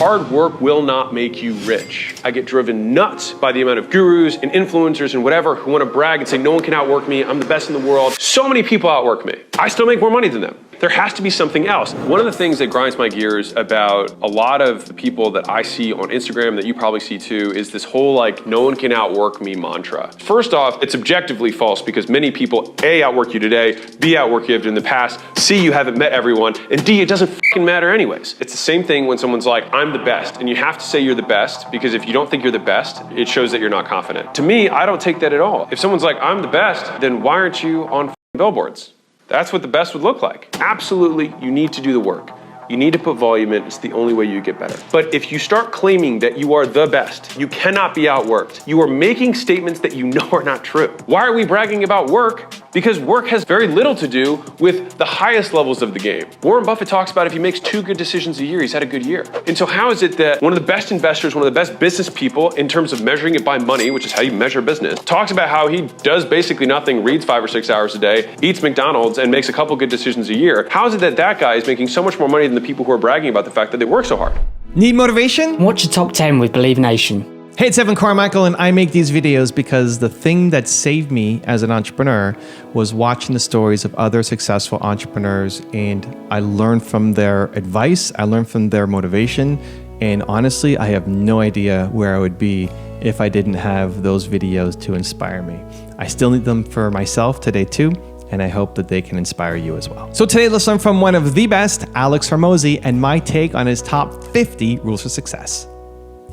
hard work will not make you rich. I get driven nuts by the amount of gurus and influencers and whatever who want to brag and say, no one can outwork me, I'm the best in the world. So many people outwork me. I still make more money than them. There has to be something else. One of the things that grinds my gears about a lot of the people that I see on Instagram that you probably see too is this whole like, no one can outwork me mantra. First off, it's objectively false because many people A, outwork you today, B, outwork you in the past, C, you haven't met everyone, and D, it doesn't fucking matter anyways. It's the same thing when someone's like, I'm the best, and you have to say you're the best because if you don't think you're the best, it shows that you're not confident. To me, I don't take that at all. If someone's like, I'm the best, then why aren't you on billboards? That's what the best would look like. Absolutely, you need to do the work. You need to put volume in, it's the only way you get better. But if you start claiming that you are the best, you cannot be outworked. You are making statements that you know are not true. Why are we bragging about work? Because work has very little to do with the highest levels of the game. Warren Buffett talks about if he makes 2 good decisions a year, he's had a good year. And so how is it that one of the best investors, one of the best business people in terms of measuring it by money, which is how you measure business, talks about how he does basically nothing, reads 5 or 6 hours a day, eats McDonald's, and makes a couple good decisions a year? How is it that that guy is making so much more money than the people who are bragging about the fact that they work so hard? Need motivation? Watch the top 10 with Believe Nation. Hey, it's Evan Carmichael, and I make these videos because the thing that saved me as an entrepreneur was watching the stories of other successful entrepreneurs, and I learned from their advice, I learned from their motivation, and honestly, I have no idea where I would be if I didn't have those videos to inspire me. I still need them for myself today too, and I hope that they can inspire you as well. So today, let's learn from one of the best, Alex Hormozi, and my take on his top 50 rules for success.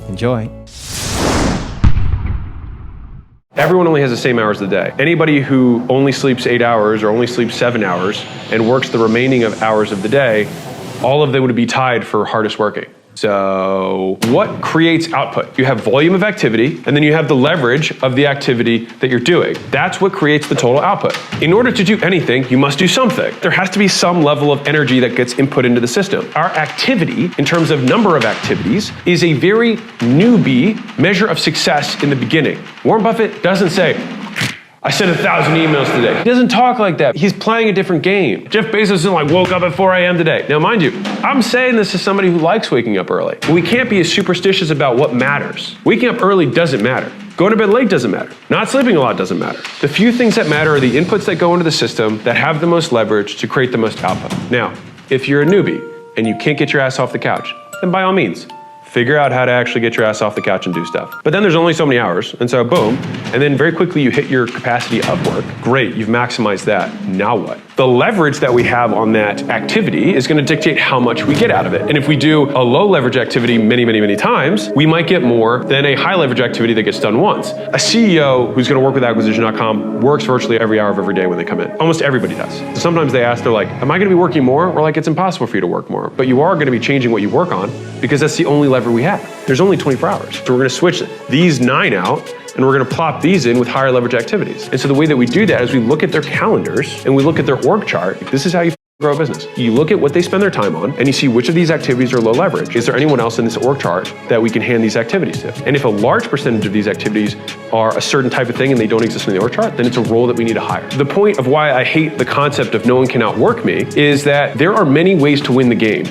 Enjoy. Everyone only has the same hours of the day. Anybody who only sleeps 8 hours or only sleeps 7 hours and works the remaining of hours of the day, all of them would be tied for hardest working. So what creates output? You have volume of activity, and then you have the leverage of the activity that you're doing. That's what creates the total output. In order to do anything, you must do something. There has to be some level of energy that gets input into the system. Our activity, in terms of number of activities, is a very newbie measure of success in the beginning. Warren Buffett doesn't say, I sent 1,000 emails today. He doesn't talk like that. He's playing a different game. Jeff Bezos isn't like, woke up at 4 a.m. today. Now, mind you, I'm saying this as somebody who likes waking up early. We can't be as superstitious about what matters. Waking up early doesn't matter. Going to bed late doesn't matter. Not sleeping a lot doesn't matter. The few things that matter are the inputs that go into the system that have the most leverage to create the most output. Now, if you're a newbie and you can't get your ass off the couch, then by all means, figure out how to actually get your ass off the couch and do stuff. But then there's only so many hours, and so boom, and then very quickly you hit your capacity of work. Great, you've maximized that. Now what? The leverage that we have on that activity is gonna dictate how much we get out of it. And if we do a low leverage activity many times, we might get more than a high leverage activity that gets done once. A CEO who's gonna work with acquisition.com works virtually every hour of every day when they come in. Almost everybody does. So sometimes they ask, they're like, am I gonna be working more? Or like, it's impossible for you to work more. But you are gonna be changing what you work on because that's the only lever we have. There's only 24 hours. So we're gonna switch these 9 out and we're gonna plop these in with higher leverage activities. And so the way that we do that is we look at their calendars and we look at their org chart. This is how you grow a business. You look at what they spend their time on and you see which of these activities are low leverage. Is there anyone else in this org chart that we can hand these activities to? And if a large percentage of these activities are a certain type of thing and they don't exist in the org chart, then it's a role that we need to hire. The point of why I hate the concept of no one can outwork me is that there are many ways to win the game.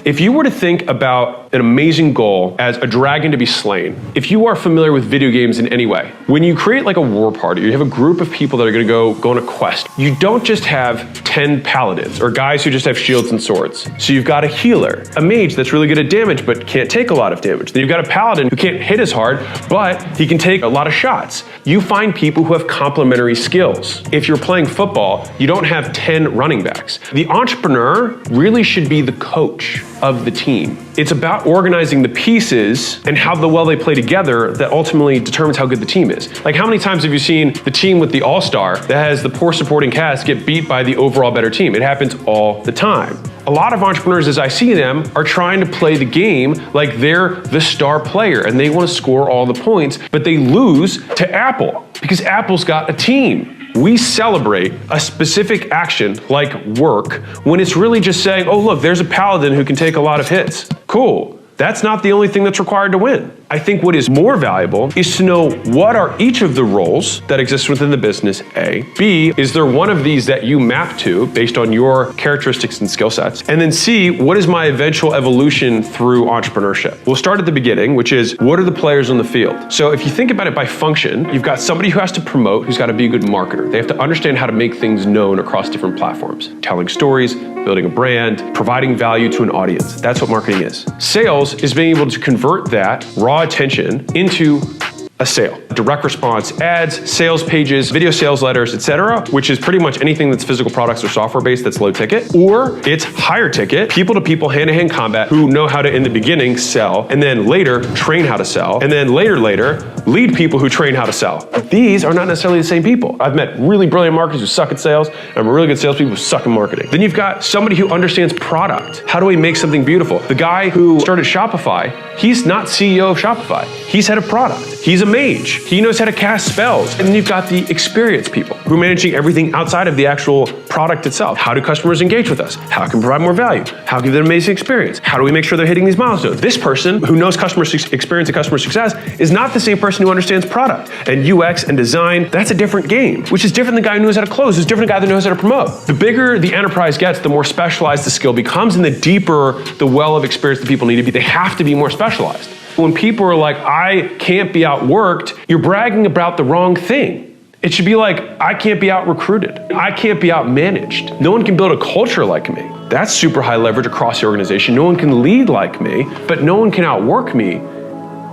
If you were to think about an amazing goal as a dragon to be slain, if you are familiar with video games in any way, when you create like a war party, you have a group of people that are gonna go on a quest. You don't just have 10 paladins or guys who just have shields and swords. So you've got a healer, a mage that's really good at damage but can't take a lot of damage. Then you've got a paladin who can't hit as hard, but he can take a lot of shots. You find people who have complementary skills. If you're playing football, you don't have 10 running backs. The entrepreneur really should be the coach of the team. It's about organizing the pieces and how well they play together that ultimately determines how good the team is. Like, how many times have you seen the team with the all-star that has the poor supporting cast get beat by the overall better team? It happens all the time. A lot of entrepreneurs, as I see them, are trying to play the game like they're the star player and they want to score all the points, but they lose to Apple because Apple's got a team. We celebrate a specific action like work when it's really just saying, oh look, there's a paladin who can take a lot of hits. Cool. That's not the only thing that's required to win. I think what is more valuable is to know what are each of the roles that exist within the business, A. B, is there one of these that you map to based on your characteristics and skill sets? And then C, what is my eventual evolution through entrepreneurship? We'll start at the beginning, which is what are the players on the field? So if you think about it by function, you've got somebody who has to promote, who's got to be a good marketer. They have to understand how to make things known across different platforms. Telling stories, building a brand, providing value to an audience. That's what marketing is. Sales is being able to convert that raw attention into a sale. Direct response ads, sales pages, video sales letters, etc., which is pretty much anything that's physical products or software based that's low ticket, or it's higher ticket, people to people, hand to hand combat who know how to in the beginning sell and then later train how to sell and then later lead people who train how to sell. These are not necessarily the same people. I've met really brilliant marketers who suck at sales and really good salespeople who suck at marketing. Then you've got somebody who understands product. How do we make something beautiful? The guy who started Shopify, he's not CEO of Shopify. He's head of product. He's a mage. He knows how to cast spells. And then you've got the experienced people who are managing everything outside of the actual product itself. How do customers engage with us? How can we provide more value? How can we give them an amazing experience? How do we make sure they're hitting these milestones? This person who knows customer experience and customer success is not the same person who understands product and UX and design. That's a different game, which is different than the guy who knows how to close, who's different than the guy that knows how to promote. The bigger the enterprise gets, the more specialized the skill becomes and the deeper the well of experience that people need to be. They have to be more specialized. When people are like, I can't be outworked, you're bragging about the wrong thing. It should be like, I can't be out-recruited. I can't be out-managed. No one can build a culture like me. That's super high leverage across the organization. No one can lead like me, but no one can outwork me.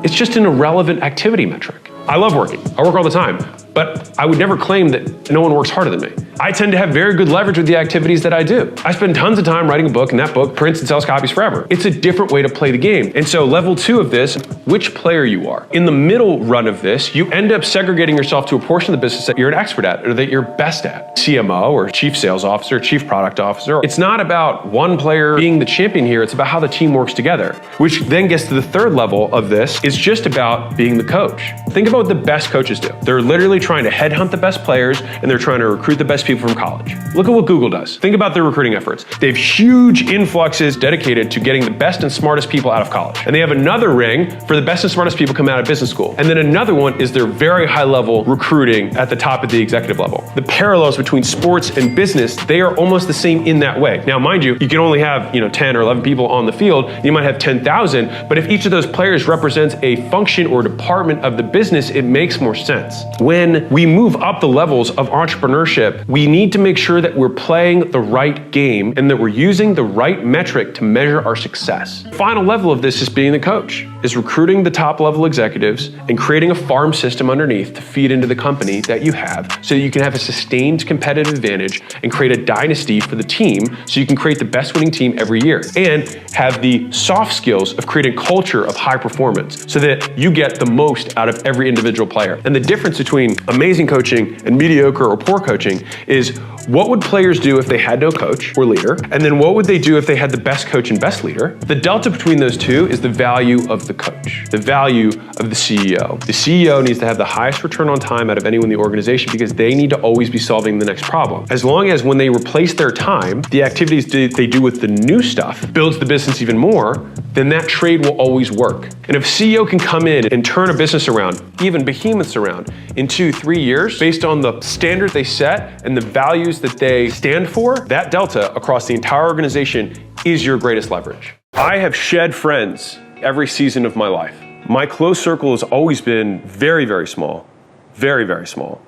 It's just an irrelevant activity metric. I love working. I work all the time, but I would never claim that no one works harder than me. I tend to have very good leverage with the activities that I do. I spend tons of time writing a book, and that book prints and sells copies forever. It's a different way to play the game. And so level 2 of this, which player you are. In the middle run of this, you end up segregating yourself to a portion of the business that you're an expert at or that you're best at. CMO or chief sales officer, chief product officer. It's not about one player being the champion here. It's about how the team works together, which then gets to the third level of this. It's just about being the coach. Think about what the best coaches do. They're literally trying to headhunt the best players and they're trying to recruit the best people from college. Look at what Google does. Think about their recruiting efforts. They have huge influxes dedicated to getting the best and smartest people out of college. And they have another ring for the best and smartest people coming out of business school. And then another one is their very high level recruiting at the top of the executive level. The parallels between sports and business, they are almost the same in that way. Now, mind you, you can only have 10 or 11 people on the field. You might have 10,000, but if each of those players represents a function or department of the business, it makes more sense. When we move up the levels of entrepreneurship, we need to make sure that we're playing the right game and that we're using the right metric to measure our success. Final level of this is being the coach, is recruiting the top level executives and creating a farm system underneath to feed into the company that you have so that you can have a sustained competitive advantage and create a dynasty for the team so you can create the best winning team every year and have the soft skills of creating a culture of high performance so that you get the most out of every individual player. And the difference between amazing coaching and mediocre or poor coaching is what would players do if they had no coach or leader? And then what would they do if they had the best coach and best leader? The delta between those two is the value of the coach, the value of the CEO. The CEO needs to have the highest return on time out of anyone in the organization because they need to always be solving the next problem. As long as when they replace their time, the activities they do with the new stuff builds the business even more, then that trade will always work. And if CEO can come in and turn a business around, even behemoths around, in 2-3 years, based on the standard they set and the values that they stand for, that delta across the entire organization is your greatest leverage. I have shed friends every season of my life. My close circle has always been very, very small, very, very small,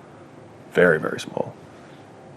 very, very small,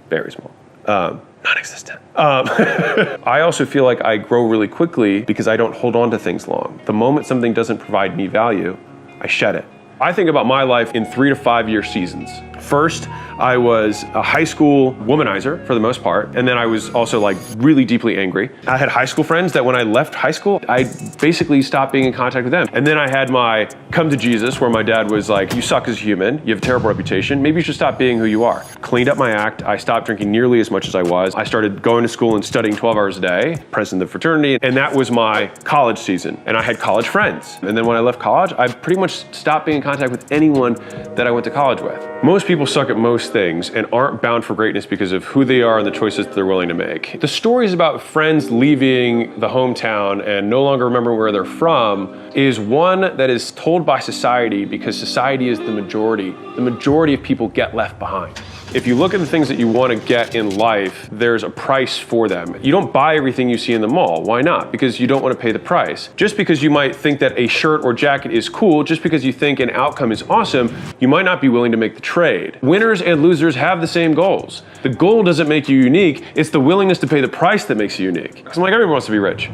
very small. Non-existent. I also feel like I grow really quickly because I don't hold on to things long. The moment something doesn't provide me value, I shed it. I think about my life in 3 to 5 year seasons. First, I was a high school womanizer for the most part, and then I was also like really deeply angry. I had high school friends that when I left high school, I basically stopped being in contact with them. And then I had my come to Jesus where my dad was like, you suck as a human, you have a terrible reputation, maybe you should stop being who you are. Cleaned up my act, I stopped drinking nearly as much as I was. I started going to school and studying 12 hours a day, president of the fraternity, and that was my college season. And I had college friends. And then when I left college, I pretty much stopped being in contact with anyone that I went to college with. Most people suck at most things and aren't bound for greatness because of who they are and the choices that they're willing to make. The stories about friends leaving the hometown and no longer remembering where they're from is one that is told by society because society is the majority. The majority of people get left behind. If you look at the things that you want to get in life, there's a price for them. You don't buy everything you see in the mall. Why not? Because you don't want to pay the price. Just because you might think that a shirt or jacket is cool, just because you think an outcome is awesome, you might not be willing to make the trade. Winners and losers have the same goals. The goal doesn't make you unique, it's the willingness to pay the price that makes you unique. Because I'm like, everyone wants to be rich.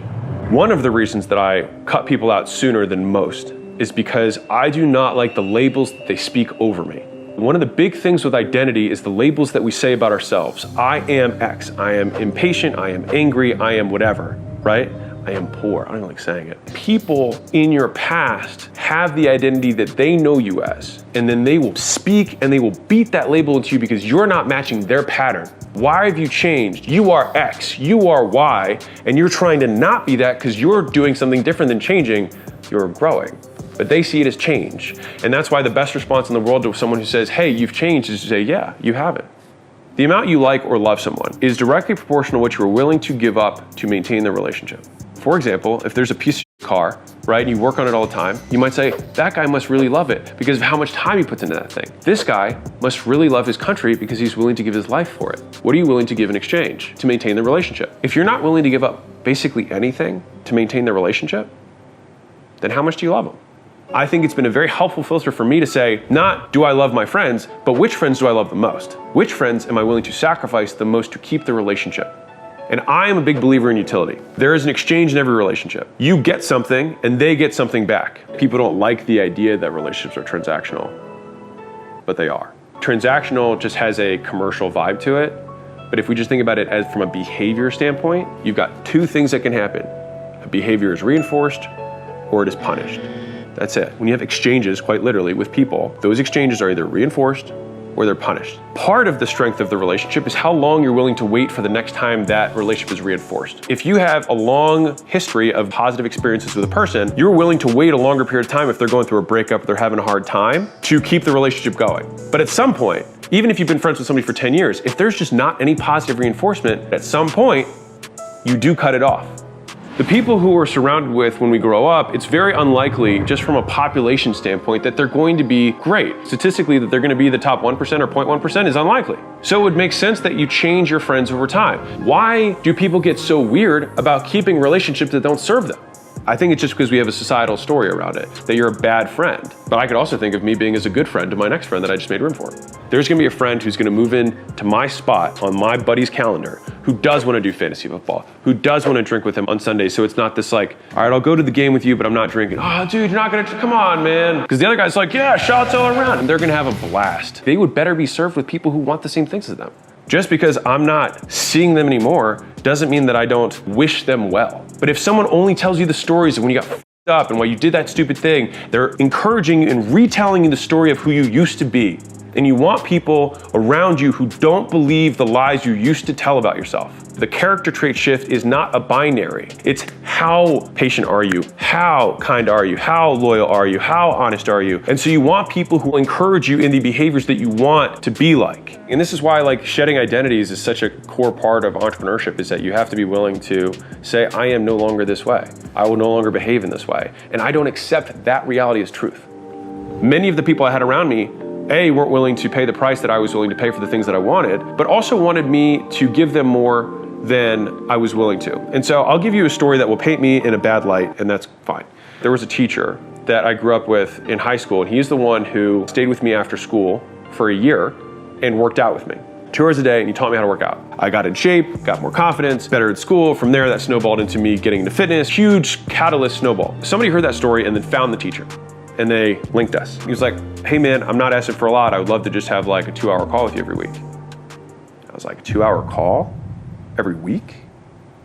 One of the reasons that I cut people out sooner than most is because I do not like the labels that they speak over me. One of the big things with identity is the labels that we say about ourselves. I am X, I am impatient, I am angry, I am whatever, right? I am poor, I don't even like saying it. People in your past have the identity that they know you as, and then they will speak and they will beat that label into you because you're not matching their pattern. Why have you changed? You are X, you are Y, and you're trying to not be that because you're doing something different than changing, you're growing. But they see it as change. And that's why the best response in the world to someone who says, hey, you've changed, is to say, yeah, you haven't. The amount you like or love someone is directly proportional to what you're willing to give up to maintain the relationship. For example, if there's a piece of car, right, and you work on it all the time, you might say, that guy must really love it because of how much time he puts into that thing. This guy must really love his country because he's willing to give his life for it. What are you willing to give in exchange to maintain the relationship? If you're not willing to give up basically anything to maintain the relationship, then how much do you love them? I think it's been a very helpful filter for me to say, not do I love my friends, but which friends do I love the most? Which friends am I willing to sacrifice the most to keep the relationship? And I am a big believer in utility. There is an exchange in every relationship. You get something and they get something back. People don't like the idea that relationships are transactional, but they are. Transactional just has a commercial vibe to it. But if we just think about it as from a behavior standpoint, you've got two things that can happen. A behavior is reinforced or it is punished. That's it. When you have exchanges, quite literally, with people, those exchanges are either reinforced or they're punished. Part of the strength of the relationship is how long you're willing to wait for the next time that relationship is reinforced. If you have a long history of positive experiences with a person, you're willing to wait a longer period of time if they're going through a breakup, they're having a hard time, to keep the relationship going. But at some point, even if you've been friends with somebody for 10 years, if there's just not any positive reinforcement, at some point, you do cut it off. The people who we're surrounded with when we grow up, it's very unlikely, just from a population standpoint, that they're going to be great. Statistically, that they're going to be the top 1% or 0.1% is unlikely. So it would make sense that you change your friends over time. Why do people get so weird about keeping relationships that don't serve them? I think it's just because we have a societal story around it, that you're a bad friend. But I could also think of me being as a good friend to my next friend that I just made room for. There's gonna be a friend who's gonna move in to my spot on my buddy's calendar, who does wanna do fantasy football, who does wanna drink with him on Sundays, so it's not this like, all right, I'll go to the game with you, but I'm not drinking. Oh, dude, you're not gonna, come on, man. Because the other guy's like, yeah, shots all around, and they're gonna have a blast. They would better be served with people who want the same things as them. Just because I'm not seeing them anymore doesn't mean that I don't wish them well. But if someone only tells you the stories of when you got f***ed up and why you did that stupid thing, they're encouraging you and retelling you the story of who you used to be. And you want people around you who don't believe the lies you used to tell about yourself. The character trait shift is not a binary. It's how patient are you? How kind are you? How loyal are you? How honest are you? And so you want people who encourage you in the behaviors that you want to be like. And this is why like shedding identities is such a core part of entrepreneurship, is that you have to be willing to say, I am no longer this way. I will no longer behave in this way. And I don't accept that reality as truth. Many of the people I had around me, A, weren't willing to pay the price that I was willing to pay for the things that I wanted, but also wanted me to give them more than I was willing to. And so I'll give you a story that will paint me in a bad light, and that's fine. There was a teacher that I grew up with in high school, and he's the one who stayed with me after school for a year and worked out with me. 2 hours a day, and he taught me how to work out. I got in shape, got more confidence, better at school. From there, that snowballed into me getting into fitness. Huge catalyst snowball. Somebody heard that story and then found the teacher, and they linked us. He was like, hey man, I'm not asking for a lot. I would love to just have like a 2-hour call with you every week. I was like, a 2-hour call every week?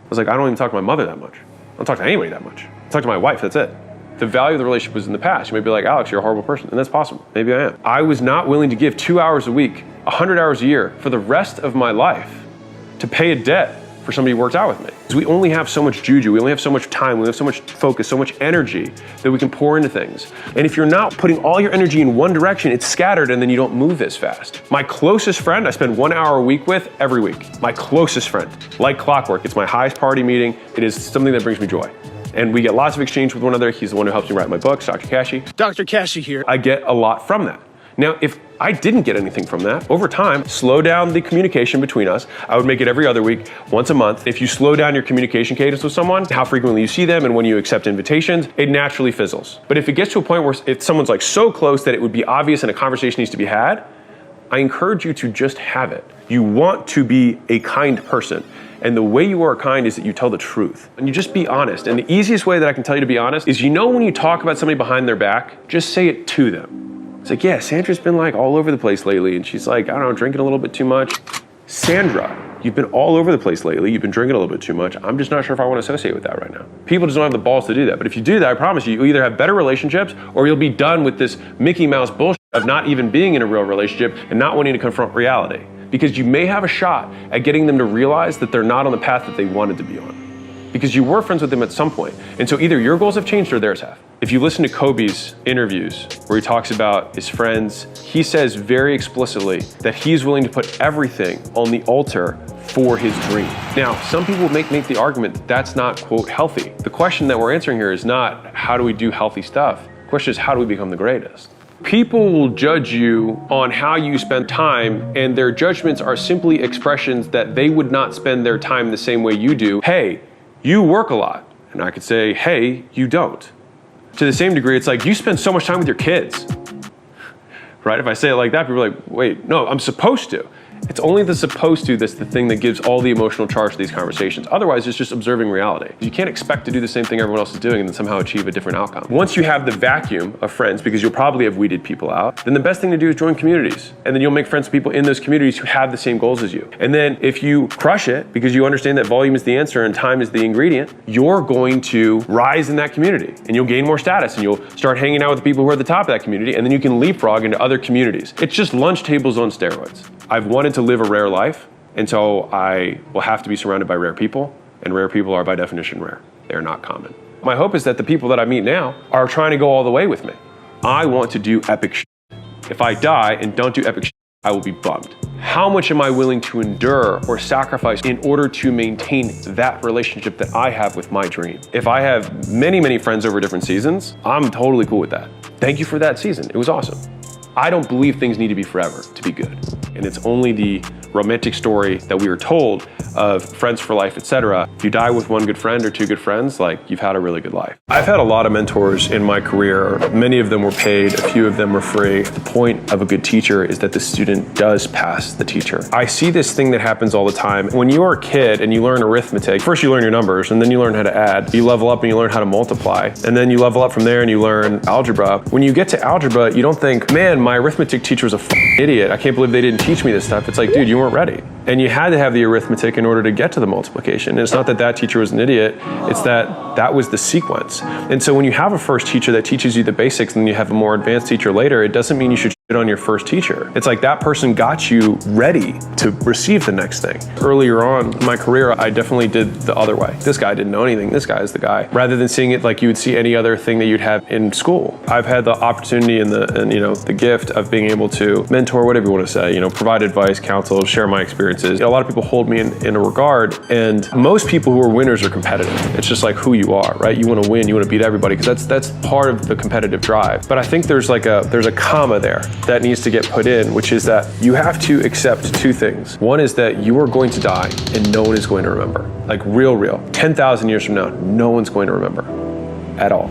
I was like, I don't even talk to my mother that much. I don't talk to anybody that much. I talk to my wife, that's it. The value of the relationship was in the past. You might be like, Alex, you're a horrible person. And that's possible. Maybe I am. I was not willing to give 2 hours a week, 100 hours a year for the rest of my life to pay a debt for somebody who works out with me. Because we only have so much juju, we only have so much time, we only have so much focus, so much energy that we can pour into things. And if you're not putting all your energy in one direction, it's scattered and then you don't move as fast. My closest friend, I spend 1 hour a week with every week. My closest friend, like clockwork. It's my highest priority meeting. It is something that brings me joy. And we get lots of exchange with one another. He's the one who helps me write my books, Dr. Kashi. Dr. Kashi here. I get a lot from that. Now, if I didn't get anything from that, over time, slow down the communication between us. I would make it every other week, once a month. If you slow down your communication cadence with someone, how frequently you see them and when you accept invitations, it naturally fizzles. But if it gets to a point where if someone's like so close that it would be obvious and a conversation needs to be had, I encourage you to just have it. You want to be a kind person. And the way you are kind is that you tell the truth. And you just be honest. And the easiest way that I can tell you to be honest is, when you talk about somebody behind their back, just say it to them. It's like, yeah, Sandra's been like all over the place lately. And she's like, I don't know, drinking a little bit too much. Sandra, you've been all over the place lately. You've been drinking a little bit too much. I'm just not sure if I want to associate with that right now. People just don't have the balls to do that. But if you do that, I promise you, you'll either have better relationships or you'll be done with this Mickey Mouse bullshit of not even being in a real relationship and not wanting to confront reality. Because you may have a shot at getting them to realize that they're not on the path that they wanted to be on. Because you were friends with them at some point. And so either your goals have changed or theirs have. If you listen to Kobe's interviews where he talks about his friends, he says very explicitly that he's willing to put everything on the altar for his dream. Now, some people make the argument that that's not, quote, healthy. The question that we're answering here is not how do we do healthy stuff? The question is how do we become the greatest? People will judge you on how you spend time, and their judgments are simply expressions that they would not spend their time the same way you do. Hey, you work a lot. And I could say, hey, you don't. To the same degree, it's like, you spend so much time with your kids. Right? If I say it like that, people are like, wait, no, I'm supposed to. It's only the supposed to that's the thing that gives all the emotional charge to these conversations. Otherwise, it's just observing reality. You can't expect to do the same thing everyone else is doing and then somehow achieve a different outcome. Once you have the vacuum of friends, because you'll probably have weeded people out, then the best thing to do is join communities. And then you'll make friends with people in those communities who have the same goals as you. And then if you crush it, because you understand that volume is the answer and time is the ingredient, you're going to rise in that community and you'll gain more status and you'll start hanging out with the people who are at the top of that community, and then you can leapfrog into other communities. It's just lunch tables on steroids. I've wanted to live a rare life, and so I will have to be surrounded by rare people, and rare people are by definition rare. They are not common. My hope is that the people that I meet now are trying to go all the way with me. I want to do epic shit. If I die and don't do epic shit, I will be bummed. How much am I willing to endure or sacrifice in order to maintain that relationship that I have with my dream? If I have many, many friends over different seasons, I'm totally cool with that. Thank you for that season. It was awesome. I don't believe things need to be forever to be good. And it's only the romantic story that we were told of friends for life, etc. If you die with one good friend or two good friends, like, you've had a really good life. I've had a lot of mentors in my career. Many of them were paid, a few of them were free. The point of a good teacher is that the student does pass the teacher. I see this thing that happens all the time. When you're a kid and you learn arithmetic, first you learn your numbers and then you learn how to add. You level up and you learn how to multiply. And then you level up from there and you learn algebra. When you get to algebra, you don't think, man, my arithmetic teacher was a idiot. I can't believe they didn't teach me this stuff. It's like, dude, you weren't ready. And you had to have the arithmetic in order to get to the multiplication. And it's not that that teacher was an idiot, it's that that was the sequence. And so when you have a first teacher that teaches you the basics and then you have a more advanced teacher later, it doesn't mean you should shit on your first teacher. It's like that person got you ready to receive the next thing. Earlier on in my career, I definitely did the other way. This guy didn't know anything, this guy is the guy. Rather than seeing it like you would see any other thing that you'd have in school. I've had the opportunity and the gift of being able to mentor, whatever you want to say, provide advice, counsel, share my experiences. A lot of people hold me in a regard, and most people who are winners are competitive. It's just like who you are, right? You want to win, you want to beat everybody, because that's part of the competitive drive. But I think there's a comma there that needs to get put in, which is that you have to accept two things. One is that you are going to die and no one is going to remember. Like real. 10,000 years from now, no one's going to remember at all.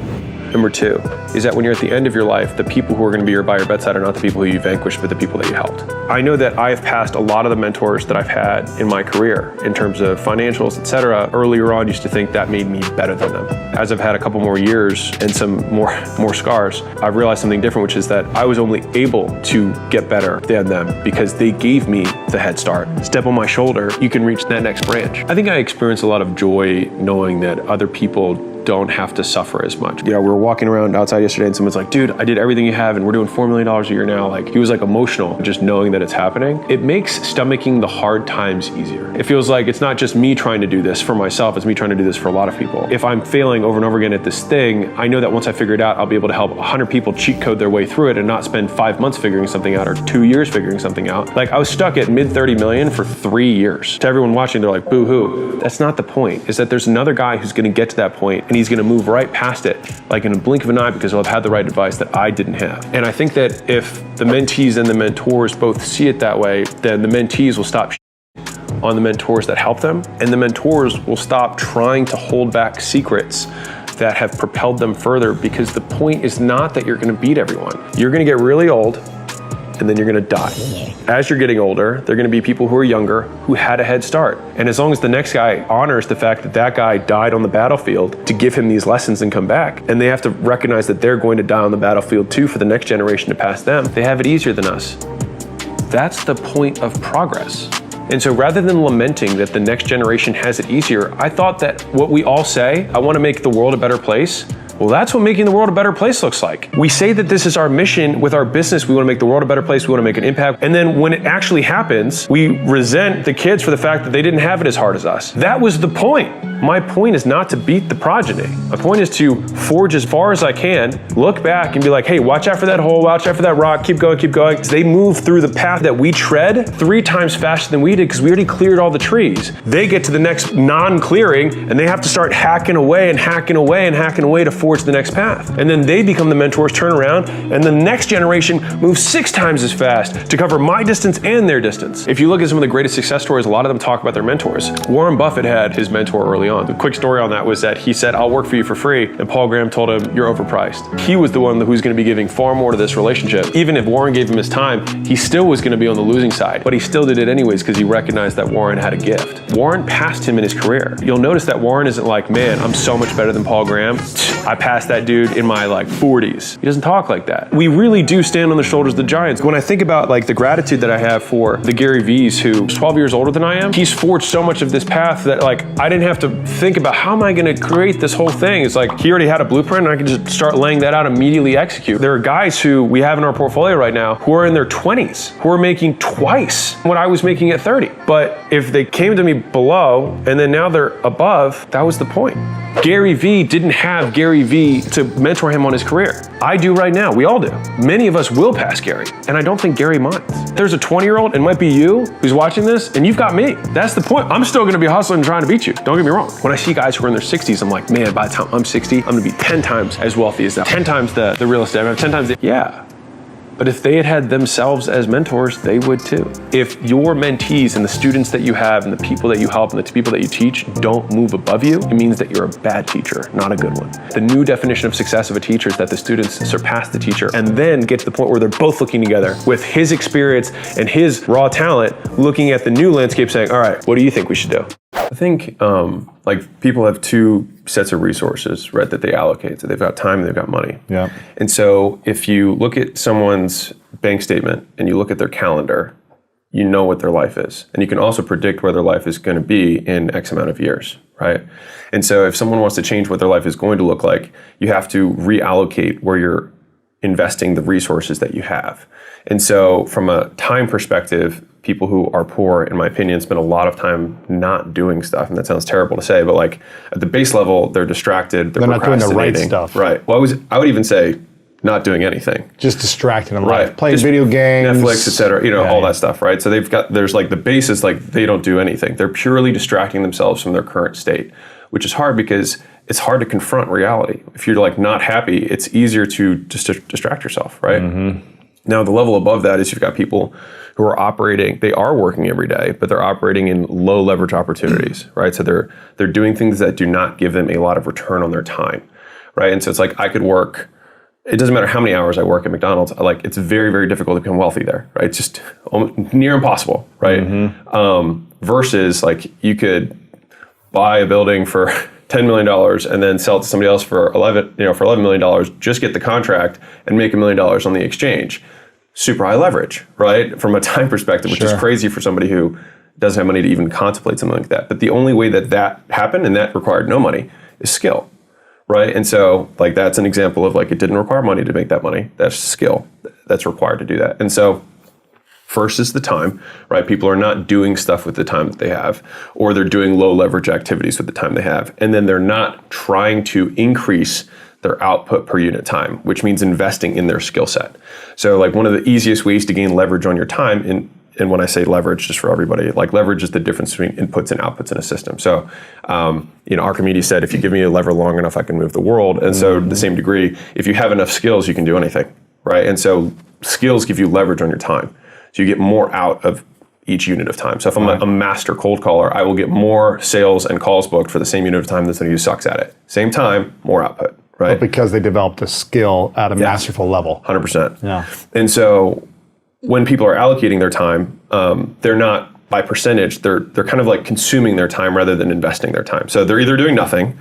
Number two is that when you're at the end of your life, the people who are going to be by your bedside are not the people who you vanquished, but the people that you helped. I know that I have passed a lot of the mentors that I've had in my career in terms of financials, etc. Earlier on, used to think that made me better than them. As I've had a couple more years and some more scars, I've realized something different, which is that I was only able to get better than them because they gave me the head start. Step on my shoulder, you can reach that next branch. I think I experience a lot of joy knowing that other people don't have to suffer as much. We were walking around outside yesterday and someone's like, dude, I did everything you have and we're doing $4 million a year now. Like, he was like emotional just knowing that it's happening. It makes stomaching the hard times easier. It feels like it's not just me trying to do this for myself, it's me trying to do this for a lot of people. If I'm failing over and over again at this thing, I know that once I figure it out, I'll be able to help 100 people cheat code their way through it and not spend 5 months figuring something out or 2 years figuring something out. Like, I was stuck at mid 30 million for 3 years. To everyone watching, they're like, boo hoo. That's not the point. Is that there's another guy who's gonna get to that point and he's gonna move right past it, like in a blink of an eye, because he'll have had the right advice that I didn't have. And I think that if the mentees and the mentors both see it that way, then the mentees will stop on the mentors that help them, and the mentors will stop trying to hold back secrets that have propelled them further, because the point is not that you're gonna beat everyone. You're gonna get really old, and then you're gonna die. As you're getting older, there are gonna be people who are younger who had a head start. And as long as the next guy honors the fact that that guy died on the battlefield to give him these lessons and come back, and they have to recognize that they're going to die on the battlefield too for the next generation to pass them, they have it easier than us. That's the point of progress. And so rather than lamenting that the next generation has it easier, I thought that what we all say, I want to make the world a better place, well, that's what making the world a better place looks like. We say that this is our mission with our business. We want to make the world a better place. We want to make an impact. And then when it actually happens, we resent the kids for the fact that they didn't have it as hard as us. That was the point. My point is not to beat the progeny. My point is to forge as far as I can, look back and be like, hey, watch out for that hole, watch out for that rock, keep going, keep going. So they move through the path that we tread 3 times faster than we did because we already cleared all the trees. They get to the next non-clearing and they have to start hacking away and hacking away and hacking away to forge the next path. And then they become the mentors, turn around, and the next generation moves 6 times as fast to cover my distance and their distance. If you look at some of the greatest success stories, a lot of them talk about their mentors. Warren Buffett had his mentor early on. The quick story on that was that he said, I'll work for you for free. And Paul Graham told him, you're overpriced. He was the one who's going to be giving far more to this relationship. Even if Warren gave him his time, he still was going to be on the losing side. But he still did it anyways because he recognized that Warren had a gift. Warren passed him in his career. You'll notice that Warren isn't like, man, I'm so much better than Paul Graham. I passed that dude in my 40s. He doesn't talk like that. We really do stand on the shoulders of the giants. When I think about the gratitude that I have for the Gary V's who's 12 years older than I am, he's forged so much of this path that I didn't have to think about how am I going to create this whole thing. It's like he already had a blueprint and I can just start laying that out, immediately execute. There are guys who we have in our portfolio right now who are in their 20s, who are making twice what I was making at 30. But if they came to me below and then now they're above, that was the point. Gary Vee didn't have Gary Vee to mentor him on his career. I do right now, we all do. Many of us will pass Gary, and I don't think Gary minds. There's a 20-year-old, and it might be you, who's watching this, and you've got me. That's the point. I'm still gonna be hustling and trying to beat you. Don't get me wrong. When I see guys who are in their 60s, I'm like, man, by the time I'm 60, I'm gonna be 10 times as wealthy as them. 10 times the real estate, I have 10 times the, yeah. But if they had themselves as mentors, they would too. If your mentees and the students that you have and the people that you help and the people that you teach don't move above you, it means that you're a bad teacher, not a good one. The new definition of success of a teacher is that the students surpass the teacher and then get to the point where they're both looking together with his experience and his raw talent, looking at the new landscape saying, all right, what do you think we should do? I think people have 2 sets of resources, right, that they allocate. So they've got time and they've got money. Yeah. And so if you look at someone's bank statement and you look at their calendar, you know what their life is. And you can also predict where their life is going to be in X amount of years, right? And so if someone wants to change what their life is going to look like, you have to reallocate where you're investing the resources that you have. And so from a time perspective, people who are poor, in my opinion, spend a lot of time not doing stuff. And that sounds terrible to say, but at the base level, they're distracted, they're not doing the right stuff. Right. Well, I would even say not doing anything. Just distracting them, right? Playing video games. Netflix, et cetera, all that stuff, right? So there's the basis, they don't do anything. They're purely distracting themselves from their current state, which is hard because it's hard to confront reality. If you're not happy, it's easier to just distract yourself, right? Mm-hmm. Now, the level above that is you've got people who are operating, they are working every day, but they're operating in low leverage opportunities, right? So they're doing things that do not give them a lot of return on their time, right? And so it's I could work, it doesn't matter how many hours I work at McDonald's, it's very, very difficult to become wealthy there, right? It's just near impossible, right? Mm-hmm. Versus you could buy a building for $10 million and then sell it to somebody else for $11 million, just get the contract and make $1 million on the exchange. Super high leverage, right? From a time perspective, which is crazy for somebody who doesn't have money to even contemplate something like that. But the only way that happened, and that required no money, is skill, right? And so like that's an example of like it didn't require money to make that money. That's skill that's required to do that. And so first is the time, right? People are not doing stuff with the time that they have, or they're doing low leverage activities with the time they have. And then they're not trying to increase their output per unit time, which means investing in their skill set. So like one of the easiest ways to gain leverage on your time, and when I say leverage, just for everybody, like leverage is the difference between inputs and outputs in a system. So, Archimedes said, if you give me a lever long enough, I can move the world. And so to the same degree, if you have enough skills, you can do anything, right? And so skills give you leverage on your time. So you get more out of each unit of time. So if I'm a master cold caller, I will get more sales and calls booked for the same unit of time than somebody who sucks at it. Same time, more output, right? But because they developed a skill at a masterful level. 100%. Yeah. And so when people are allocating their time, they're not by percentage, they're kind of like consuming their time rather than investing their time. So they're either doing nothing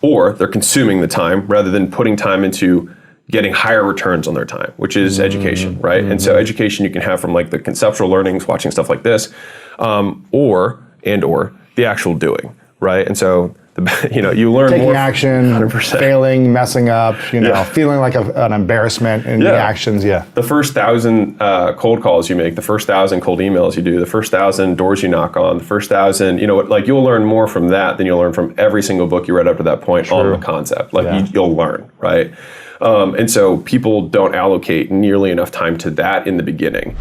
or they're consuming the time rather than putting time into getting higher returns on their time, which is education, right? And so education you can have from like the conceptual learnings, watching stuff like this, or the actual doing, right? And so you learn taking more action, 100%. failing, messing up, feeling like an embarrassment in the actions. Yeah. The first 1,000 cold calls you make, the first 1,000 cold emails you do, the first 1,000 doors you knock on, the first 1,000, you'll learn more from that than you'll learn from every single book you read up to that point on the concept. You'll learn, right? And so people don't allocate nearly enough time to that in the beginning.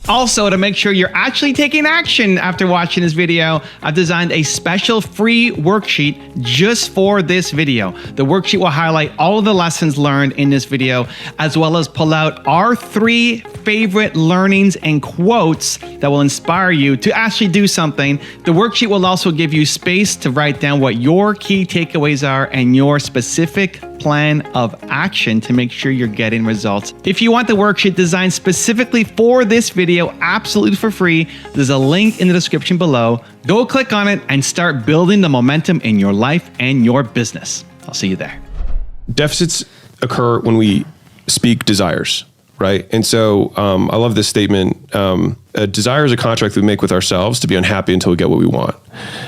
Also, to make sure you're actually taking action after watching this video, I've designed a special free worksheet just for this video. The worksheet will highlight all of the lessons learned in this video, as well as pull out our 3 favorite learnings and quotes that will inspire you to actually do something. The worksheet will also give you space to write down what your key takeaways are and your specific plan of action to make sure you're getting results. If you want the worksheet designed specifically for this video, absolutely for free, there's a link in the description below. Go click on it and start building the momentum in your life and your business. I'll see you there. Deficits occur when we speak desires, right? And so I love this statement. A desire is a contract we make with ourselves to be unhappy until we get what we want.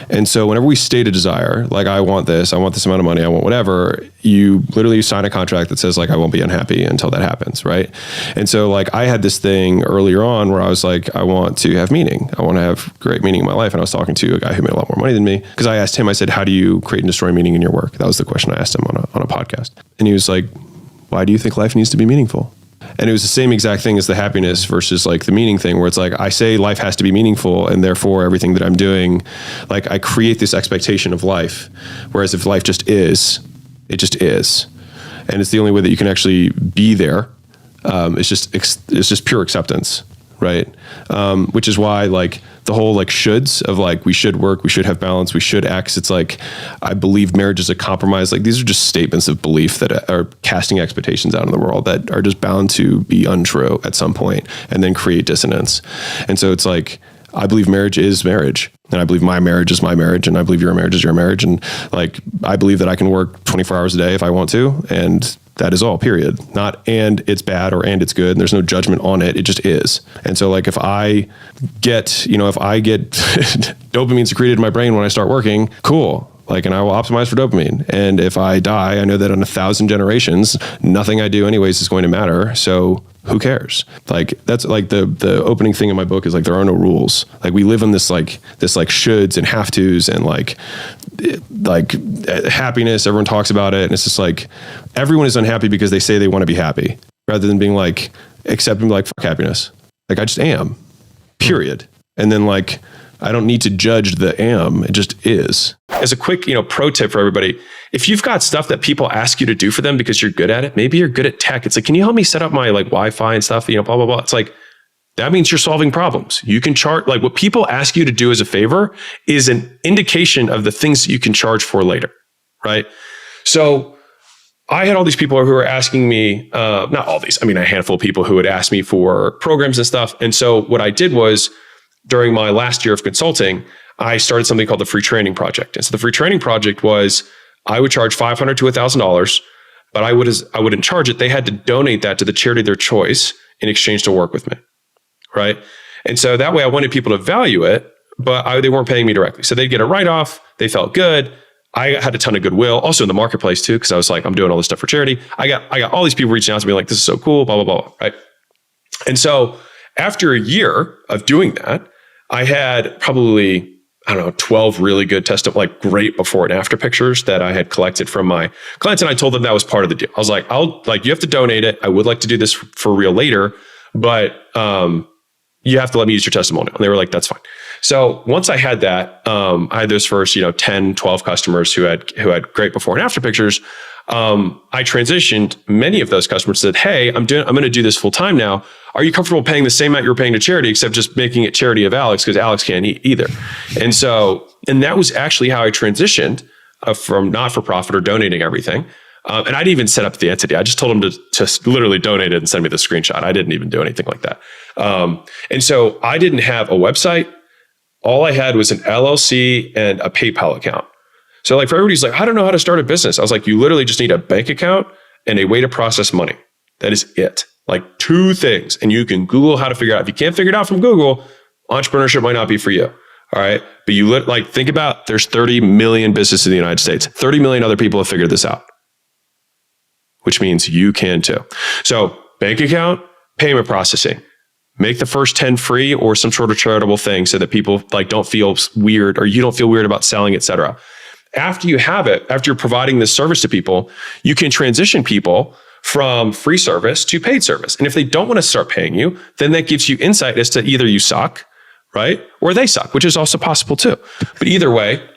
And so whenever we state a desire, like I want this amount of money, I want whatever, you literally sign a contract that says like, I won't be unhappy until that happens, right? And so like I had this thing earlier on where I was like, I want to have meaning. I want to have great meaning in my life. And I was talking to a guy who made a lot more money than me because I asked him, I said, how do you create and destroy meaning in your work? That was the question I asked him on a podcast. And he was like, why do you think life needs to be meaningful? And it was the same exact thing as the happiness versus like the meaning thing, where it's like, I say life has to be meaningful and therefore everything that I'm doing, like I create this expectation of life. Whereas if life just is, it just is. And it's the only way that you can actually be there. It's just pure acceptance, right? Which is why like the whole like shoulds of like, we should work, we should have balance, we should X. It's like, I believe marriage is a compromise. Like these are just statements of belief that are casting expectations out in the world that are just bound to be untrue at some point and then create dissonance. And so it's like, I believe marriage is marriage. And I believe my marriage is my marriage. And I believe your marriage is your marriage. And like, I believe that I can work 24 hours a day if I want to. And that is all, period. Not, and it's bad or, and it's good. And there's no judgment on it. It just is. And so like, if I get dopamine secreted in my brain when I start working, cool. Like, and I will optimize for dopamine. And if I die, I know that in 1,000 generations, nothing I do anyways is going to matter. So who cares? Like, that's like the opening thing in my book is like, there are no rules. Like we live in this shoulds and have tos and like happiness. Everyone talks about it. And it's just like, everyone is unhappy because they say they want to be happy rather than being like, accepting like, fuck happiness. Like I just am, period. And then like, I don't need to judge the am, it just is. As a quick, pro tip for everybody, if you've got stuff that people ask you to do for them because you're good at it, maybe you're good at tech. It's like, can you help me set up my like Wi-Fi and stuff, blah, blah, blah. It's like, that means you're solving problems. You can charge, like what people ask you to do as a favor is an indication of the things that you can charge for later, right? So I had all these people who were asking me, not all these, a handful of people who would ask me for programs and stuff. And so what I did was, during my last year of consulting, I started something called the Free Training Project. And so the Free Training Project was, I would charge $500 to $1,000, but I wouldn't charge it. They had to donate that to the charity of their choice in exchange to work with me, right? And so that way I wanted people to value it, but they weren't paying me directly. So they'd get a write-off. They felt good. I had a ton of goodwill also in the marketplace too, because I was like, I'm doing all this stuff for charity. I got all these people reaching out to me like, this is so cool, blah, blah, blah, right? And so after a year of doing that, I had probably, 12 really good like great before and after pictures that I had collected from my clients. And I told them that was part of the deal. I was like, you have to donate it. I would like to do this for real later, but you have to let me use your testimonial. And they were like, that's fine. So once I had that, I had those first, 10, 12 customers who had great before and after pictures. I transitioned many of those customers, said, hey, I'm going to do this full time now. Are you comfortable paying the same amount you were paying to charity, except just making it charity of Alex, because Alex can't eat either. And that was actually how I transitioned from not-for-profit or donating everything. And I didn't even set up the entity. I just told them to literally donate it and send me the screenshot. I didn't even do anything like that. And so I didn't have a website. All I had was an LLC and a PayPal account. So like for everybody's like, I don't know how to start a business. I was like, you literally just need a bank account and a way to process money. That is it. Like 2 things. And you can Google how to figure it out. If you can't figure it out from Google, entrepreneurship might not be for you. All right. But you think about, there's 30 million businesses in the United States. 30 million other people have figured this out, which means you can too. So bank account, payment processing, make the first 10 free or some sort of charitable thing so that people don't feel weird, or you don't feel weird about selling, et cetera. After you have it, after you're providing this service to people, you can transition people from free service to paid service. And if they don't want to start paying you, then that gives you insight as to either you suck, right? Or they suck, which is also possible too. But either way,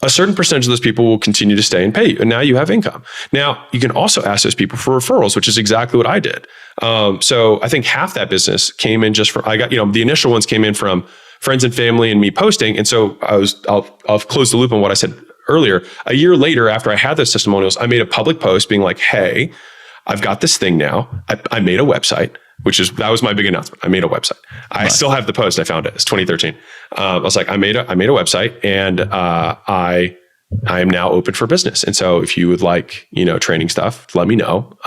a certain percentage of those people will continue to stay and pay you. And now you have income. Now, you can also ask those people for referrals, which is exactly what I did. So I think half that business came in just from, the initial ones came in from friends and family and me posting. And so I'll close the loop on what I said earlier. A year later, after I had those testimonials, I made a public post being like, hey, I've got this thing now. I made a website, that was my big announcement. I made a website. I still have the post. I found it. It's 2013. I was like, I made a website, and I am now open for business. And so if you would like, training stuff, let me know.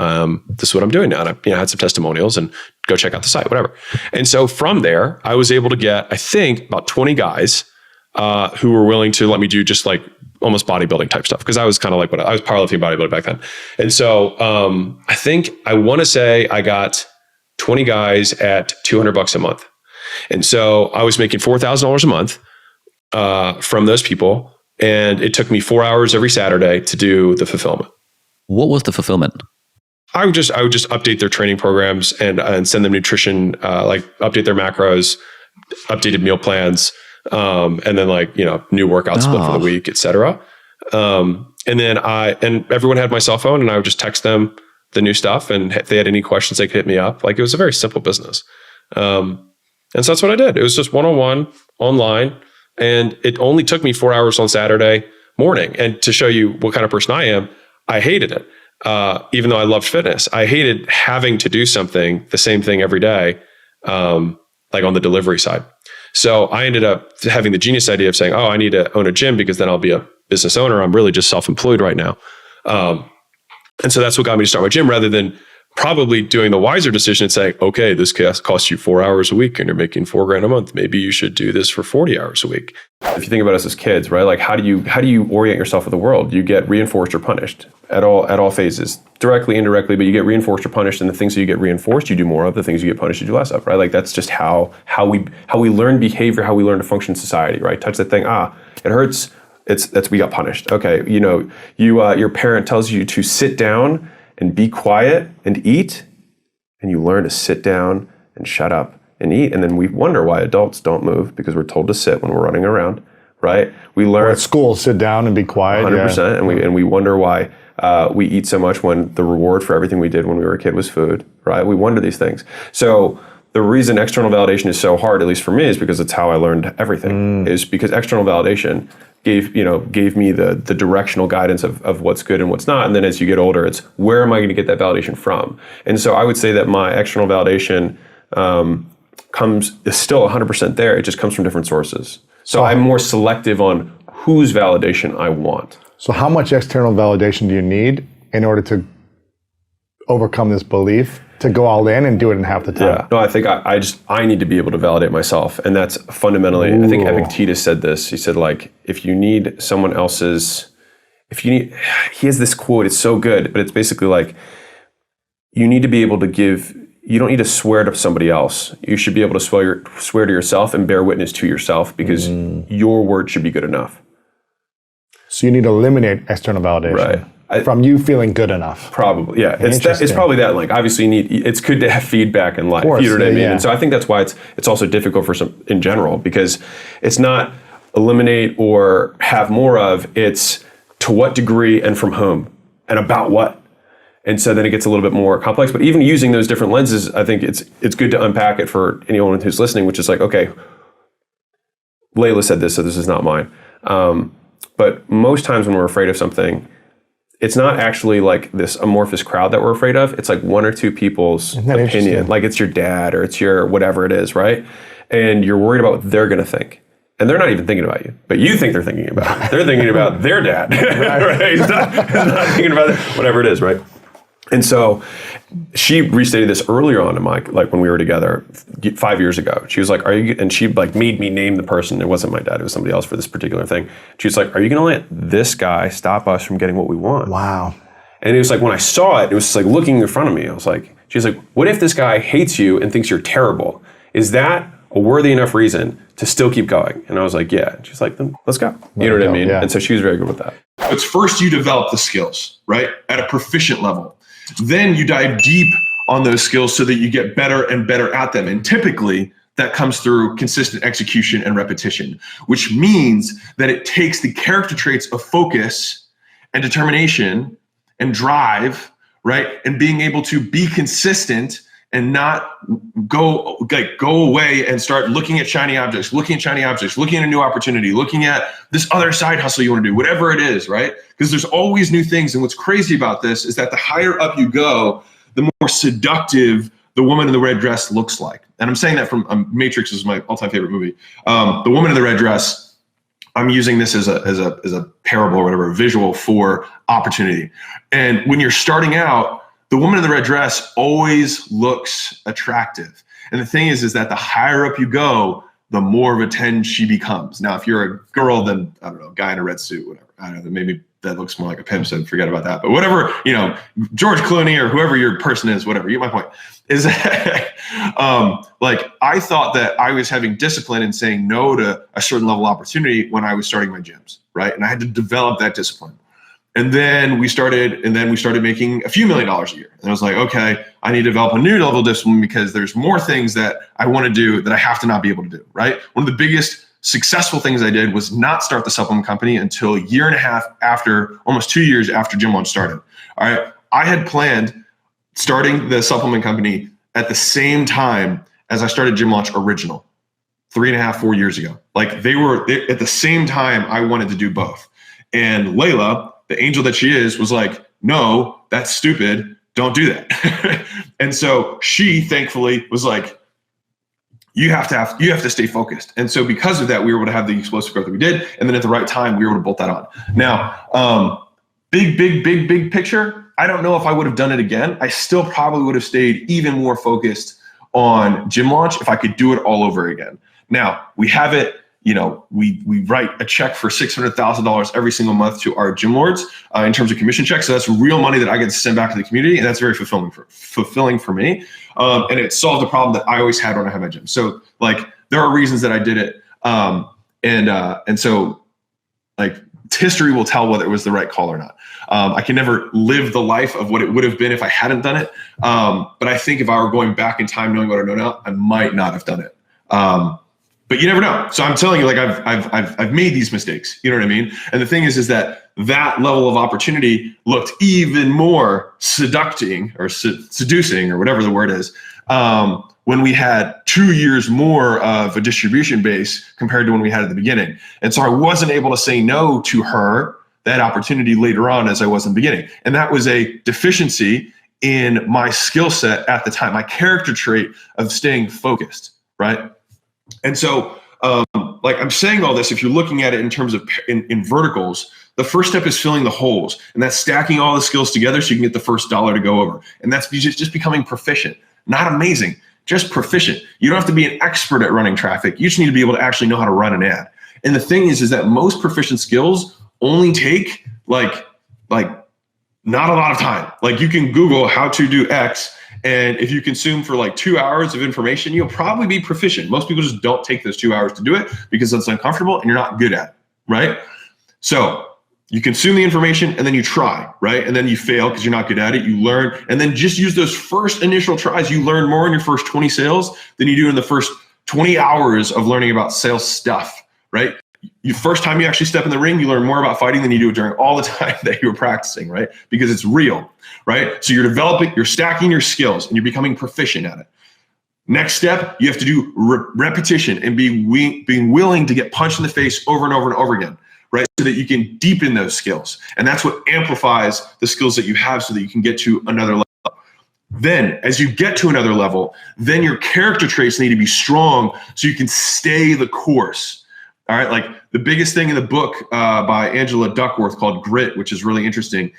This is what I'm doing now. And I had some testimonials, and go check out the site, whatever. And so from there, I was able to get, I think, about 20 guys who were willing to let me do just like almost bodybuilding type stuff. Because I was kind of like I was powerlifting bodybuilder back then. And so I want to say I got 20 guys at $200 a month. And so I was making $4,000 a month from those people. And it took me 4 hours every Saturday to do the fulfillment. What was the fulfillment? I would just update their training programs and send them nutrition, update their macros, updated meal plans, and then new workout split for the week, et cetera. And then everyone had my cell phone, and I would just text them the new stuff. And if they had any questions, they could hit me up. It was a very simple business. And so that's what I did. It was just one-on-one online. And it only took me 4 hours on Saturday morning. And to show you what kind of person I am, I hated it. Even though I loved fitness, I hated having to do the same thing every day, on the delivery side. So I ended up having the genius idea of saying, oh, I need to own a gym because then I'll be a business owner. I'm really just self-employed right now. And so that's what got me to start my gym, rather than probably doing the wiser decision and saying, okay, this costs you 4 hours a week and you're making $4,000 a month. Maybe you should do this for 40 hours a week. If you think about us as kids, right? How do you orient yourself with the world? You get reinforced or punished at all phases, directly, indirectly, but you get reinforced or punished, and the things that you get reinforced, you do more of. The things you get punished, you do less of, right? That's just how we learn behavior, how we learn to function in society, right? Touch that thing, it hurts. We got punished. Okay, your parent tells you to sit down and be quiet and eat, and you learn to sit down and shut up and eat. And then we wonder why adults don't move, because we're told to sit when we're running around, right? We learn at school, sit down and be quiet. 100%. Yeah. And we wonder why we eat so much when the reward for everything we did when we were a kid was food, right? We wonder these things. So the reason external validation is so hard, at least for me, is because it's how I learned everything. Is because external validation gave me the directional guidance of what's good and what's not. And then as you get older, it's where am I going to get that validation from? And so I would say that my external validation is still 100% there. It just comes from different sources. So I'm more selective on whose validation I want. So how much external validation do you need in order to overcome this belief to go all in and do it in half the time. Yeah. No, I think I need to be able to validate myself. And that's fundamentally, I think Epictetus said this. He said, like, if you need someone else's, he has this quote, it's so good, but it's basically like, you need to be able to you don't need to swear to somebody else. You should be able to swear to yourself and bear witness to yourself, because your word should be good enough. So you need to eliminate external validation. Right. From you feeling good enough. Probably, yeah. It's probably that. Like, obviously, it's good to have feedback in life. Of course, you know what I mean? yeah. And so I think that's why it's also difficult for some in general, because it's not eliminate or have more of. It's to what degree and from whom and about what. And so then it gets a little bit more complex. But even using those different lenses, I think it's good to unpack it for anyone who's listening, which is like, okay, Leila said this, so this is not mine. But most times when we're afraid of something, it's not actually like this amorphous crowd that we're afraid of. It's like one or two people's opinion. Like, it's your dad or it's your whatever it is, right? And you're worried about what they're going to think. And they're not even thinking about you, but you think they're thinking about it. They're thinking about their dad, right? He's not thinking about it, whatever it is, right? And so she restated this earlier on in like when we were together 5 years ago. She was like, and she like made me name the person. It wasn't my dad, it was somebody else for this particular thing. She was like, are you going to let this guy stop us from getting what we want? Wow. And it was like, when I saw it, it was just like looking in front of me. I was like, she's like, what if this guy hates you and thinks you're terrible? Is that a worthy enough reason to still keep going? And I was like, yeah. She's like, then let's go. You know what I mean? Yeah. And so she was very good with that. It's first you develop the skills, right? At a proficient level. Then you dive deep on those skills so that you get better and better at them. And typically that comes through consistent execution and repetition, which means that it takes the character traits of focus and determination and drive, right? And being able to be consistent and not go away and start looking at shiny objects, looking at a new opportunity, looking at this other side hustle you want to do, whatever it is, right? Because there's always new things. And what's crazy about this is that the higher up you go, the more seductive the woman in the red dress looks like. And I'm saying that from Matrix is my all-time favorite movie. The woman in the red dress, I'm using this as a parable or whatever, a visual for opportunity. And when you're starting out, the woman in the red dress always looks attractive. And the thing is that the higher up you go, the more of a 10 she becomes. Now, if you're a girl, then I don't know, guy in a red suit, whatever. I don't know, maybe that looks more like a pimp, so forget about that. But whatever, George Clooney or whoever your person is, whatever, you get my point. Is that like, I thought that I was having discipline and saying no to a certain level of opportunity when I was starting my gyms, right? And I had to develop that discipline. And then we started making a few $1 million a year. And I was like, okay, I need to develop a new level of discipline because there's more things that I want to do that I have to not be able to do, right? One of the biggest successful things I did was not start the supplement company until a year and a half after, almost 2 years after Gym Launch started. All right. I had planned starting the supplement company at the same time as I started Gym Launch Original 3.5, 4 years ago. Like they at the same time I wanted to do both. And Leila, the angel that she is, was like, no, that's stupid. Don't do that. And so she thankfully was like, you have to stay focused. And so because of that, we were able to have the explosive growth that we did. And then at the right time, we were able to bolt that on. Now, big picture, I don't know if I would have done it again. I still probably would have stayed even more focused on Gym Launch if I could do it all over again. Now, we have it. We write a check for $600,000 every single month to our gym lords in terms of commission checks. So that's real money that I get to send back to the community, and that's very fulfilling for me. And it solved a problem that I always had when I had my gym. So like there are reasons that I did it, and so like history will tell whether it was the right call or not. I can never live the life of what it would have been if I hadn't done it. But I think if I were going back in time, knowing what I know now, I might not have done it. But you never know. So I'm telling you, like I've made these mistakes. You know what I mean? And the thing is that level of opportunity looked even more seducing or whatever the word is, when we had 2 years more of a distribution base compared to when we had at the beginning. And so I wasn't able to say no to her that opportunity later on as I was in the beginning. And that was a deficiency in my skill set at the time, my character trait of staying focused, right? And so like I'm saying all this, if you're looking at it in terms of in verticals, the first step is filling the holes, and that's stacking all the skills together so you can get the first dollar to go over. And that's just becoming proficient, not amazing, just proficient. You don't have to be an expert at running traffic. You just need to be able to actually know how to run an ad. And the thing is that most proficient skills only take like not a lot of time. Like you can Google how to do X, and if you consume for like 2 hours of information, you'll probably be proficient. Most people just don't take those 2 hours to do it because it's uncomfortable and you're not good at it, right? So you consume the information and then you try, right? And then you fail because you're not good at it. You learn, and then just use those first initial tries. You learn more in your first 20 sales than you do in the first 20 hours of learning about sales stuff, right? You first time you actually step in the ring, you learn more about fighting than you do during all the time that you were practicing, right? Because it's real, right? So you're developing, you're stacking your skills and you're becoming proficient at it. Next step, you have to do repetition and being willing to get punched in the face over and over and over again, right? So that you can deepen those skills. And that's what amplifies the skills that you have so that you can get to another level. Then as you get to another level, then your character traits need to be strong so you can stay the course. All right, like the biggest thing in the book by Angela Duckworth called Grit, which is really interesting,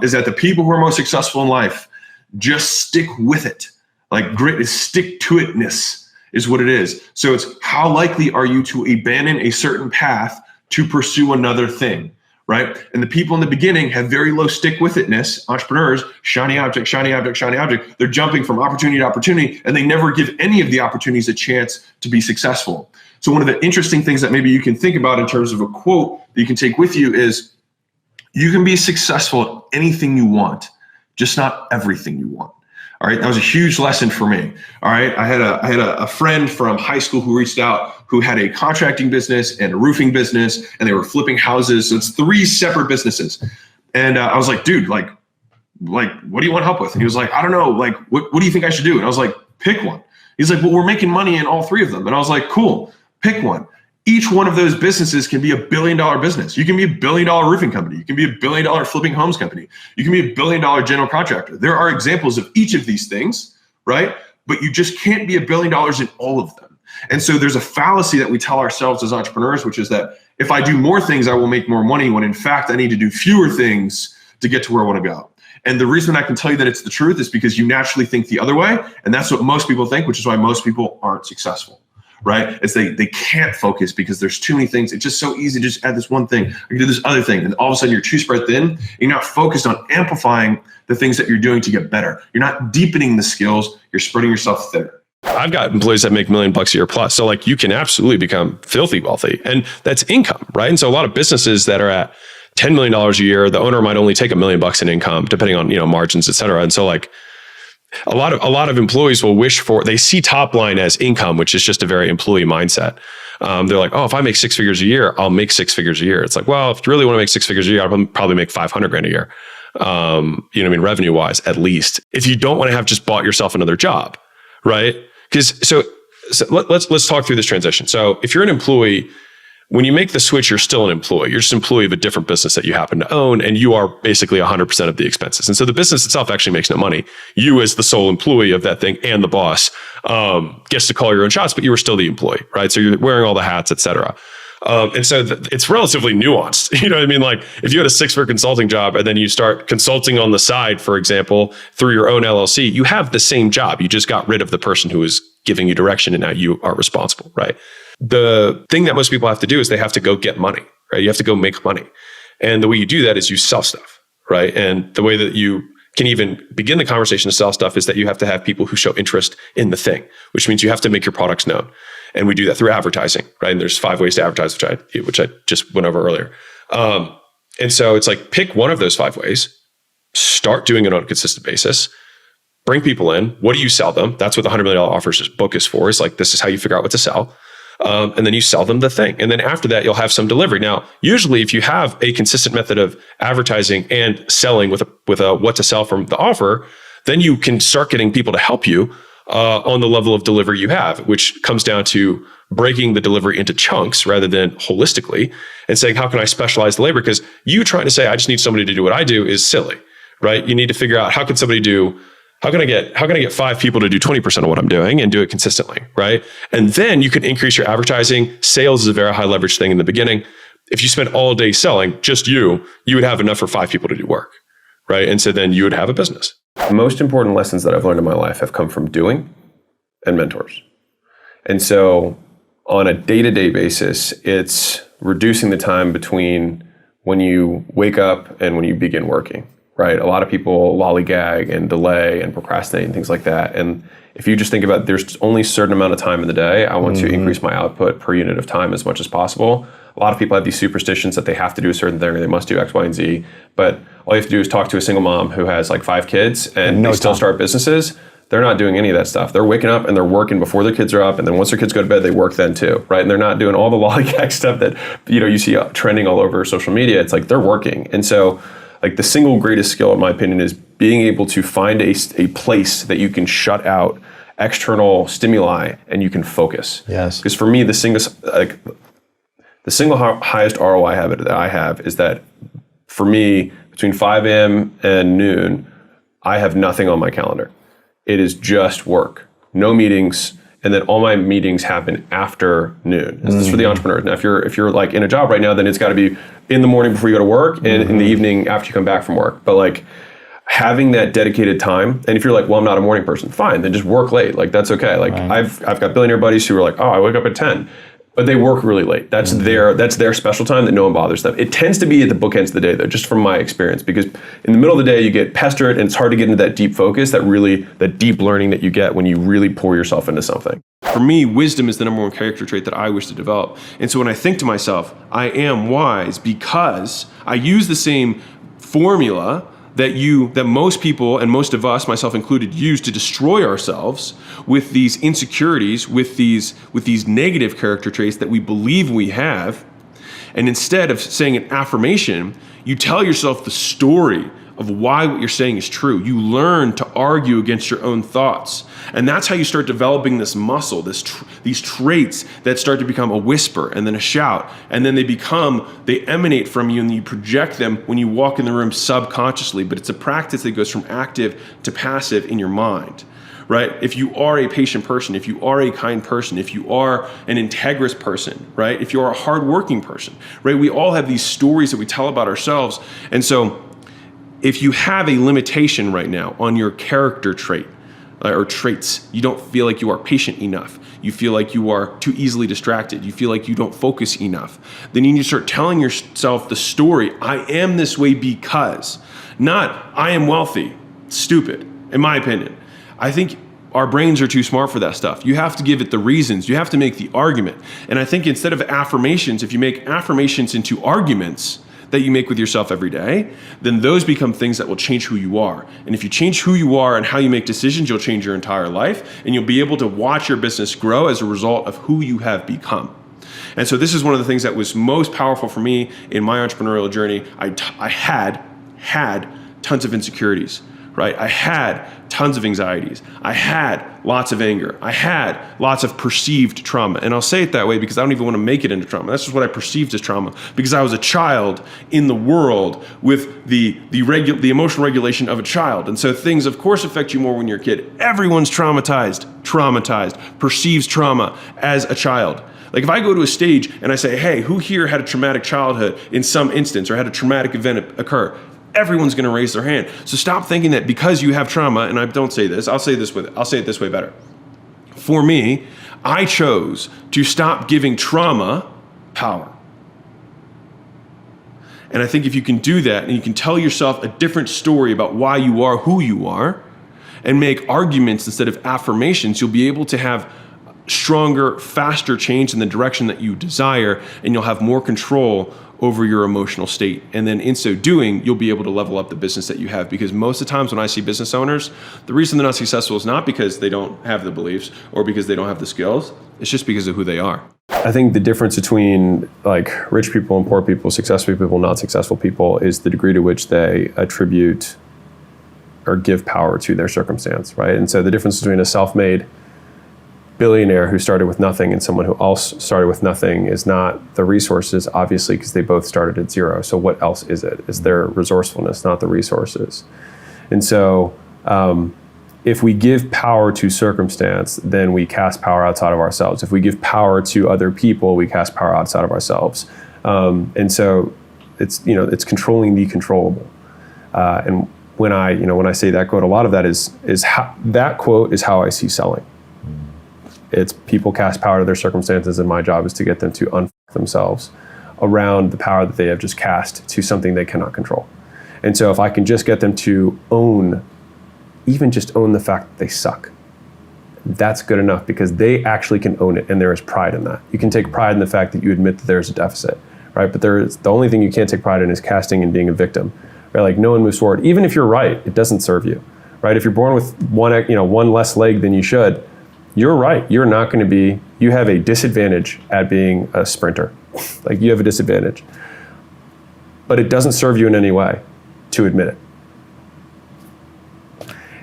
is that the people who are most successful in life just stick with it. Like grit is stick-to-itness is what it is. So it's how likely are you to abandon a certain path to pursue another thing, right? And the people in the beginning have very low stick-with-itness, entrepreneurs, shiny object, shiny object, shiny object. They're jumping from opportunity to opportunity, and they never give any of the opportunities a chance to be successful. So one of the interesting things that maybe you can think about in terms of a quote that you can take with you is you can be successful at anything you want, just not everything you want. All right, that was a huge lesson for me. All right, I had a friend from high school who reached out who had a contracting business and a roofing business, and they were flipping houses. So it's 3 separate businesses. And I was like, dude, like, what do you want help with? And he was like, I don't know, like, what do you think I should do? And I was like, pick one. He's like, well, we're making money in all 3 of them. And I was like, cool. Pick one. Each one of those businesses can be $1 billion business. You can be $1 billion roofing company. You can be $1 billion flipping homes company. You can be $1 billion general contractor. There are examples of each of these things, right? But you just can't be $1 billion in all of them. And so there's a fallacy that we tell ourselves as entrepreneurs, which is that if I do more things, I will make more money, when in fact I need to do fewer things to get to where I want to go. And the reason I can tell you that it's the truth is because you naturally think the other way. And that's what most people think, which is why most people aren't successful. Right? It's they can't focus because there's too many things. It's just so easy to just add this one thing or do this other thing. And all of a sudden you're too spread thin. And you're not focused on amplifying the things that you're doing to get better. You're not deepening the skills. You're spreading yourself thinner. I've got employees that make $1 million a year plus. So like you can absolutely become filthy wealthy, and that's income, right? And so a lot of businesses that are at $10 million a year, the owner might only take $1 million in income, depending on, margins, et cetera. And so like, a lot of employees will they see top line as income, which is just a very employee mindset. They're like, oh, if I make 6 figures a year, I'll make 6 figures a year. It's like, well, if you really want to make 6 figures a year, I'll probably make $500,000 a year. Revenue wise, at least. If you don't want to have just bought yourself another job, right? Because so let's talk through this transition. So if you're an employee, when you make the switch, you're still an employee. You're just an employee of a different business that you happen to own, and you are basically 100% of the expenses. And so the business itself actually makes no money. You, as the sole employee of that thing and the boss, gets to call your own shots, but you were still the employee, right? So you're wearing all the hats, et cetera. And so it's relatively nuanced. You know what I mean? Like if you had a 6-figure consulting job and then you start consulting on the side, for example, through your own LLC, you have the same job. You just got rid of the person who was giving you direction, and now you are responsible, right? The thing that most people have to do is they have to go get money, right? You have to go make money. And the way you do that is you sell stuff, right? And the way that you can even begin the conversation to sell stuff is that you have to have people who show interest in the thing, which means you have to make your products known. And we do that through advertising, right? And there's 5 ways to advertise, which I just went over earlier. And so it's like, pick one of those 5 ways, start doing it on a consistent basis, bring people in. What do you sell them? That's what the $100 million offers book is for. Is like, this is how you figure out what to sell. And then you sell them the thing. And then after that, you'll have some delivery. Now, usually if you have a consistent method of advertising and selling with a what to sell from the offer, then you can start getting people to help you on the level of delivery you have, which comes down to breaking the delivery into chunks rather than holistically, and saying, how can I specialize the labor? Because you trying to say, I just need somebody to do what I do is silly, right? You need to figure out, how can somebody do How can I get 5 people to do 20% of what I'm doing and do it consistently, right? And then you can increase your advertising. Sales is a very high leverage thing in the beginning. If you spent all day selling, just you would have enough for 5 people to do work, right? And so then you would have a business. The most important lessons that I've learned in my life have come from doing and mentors. And so on a day-to-day basis, it's reducing the time between when you wake up and when you begin working. Right? A lot of people lollygag and delay and procrastinate and things like that. And if you just think about there's only a certain amount of time in the day, I want to increase my output per unit of time as much as possible. A lot of people have these superstitions that they have to do a certain thing or they must do X, Y, and Z. But all you have to do is talk to a single mom who has like 5 kids and they still start businesses. They're not doing any of that stuff. They're waking up and they're working before their kids are up. And then once their kids go to bed, they work then too, right? And they're not doing all the lollygag stuff that, you see trending all over social media. It's like they're working. And so like the single greatest skill, in my opinion, is being able to find a place that you can shut out external stimuli and you can focus. Yes. Because for me, the single highest ROI habit that I have is that for me, between 5 a.m. and noon, I have nothing on my calendar. It is just work, no meetings. And then all my meetings happen after noon. This is for the entrepreneurs. Now, if you're like in a job right now, then it's got to be in the morning before you go to work and in the evening after you come back from work. But like having that dedicated time, and if you're like, well, I'm not a morning person, fine, then just work late. Like that's okay. Like I've got billionaire buddies who are like, oh, I wake up at 10. But they work really late. That's their special time that no one bothers them. It tends to be at the bookends of the day though, just from my experience, because in the middle of the day you get pestered and it's hard to get into that deep focus, that deep learning that you get when you really pour yourself into something. For me, wisdom is the number one character trait that I wish to develop. And so when I think to myself, I am wise because I use the same formula that most people and most of us, myself included, use to destroy ourselves with these insecurities, with these negative character traits that we believe we have. And instead of saying an affirmation, you tell yourself the story of why what you're saying is true. You learn to argue against your own thoughts. And that's how you start developing this muscle, these traits that start to become a whisper and then a shout. And then they emanate from you and you project them when you walk in the room subconsciously. But it's a practice that goes from active to passive in your mind. Right? If you are a patient person, if you are a kind person, if you are an integrous person, right? If you are a hardworking person, right? We all have these stories that we tell about ourselves. And so if you have a limitation right now on your character trait or traits, you don't feel like you are patient enough, you feel like you are too easily distracted, you feel like you don't focus enough, then you need to start telling yourself the story, I am this way because, not I am wealthy. Stupid, in my opinion. I think our brains are too smart for that stuff. You have to give it the reasons. You have to make the argument. And I think instead of affirmations, if you make affirmations into arguments that you make with yourself every day, then those become things that will change who you are. And if you change who you are and how you make decisions, you'll change your entire life and you'll be able to watch your business grow as a result of who you have become. And so this is one of the things that was most powerful for me in my entrepreneurial journey. I had tons of insecurities, right? I had tons of anxieties. I had lots of anger. I had lots of perceived trauma. And I'll say it that way because I don't even want to make it into trauma. That's just what I perceived as trauma because I was a child in the world with the emotional regulation of a child. And so things, of course, affect you more when you're a kid. Everyone's traumatized, perceives trauma as a child. Like if I go to a stage and I say, hey, who here had a traumatic childhood in some instance or had a traumatic event occur? Everyone's going to raise their hand. So stop thinking that because you have trauma, and I don't say this, I'll say it this way better. For me, I chose to stop giving trauma power. And I think if you can do that and you can tell yourself a different story about why you are who you are and make arguments instead of affirmations, you'll be able to have stronger, faster change in the direction that you desire, and you'll have more control over your emotional state. And then in so doing, you'll be able to level up the business that you have. Because most of the times when I see business owners, the reason they're not successful is not because they don't have the beliefs or because they don't have the skills. It's just because of who they are. I think the difference between like rich people and poor people, successful people, not successful people, is the degree to which they attribute or give power to their circumstance, right? And so the difference between a self-made billionaire who started with nothing and someone who else started with nothing is not the resources, obviously, because they both started at zero. So what else is it? It's their resourcefulness, not the resources. And so if we give power to circumstance, then we cast power outside of ourselves. If we give power to other people, we cast power outside of ourselves. And so it's controlling the controllable. And when I say that quote, a lot of that is how, that quote is how I see selling. It's people cast power to their circumstances, and my job is to get them to unfuck themselves around the power that they have just cast to something they cannot control. And so if I can just get them to even just own the fact that they suck, that's good enough, because they actually can own it, and there is pride in that. You can take pride in the fact that you admit that there's a deficit, right? But the only thing you can't take pride in is casting and being a victim, right? Like, no one moves forward. Even if you're right, it doesn't serve you, right? If you're born with one less leg than you should, you're right. You're not going to be, you have a disadvantage at being a sprinter. Like, you have a disadvantage. But it doesn't serve you in any way to admit it.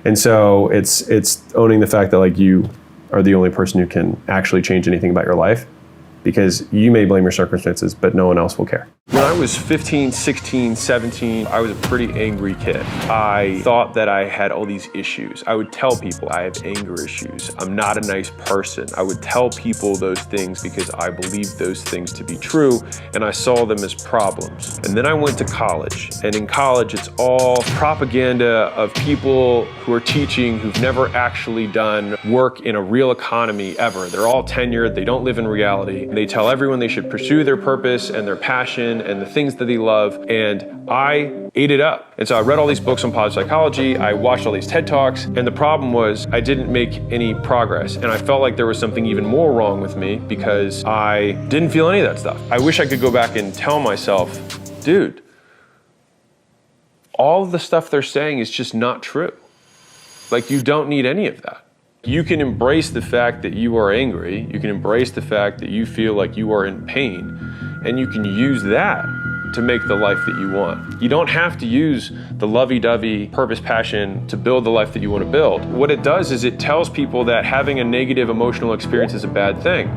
And so it's owning the fact that, like, you are the only person who can actually change anything about your life, because you may blame your circumstances, but no one else will care. When I was 15, 16, 17, I was a pretty angry kid. I thought that I had all these issues. I would tell people I have anger issues. I'm not a nice person. I would tell people those things because I believed those things to be true, and I saw them as problems. And then I went to college, and in college, it's all propaganda of people who are teaching who've never actually done work in a real economy ever. They're all tenured. They don't live in reality. They tell everyone they should pursue their purpose and their passion and the things that they love, and I ate it up. And so I read all these books on positive psychology, I watched all these TED Talks, and the problem was I didn't make any progress, and I felt like there was something even more wrong with me because I didn't feel any of that stuff. I wish I could go back and tell myself, dude, all of the stuff they're saying is just not true. Like, you don't need any of that. You can embrace the fact that you are angry, you can embrace the fact that you feel like you are in pain, and you can use that to make the life that you want. You don't have to use the lovey-dovey purpose passion to build the life that you want to build. What it does is it tells people that having a negative emotional experience is a bad thing.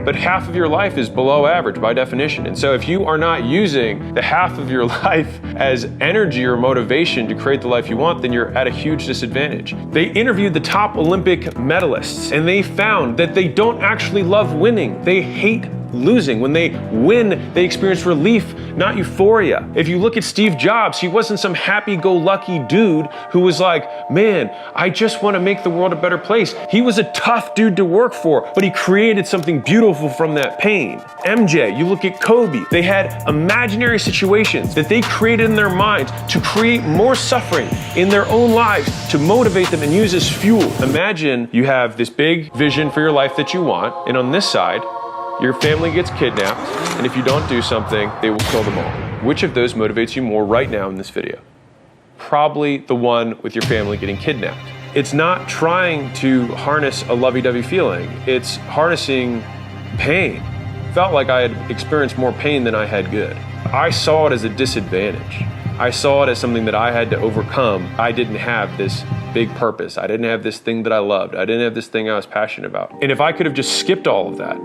But half of your life is below average by definition. And so if you are not using the half of your life as energy or motivation to create the life you want, then you're at a huge disadvantage. They interviewed the top Olympic medalists, and they found that they don't actually love winning. They hate losing. When they win, they experience relief, not euphoria. If you look at Steve Jobs, he wasn't some happy-go-lucky dude who was like, man, I just want to make the world a better place. He was a tough dude to work for, but he created something beautiful from that pain. MJ, you look at Kobe, they had imaginary situations that they created in their minds to create more suffering in their own lives to motivate them and use as fuel. Imagine you have this big vision for your life that you want, and on this side, your family gets kidnapped, and if you don't do something, they will kill them all. Which of those motivates you more right now in this video? Probably the one with your family getting kidnapped. It's not trying to harness a lovey-dovey feeling. It's harnessing pain. Felt like I had experienced more pain than I had good. I saw it as a disadvantage. I saw it as something that I had to overcome. I didn't have this big purpose. I didn't have this thing that I loved. I didn't have this thing I was passionate about. And if I could have just skipped all of that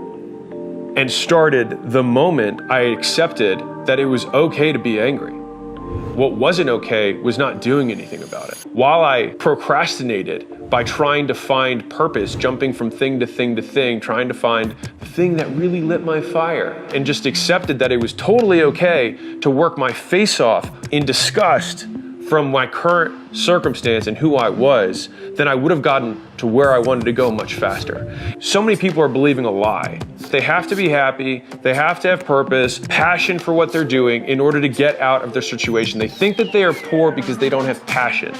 and started the moment I accepted that it was okay to be angry. What wasn't okay was not doing anything about it. While I procrastinated by trying to find purpose, jumping from thing to thing to thing, trying to find the thing that really lit my fire, and just accepted that it was totally okay to work my face off in disgust from my current circumstance and who I was, then I would have gotten to where I wanted to go much faster. So many people are believing a lie. They have to be happy, they have to have purpose, passion for what they're doing in order to get out of their situation. They think that they are poor because they don't have passion.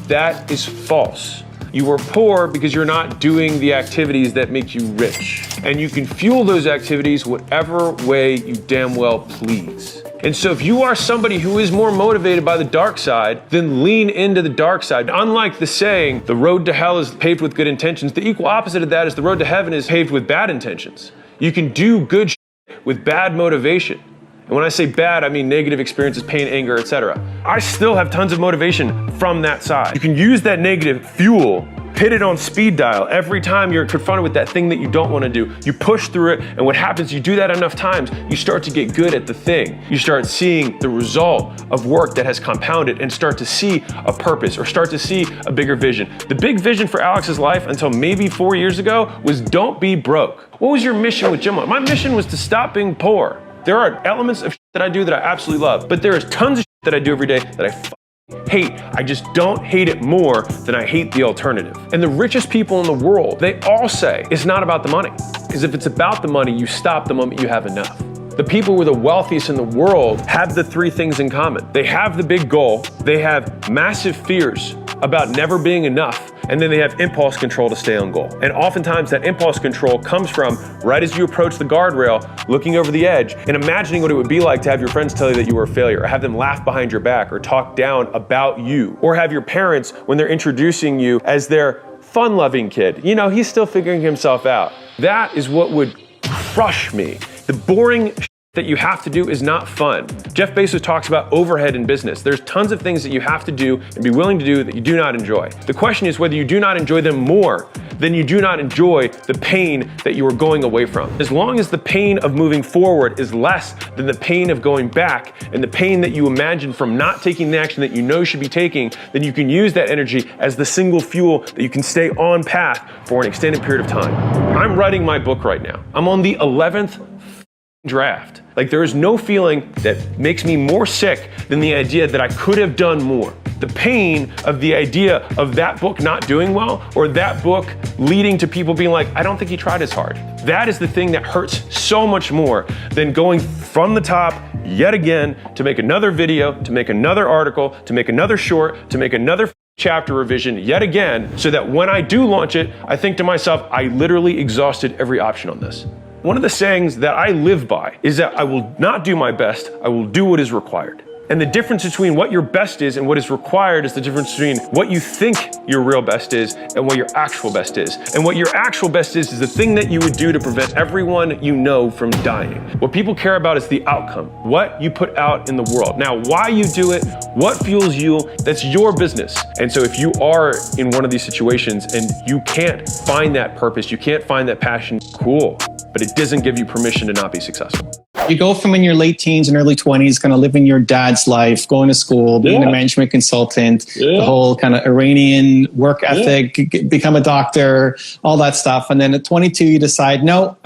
That is false. You are poor because you're not doing the activities that make you rich. And you can fuel those activities whatever way you damn well please. And so if you are somebody who is more motivated by the dark side, then lean into the dark side. Unlike the saying, the road to hell is paved with good intentions, the equal opposite of that is the road to heaven is paved with bad intentions. You can do good with bad motivation. And when I say bad, I mean negative experiences, pain, anger, etc. I still have tons of motivation from that side. You can use that negative fuel, hit it on speed dial every time you're confronted with that thing that you don't want to do. You push through it, and what happens, you do that enough times, you start to get good at the thing. You start seeing the result of work that has compounded and start to see a purpose or start to see a bigger vision. The big vision for Alex's life until maybe 4 years ago was don't be broke. What was your mission with Gym One? My mission was to stop being poor. There are elements of that I do that I absolutely love, but there is tons of that I do every day that I hate. I just don't hate it more than I hate the alternative. And the richest people in the world, they all say it's not about the money. Because if it's about the money, you stop the moment you have enough. The people who are the wealthiest in the world have the three things in common. They have the big goal, they have massive fears about never being enough, and then they have impulse control to stay on goal. And oftentimes that impulse control comes from right as you approach the guardrail, looking over the edge and imagining what it would be like to have your friends tell you that you were a failure, or have them laugh behind your back, or talk down about you, or have your parents, when they're introducing you as their fun-loving kid, you know, he's still figuring himself out. That is what would crush me. The boring that you have to do is not fun. Jeff Bezos talks about overhead in business. There's tons of things that you have to do and be willing to do that you do not enjoy. The question is whether you do not enjoy them more than you do not enjoy the pain that you are going away from. As long as the pain of moving forward is less than the pain of going back and the pain that you imagine from not taking the action that you know should be taking, then you can use that energy as the single fuel that you can stay on path for an extended period of time. I'm writing my book right now. I'm on the 11th draft. Like, there is no feeling that makes me more sick than the idea that I could have done more. The pain of the idea of that book not doing well, or that book leading to people being like, I don't think he tried as hard. That is the thing that hurts so much more than going from the top yet again to make another video, to make another article, to make another short, to make another chapter revision yet again, so that when I do launch it, I think to myself, I literally exhausted every option on this. One of the sayings that I live by is that I will not do my best, I will do what is required. And the difference between what your best is and what is required is the difference between what you think your real best is and what your actual best is. And what your actual best is the thing that you would do to prevent everyone you know from dying. What people care about is the outcome, what you put out in the world. Now, why you do it, what fuels you, that's your business. And so if you are in one of these situations and you can't find that purpose, you can't find that passion, cool. But it doesn't give you permission to not be successful. You go from in your late teens and early 20s, kind of living your dad's life, going to school, being a management consultant, the whole kind of Iranian work ethic, become a doctor, all that stuff. And then at 22, you decide, no,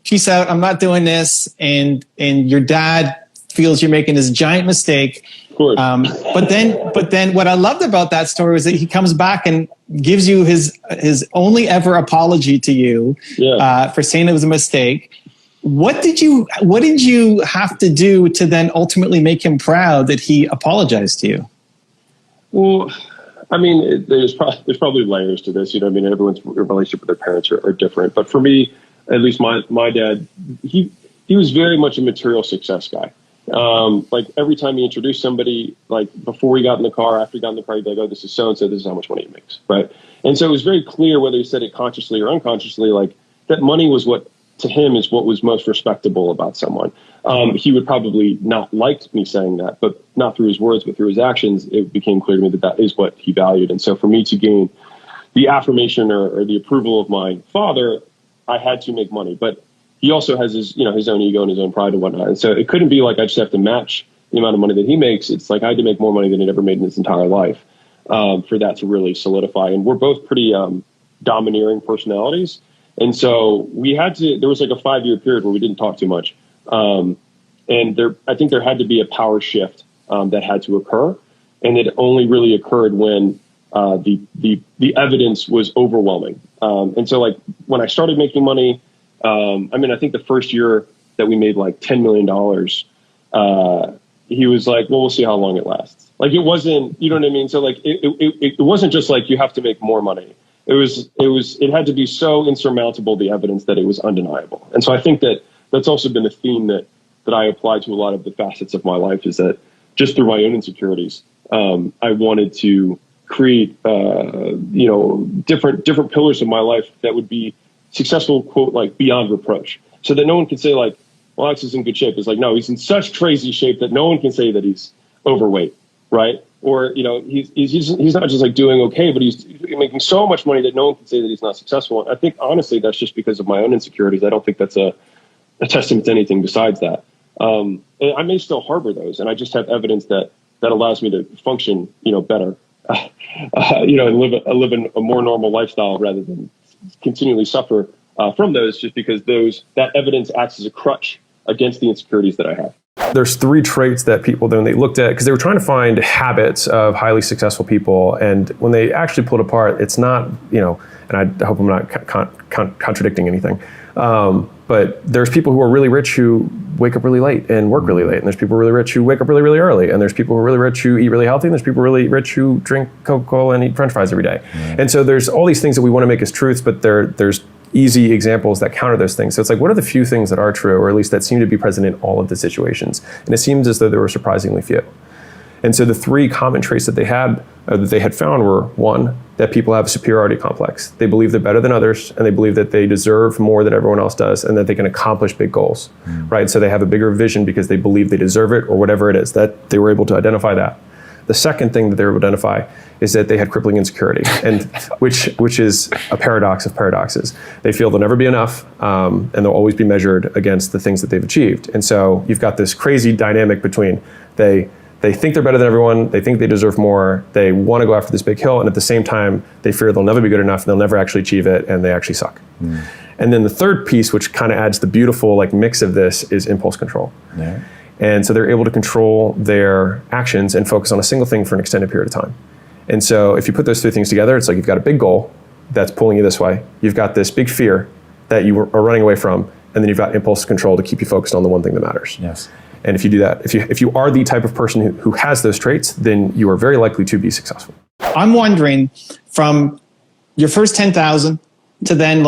peace out, I'm not doing this. And your dad feels you're making this giant mistake. But then what I loved about that story was that he comes back and gives you his only ever apology to you for saying it was a mistake. What did you have to do to then ultimately make him proud that he apologized to you? Well, I mean, there's probably layers to this. You know, I mean, everyone's relationship with their parents are different. But for me, at least my dad, he was very much a material success guy. Like every time he introduced somebody, like before he got in the car, after he got in the car, he'd be like, oh, this is so-and-so, this is how much money he makes, right? And so it was very clear, whether he said it consciously or unconsciously, like that money was what, to him, is what was most respectable about someone. He would probably not like me saying that, but not through his words, but through his actions, it became clear to me that that is what he valued. And so for me to gain the affirmation or the approval of my father, I had to make money. But he also has his own ego and his own pride and whatnot. And so it couldn't be like I just have to match the amount of money that he makes. It's like I had to make more money than he'd ever made in his entire life for that to really solidify. And we're both pretty domineering personalities. And so there was like a 5-year period where we didn't talk too much. And I think there had to be a power shift that had to occur. And it only really occurred when the evidence was overwhelming. And so like when I started making money, I think the first year that we made like $10 million, he was like, well, we'll see how long it lasts. Like it wasn't, you know what I mean? So like, it wasn't just like you have to make more money. It had to be so insurmountable, the evidence, that it was undeniable. And so I think that that's also been a theme that I apply to a lot of the facets of my life, is that just through my own insecurities, I wanted to create, different pillars of my life that would be successful, quote, like beyond reproach, so that no one could say like, well, Alex is in good shape. It's like, no, he's in such crazy shape that no one can say that he's overweight, right? Or, he's not just like doing okay, but he's making so much money that no one can say that he's not successful. And I think, honestly, that's just because of my own insecurities. I don't think that's a testament to anything besides that. And I may still harbor those, and I just have evidence that allows me to function, better, and live in a more normal lifestyle rather than continually suffer from those, just because that evidence acts as a crutch against the insecurities that I have. There's 3 traits that people, then they looked at, because they were trying to find habits of highly successful people. And when they actually pulled apart, it's not, and I hope I'm not contradicting anything. But there's people who are really rich who wake up really late and work really late. And there's people really rich who wake up really, really early. And there's people who are really rich who eat really healthy. And there's people really rich who drink Coca-Cola and eat French fries every day. And so there's all these things that we want to make as truths, but there's easy examples that counter those things. So it's like, what are the few things that are true, or at least that seem to be present in all of the situations? And it seems as though there were surprisingly few. And so the 3 common traits that they had found were, 1, that people have a superiority complex. They believe they're better than others, and they believe that they deserve more than everyone else does, and that they can accomplish big goals, right? So they have a bigger vision because they believe they deserve it, or whatever it is, that they were able to identify that. The second thing that they were able to identify is that they had crippling insecurity, and which is a paradox of paradoxes. They feel they'll never be enough, and they'll always be measured against the things that they've achieved. And so you've got this crazy dynamic between they think they're better than everyone, they think they deserve more, they want to go after this big hill, and at the same time, they fear they'll never be good enough, and they'll never actually achieve it, and they actually suck. And then the third piece, which kind of adds the beautiful mix of this, is impulse control. Yeah. And so they're able to control their actions and focus on a single thing for an extended period of time. And so if you put those 3 things together, it's like you've got a big goal that's pulling you this way, you've got this big fear that you are running away from, and then you've got impulse control to keep you focused on the one thing that matters. Yes. And if you do that, if you are the type of person who has those traits, then you are very likely to be successful. I'm wondering, from your first 10,000 to then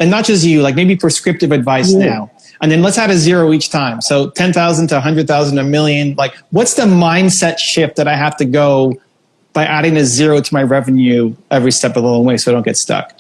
and not just you, maybe prescriptive advice now, and then let's add a 0 each time. So 10,000 to 100,000, a million, what's the mindset shift that I have to go by adding a 0 to my revenue every step of the way so I don't get stuck?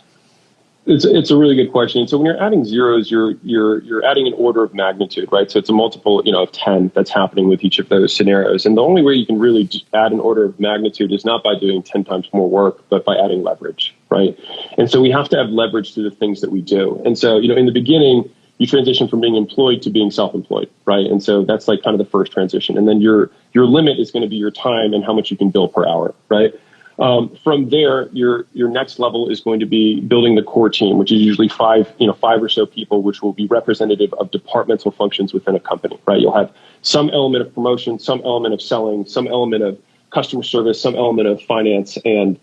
It's a really good question. So when you're adding zeros, you're adding an order of magnitude, right? So it's a multiple, of 10 that's happening with each of those scenarios. And the only way you can really add an order of magnitude is not by doing 10 times more work, but by adding leverage, right? And so we have to have leverage to the things that we do. And so, in the beginning, you transition from being employed to being self-employed, right? And so that's kind of the first transition. And then your limit is going to be your time and how much you can bill per hour, right? From there, your next level is going to be building the core team, which is usually 5 or so people, which will be representative of departmental functions within a company, right? You'll have some element of promotion, some element of selling, some element of customer service, some element of finance, and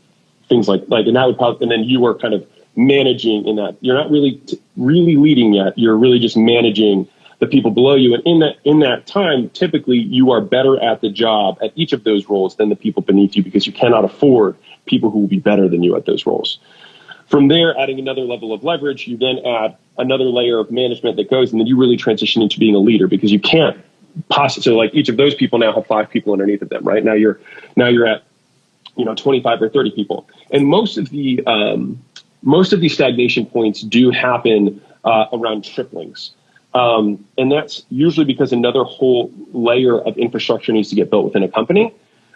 things and that would probably, and then you are kind of managing in that. You're not really leading yet. You're really just managing the people below you. And in that time, typically you are better at the job at each of those roles than the people beneath you, because you cannot afford people who will be better than you at those roles. From there, adding another level of leverage, you then add another layer of management that goes, and then you really transition into being a leader, because you can't possibly, so each of those people now have 5 people underneath of them, right? Now you're at 25 or 30 people. And most of the stagnation points do happen around triplings. And that's usually because another whole layer of infrastructure needs to get built within a company.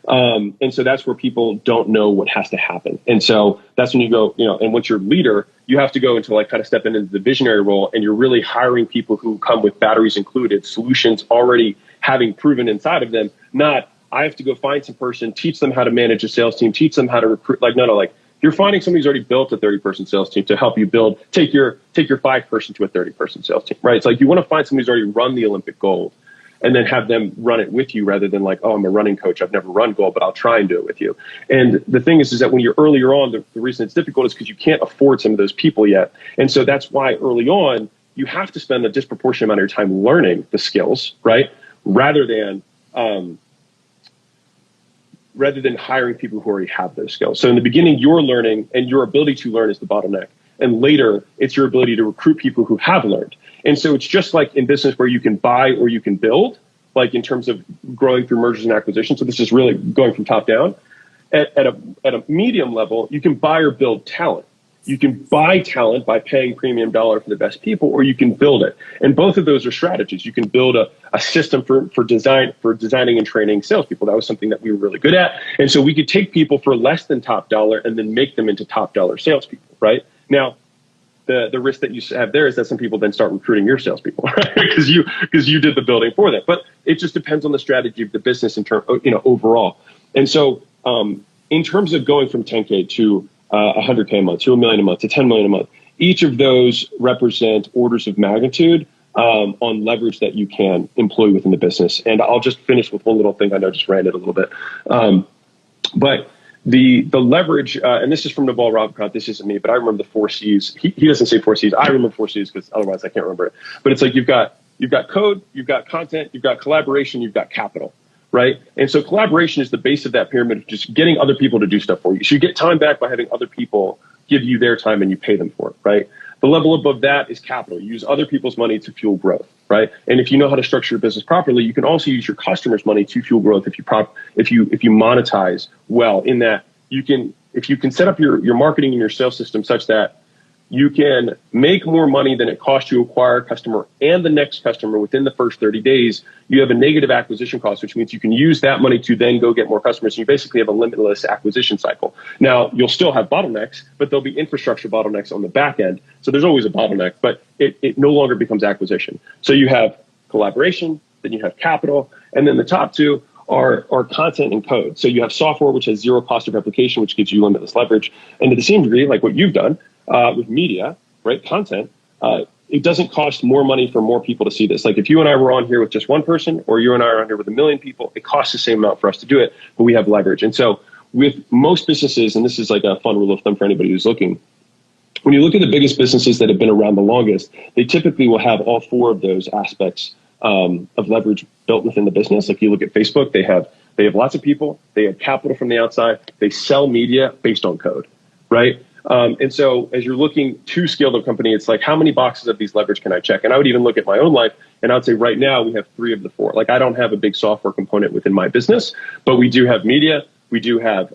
And so that's where people don't know what has to happen. And so that's when you go, and once you're a leader, you have to go into kind of step into the visionary role, and you're really hiring people who come with batteries included, solutions already having proven inside of them. Not, I have to go find some person, teach them how to manage a sales team, teach them how to recruit. No. You're finding somebody who's already built a 30-person sales team to help you build, take your 5-person to a 30-person sales team, right? It's you want to find somebody who's already run the Olympic gold, and then have them run it with you, rather than I'm a running coach, I've never run gold, but I'll try and do it with you. And the thing is that when you're earlier on, the reason it's difficult is because you can't afford some of those people yet. And so that's why early on, you have to spend a disproportionate amount of your time learning the skills, right? Rather than hiring people who already have those skills. So in the beginning, you're learning, and your ability to learn is the bottleneck. And later, it's your ability to recruit people who have learned. And so it's just like in business where you can buy or you can build, in terms of growing through mergers and acquisitions. So this is really going from top down. At a medium level, you can buy or build talent. You can buy talent by paying premium dollar for the best people, or you can build it. And both of those are strategies. You can build a system for designing and training salespeople. That was something that we were really good at. And so we could take people for less than top dollar and then make them into top dollar salespeople, right? Now, the risk that you have there is that some people then start recruiting your salespeople, right? Because you did the building for them. But it just depends on the strategy of the business overall. And so in terms of going from 10K to 100K a month, to $1 million a month, to 10 million a month, each of those represent orders of magnitude on leverage that you can employ within the business. And I'll just finish with one little thing. I know I just ran it a little bit. But the leverage, and this is from Naval Ravikant, this isn't me, but I remember the 4 C's. He doesn't say 4 C's. I remember 4 C's because otherwise I can't remember it. But it's like you've got code, you've got content, you've got collaboration, you've got capital, right? And so collaboration is the base of that pyramid of just getting other people to do stuff for you. So you get time back by having other people give you their time and you pay them for it, right? The level above that is capital. You use other people's money to fuel growth, right? And if you know how to structure your business properly, you can also use your customers' money to fuel growth if you monetize well. In that if you can set up your marketing and your sales system such that you can make more money than it costs you to acquire a customer and the next customer within the first 30 days, you have a negative acquisition cost, which means you can use that money to then go get more customers. And you basically have a limitless acquisition cycle. Now, you'll still have bottlenecks, but there'll be infrastructure bottlenecks on the back end. So there's always a bottleneck, but it no longer becomes acquisition. So you have collaboration, then you have capital, and then the top two are content and code. So you have software, which has zero cost of replication, which gives you limitless leverage. And to the same degree, like what you've done, with media, right? Content, it doesn't cost more money for more people to see this. Like if you and I were on here with just one person, or you and I are on here with 1 million people, it costs the same amount for us to do it, but we have leverage. And so with most businesses, and this is like a fun rule of thumb for anybody who's looking, when you look at the biggest businesses that have been around the longest, they typically will have all 4 of those aspects of leverage built within the business. Like you look at Facebook, they have lots of people, they have capital from the outside, they sell media based on code, right? And so as you're looking to scale the company, it's like, how many boxes of these leverage can I check? And I would even look at my own life, and I would say right now we have 3 of the 4. Like I don't have a big software component within my business, but we do have media, we do have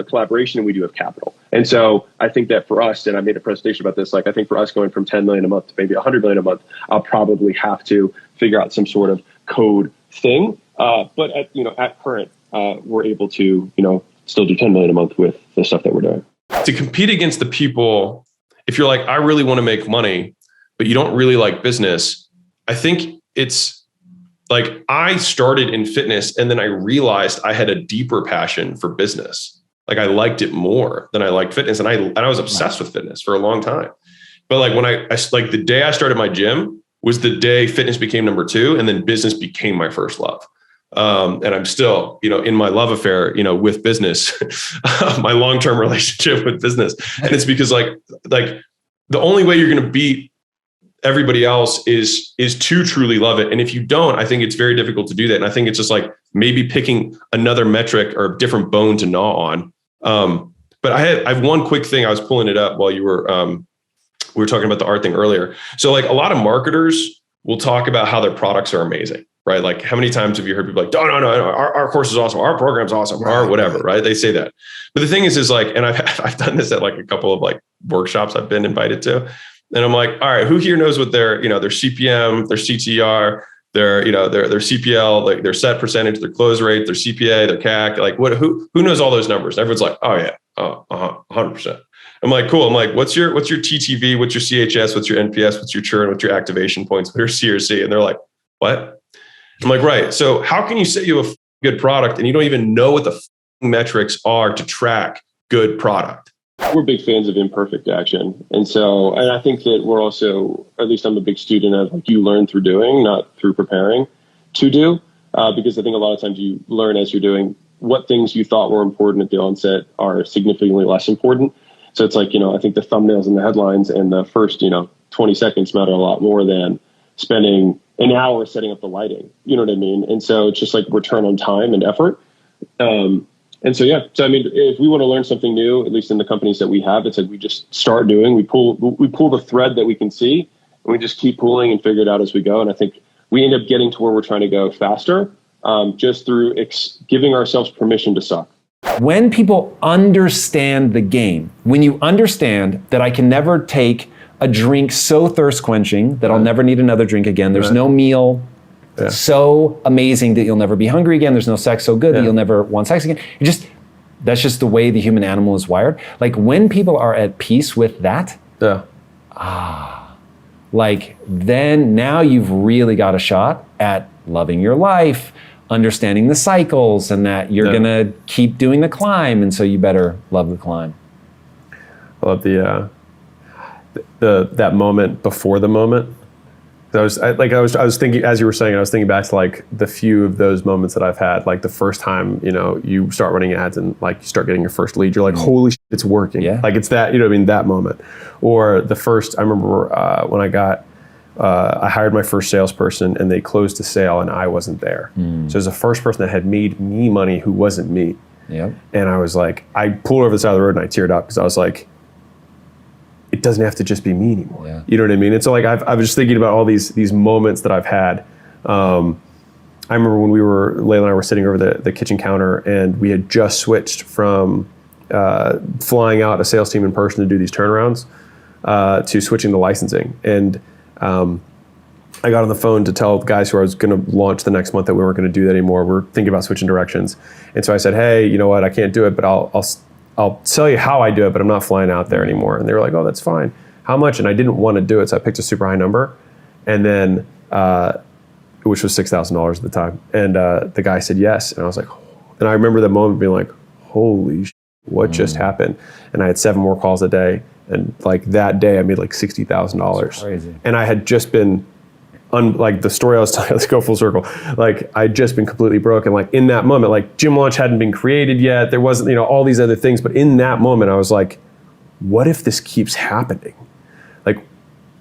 collaboration, and we do have capital. And so I think that for us, and I made a presentation about this, like I think for us going from 10 million a month to maybe 100 million a month, I'll probably have to figure out some sort of code thing. But at current, we're able to, still do 10 million a month with the stuff that we're doing. To compete against the people, if you're like, I really want to make money, but you don't really like business, I think it's like I started in fitness and then I realized I had a deeper passion for business. Like I liked it more than I liked fitness. And I was obsessed with fitness for a long time. But like when I like the day I started my gym was the day fitness became number 2 and then business became my first love. And I'm still, in my love affair, with business, my long-term relationship with business. And it's because like the only way you're going to beat everybody else is to truly love it. And if you don't, I think it's very difficult to do that. And I think it's just like maybe picking another metric or a different bone to gnaw on. But I have one quick thing. I was pulling it up while you were, we were talking about the art thing earlier. So like a lot of marketers will talk about how their products are amazing, right? Like how many times have you heard people like, no, our course is awesome. Our program's awesome, or whatever, right? They say that. But the thing is like, and I've done this at like a couple of like workshops I've been invited to. And I'm like, all right, who here knows what their CPM, their CTR, their CPL, like their set percentage, their close rate, their CPA, their CAC, like who knows all those numbers? Everyone's like, oh yeah, 100%. I'm like, cool. I'm like, what's your TTV? What's your CHS? What's your NPS? What's your churn? What's your activation points? What's your CRC? And they're like, what? I'm like, right. So how can you say you have a good product and you don't even know what the metrics are to track good product? We're big fans of imperfect action. And I think that we're also, at least I'm a big student of like you learn through doing, not through preparing to do, because I think a lot of times you learn as you're doing what things you thought were important at the onset are significantly less important. So it's like, I think the thumbnails and the headlines and the first, 20 seconds matter a lot more than spending an hour setting up the lighting. You know what I mean? And so it's just like return on time and effort. So I mean, if we want to learn something new, at least in the companies that we have, it's like we just start doing, we pull the thread that we can see and we just keep pulling and figure it out as we go. And I think we end up getting to where we're trying to go faster, just through giving ourselves permission to suck. When people understand the game, when you understand that I can never take a drink so thirst quenching that I'll never need another drink again, there's no meal so amazing that you'll never be hungry again, there's no sex so good that you'll never want sex again. That's just the way the human animal is wired. Like when people are at peace with that, like then now you've really got a shot at loving your life, understanding the cycles, and that you're gonna keep doing the climb, and so you better love the climb. I love that moment before the moment. I was thinking, as you were saying, I was thinking back to like the few of those moments that I've had, like the first time, you know, you start running ads and like you start getting your first lead, you're like, holy shit, it's working. Yeah. Like it's that, you know what I mean, that moment. Or the first, I remember when I hired my first salesperson and they closed a sale and I wasn't there. So it was the first person that had made me money who wasn't me. Yep. And I was like, I pulled over the side of the road and I teared up because I was like, it doesn't have to just be me anymore. Yeah. You know what I mean? And so like I was just thinking about all these moments that I've had. I remember when Leila and I were sitting over the kitchen counter and we had just switched from flying out a sales team in person to do these turnarounds to switching to licensing. And I got on the phone to tell the guys who I was going to launch the next month that we weren't going to do that anymore. We're thinking about switching directions. And so I said, hey, you know what? I can't do it, but I'll tell you how I do it, but I'm not flying out there anymore. And they were like, oh, that's fine. How much? And I didn't want to do it, so I picked a super high number, and then which was $6,000 at the time. And the guy said yes, and I was like, and I remember the moment being like, holy shit, what just happened? And I had 7 more calls a day, and like that day I made like $60,000. Crazy. And I had just been like the story I was telling, let's go full circle. Like I'd just been completely broken. Like in that moment, like Gym Launch hadn't been created yet. There wasn't, you know, all these other things. But in that moment, I was like, what if this keeps happening? Like,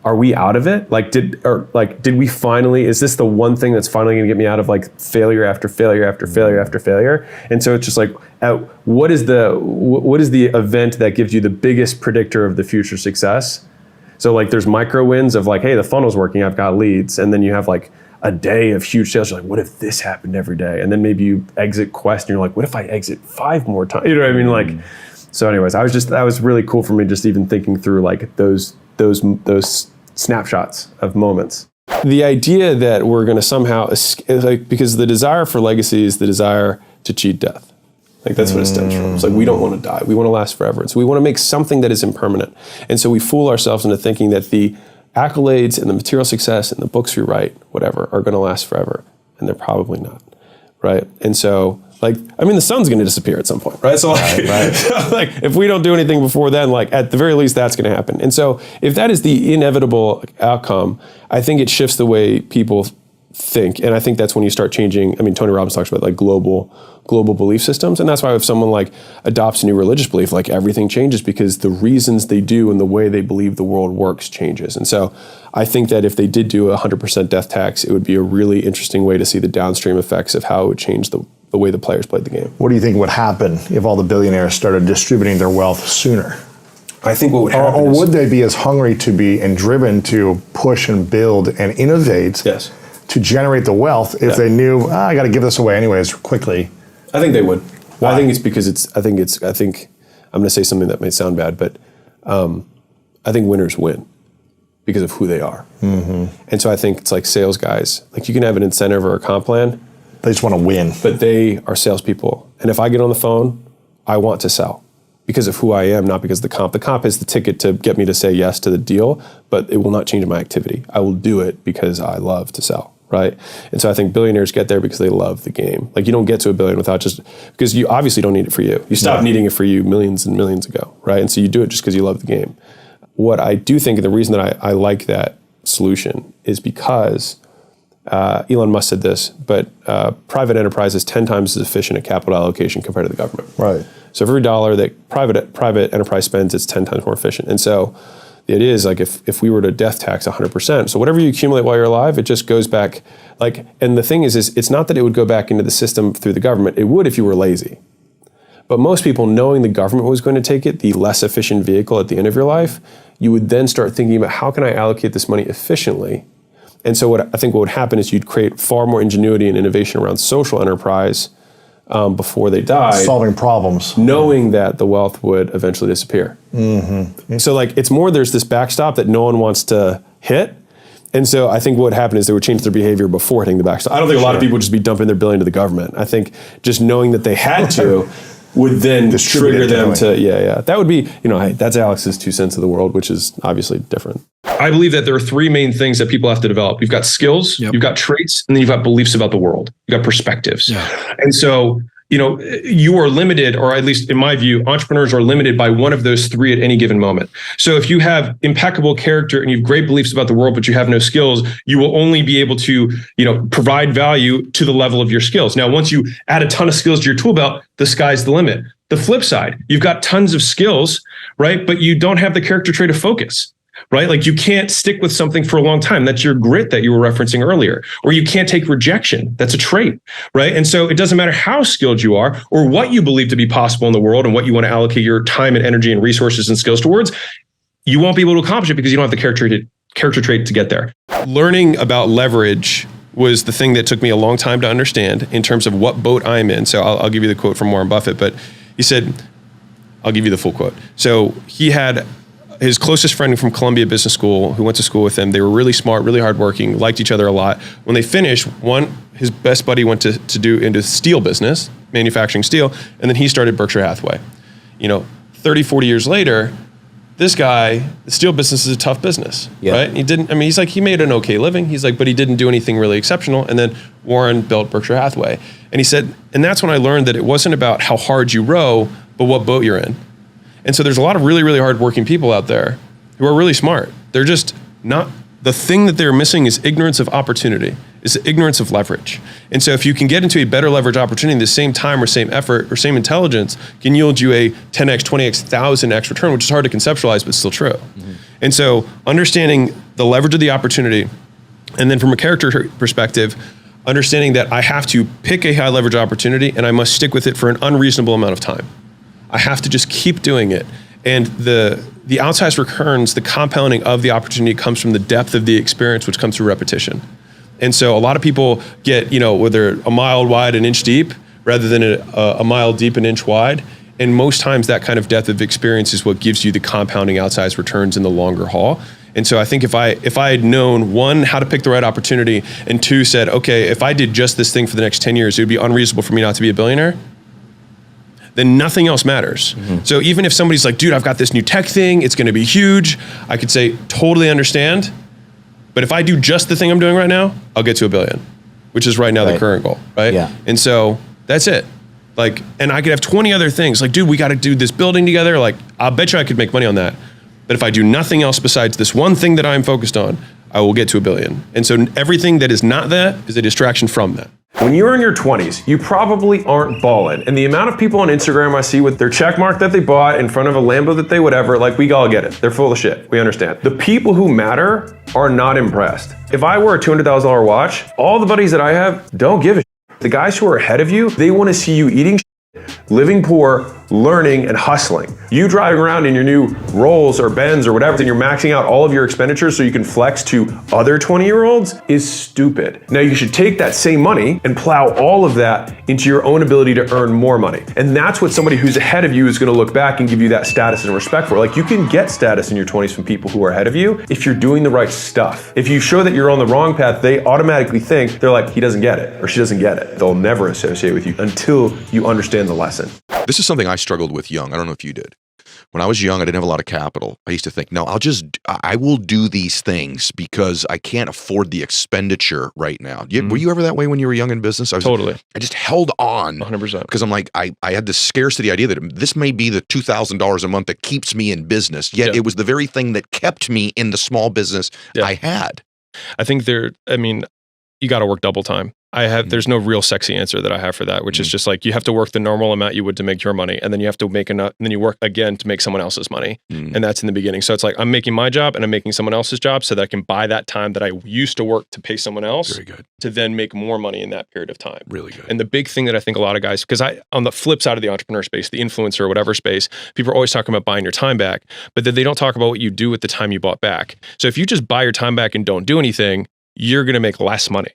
are we out of it? Like, did we finally, is this the one thing that's finally gonna get me out of like failure after failure after failure after failure? And so it's just like, what is the event that gives you the biggest predictor of the future success? So like there's micro wins of like, hey, the funnel's working, I've got leads. And then you have like a day of huge sales. You're like, what if this happened every day? And then maybe you exit Quest and you're like, what if I exit 5 more times? You know what I mean? Like, so anyways, that was really cool for me just even thinking through like those snapshots of moments. The idea that we're going to somehow, like, because the desire for legacy is the desire to cheat death. Like that's what it stems from. It's like we don't want to die. We want to last forever. And so we want to make something that is impermanent. And so we fool ourselves into thinking that the accolades and the material success and the books we write, whatever, are going to last forever. And they're probably not, right? And so, like, I mean, the sun's going to disappear at some point, right? So like, like if we don't do anything before then, like at the very least, that's going to happen. And so if that is the inevitable outcome, I think it shifts the way people think. And I think that's when you start changing. I mean, Tony Robbins talks about like global belief systems. And that's why if someone like adopts a new religious belief, like everything changes because the reasons they do and the way they believe the world works changes. And so I think that if they did do a 100% death tax, it would be a really interesting way to see the downstream effects of how it would change the way the players played the game. What do you think would happen if all the billionaires started distributing their wealth sooner? I think what would happen or would they be as hungry to be and driven to push and build and innovate to generate the wealth if they knew, I got to give this away anyways quickly? I think they would. Why? I think it's because I think I'm going to say something that may sound bad, but I think winners win because of who they are. Mm-hmm. And so I think it's like sales guys. Like you can have an incentive or a comp plan. They just want to win. But they are salespeople. And if I get on the phone, I want to sell because of who I am, not because of the comp. The comp is the ticket to get me to say yes to the deal, but it will not change my activity. I will do it because I love to sell. Right. And so I think billionaires get there because they love the game. Like you don't get to $1 billion without because you obviously don't need it for you. You stopped needing it for you millions and millions ago. Right. And so you do it just because you love the game. What I do think, and the reason that I like that solution is because Elon Musk said this, but private enterprise is 10 times as efficient at capital allocation compared to the government. Right. So for every dollar that private enterprise spends, it's 10 times more efficient. And so the idea is like if we were to death tax 100%, so whatever you accumulate while you're alive, it just goes back. Like, and the thing is it's not that it would go back into the system through the government. It would if you were lazy. But most people, knowing the government was going to take it, the less efficient vehicle at the end of your life, you would then start thinking about how can I allocate this money efficiently? And so what would happen is you'd create far more ingenuity and innovation around social enterprise before they died, Solving problems. knowing that the wealth would eventually disappear. So like, it's more there's this backstop that no one wants to hit. And so I think what happened is they would change their behavior before hitting the backstop. I don't think a lot of people would just be dumping their billion to the government. I think just knowing that they had to would then trigger them to, that would be, hey, that's Alex's 2 cents of the world, which is obviously different. I believe that there are 3 main things that people have to develop. You've got skills, you've got traits, and then you've got beliefs about the world. You've got perspectives. And so, you are limited, or at least in my view, entrepreneurs are limited by one of those 3 at any given moment. So if you have impeccable character and you have great beliefs about the world, but you have no skills, you will only be able to, provide value to the level of your skills. Now, once you add a ton of skills to your tool belt, the sky's the limit. The flip side, you've got tons of skills, right? But you don't have the character trait of focus. Right? Like you can't stick with something for a long time. That's your grit that you were referencing earlier. Or you can't take rejection. That's a trait, right? And so it doesn't matter how skilled you are or what you believe to be possible in the world and what you want to allocate your time and energy and resources and skills towards, you won't be able to accomplish it because you don't have the character trait to get there. Learning about leverage was the thing that took me a long time to understand in terms of what boat I'm in. So I'll give you the quote from Warren Buffett, but he said, I'll give you the full quote. So he had his closest friend from Columbia Business School who went to school with him. They were really smart, really hardworking, liked each other a lot. When they finished, his best buddy went to do into steel business, manufacturing steel, and then he started Berkshire Hathaway. 30, 40 years later, this guy, the steel business is a tough business, right? He made an okay living. He's like, but he didn't do anything really exceptional. And then Warren built Berkshire Hathaway. And he said, and that's when I learned that it wasn't about how hard you row, but what boat you're in. And so there's a lot of really, really hardworking people out there who are really smart. They're just not, the thing that they're missing is ignorance of opportunity, is ignorance of leverage. And so if you can get into a better leverage opportunity, the same time or same effort or same intelligence can yield you a 10x, 20x, 1000x return, which is hard to conceptualize, but still true. And so understanding the leverage of the opportunity, and then from a character perspective, understanding that I have to pick a high leverage opportunity and I must stick with it for an unreasonable amount of time. I have to just keep doing it. And the outsized returns, the compounding of the opportunity comes from the depth of the experience, which comes through repetition. And so a lot of people get, whether a mile wide, an inch deep, rather than a mile deep, an inch wide. And most times that kind of depth of experience is what gives you the compounding outsized returns in the longer haul. And so I think if I had known, 1, how to pick the right opportunity, and 2, said, okay, if I did just this thing for the next 10 years, it would be unreasonable for me not to be a billionaire, then nothing else matters. So even if somebody's like, dude, I've got this new tech thing, it's gonna be huge, I could say, totally understand. But if I do just the thing I'm doing right now, I'll get to $1 billion, which is right now the current goal, right? Yeah. And so that's it. Like, and I could have 20 other things, like, dude, we gotta do this building together. Like, I'll bet you I could make money on that. But if I do nothing else besides this one thing that I'm focused on, I will get to $1 billion. And so everything that is not that is a distraction from that. When you're in your 20s, you probably aren't balling. And the amount of people on Instagram I see with their check mark that they bought in front of a Lambo that they whatever, like, we all get it. They're full of shit. We understand. The people who matter are not impressed. If I wear a $200,000 watch, all the buddies that I have don't give a shit. The guys who are ahead of you, they want to see you eating shit, living poor, learning, and hustling. You driving around in your new Rolls or Benz or whatever, and you're maxing out all of your expenditures so you can flex to other 20-year-olds is stupid. Now you should take that same money and plow all of that into your own ability to earn more money. And that's what somebody who's ahead of you is gonna look back and give you that status and respect for. Like, you can get status in your 20s from people who are ahead of you if you're doing the right stuff. If you show that you're on the wrong path, they automatically think, they're like, he doesn't get it, or she doesn't get it. They'll never associate with you until you understand the lesson. This is something I struggled with young. I don't know if you did. When I was young, I didn't have a lot of capital. I used to think, no, I will do these things because I can't afford the expenditure right now. Were you ever that way when you were young in business? Totally. I just held on 100%. because I'm like, I had this scarcity idea that this may be the $2,000 a month that keeps me in business. Yet it was the very thing that kept me in the small business I had. I think you got to work double time. There's no real sexy answer that I have for that, which is just like, you have to work the normal amount you would to make your money. And then you have to make enough, and then you work again to make someone else's money. And that's in the beginning. So it's like, I'm making my job and I'm making someone else's job so that I can buy that time that I used to work to pay someone else. Very good. To then make more money in that period of time. Really good. And the big thing that I think a lot of guys, because on the flip side of the entrepreneur space, the influencer or whatever space, people are always talking about buying your time back, but then they don't talk about what you do with the time you bought back. So if you just buy your time back and don't do anything, you're going to make less money.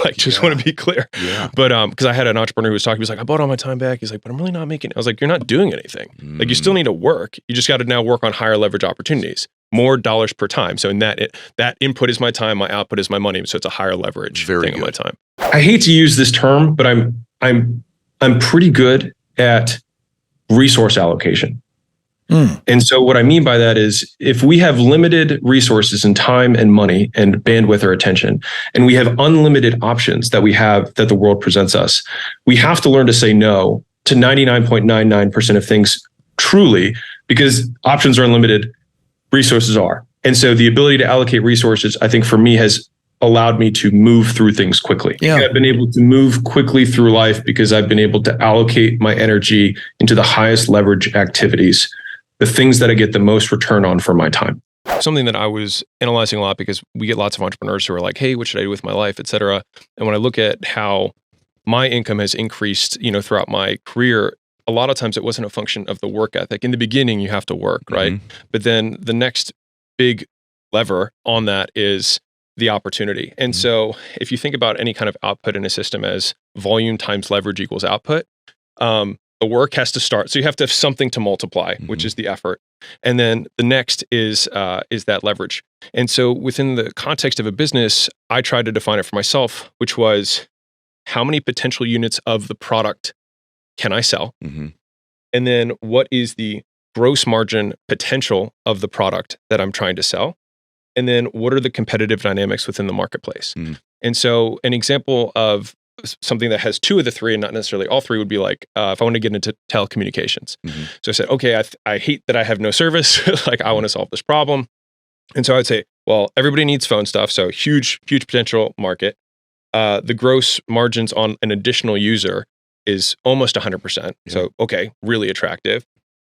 Like, just want to be clear. Yeah. But because I had an entrepreneur who was talking, he was like, I bought all my time back. He's like, but I'm really not making it. I was like, you're not doing anything. Like, you still need to work. You just got to now work on higher leverage opportunities, more dollars per time. So in that input is my time, my output is my money. So it's a higher leverage thing of my time. I hate to use this term, but I'm pretty good at resource allocation. And so what I mean by that is, if we have limited resources in time and money and bandwidth or attention, and we have unlimited options that the world presents us, we have to learn to say no to 99.99% of things truly, because options are unlimited, resources are. And so the ability to allocate resources, I think for me, has allowed me to move through things quickly. Yeah. I've been able to move quickly through life because I've been able to allocate my energy into the highest leverage activities, the things that I get the most return on for my time. Something that I was analyzing a lot, because we get lots of entrepreneurs who are like, hey, what should I do with my life, et cetera. And when I look at how my income has increased, throughout my career, a lot of times it wasn't a function of the work ethic. In the beginning, you have to work, right? But then the next big lever on that is the opportunity. And so if you think about any kind of output in a system as volume times leverage equals output, the work has to start. So you have to have something to multiply, which is the effort. And then the next is that leverage. And so within the context of a business, I tried to define it for myself, which was, how many potential units of the product can I sell? And then what is the gross margin potential of the product that I'm trying to sell? And then what are the competitive dynamics within the marketplace? And so an example of something that has two of the three and not necessarily all three would be like, if I want to get into telecommunications. So I said, okay, I hate that I have no service. Like, I want to solve this problem. And so I'd say, well, everybody needs phone stuff. So huge potential market. The gross margins on an additional user is almost 100%. So, okay, really attractive.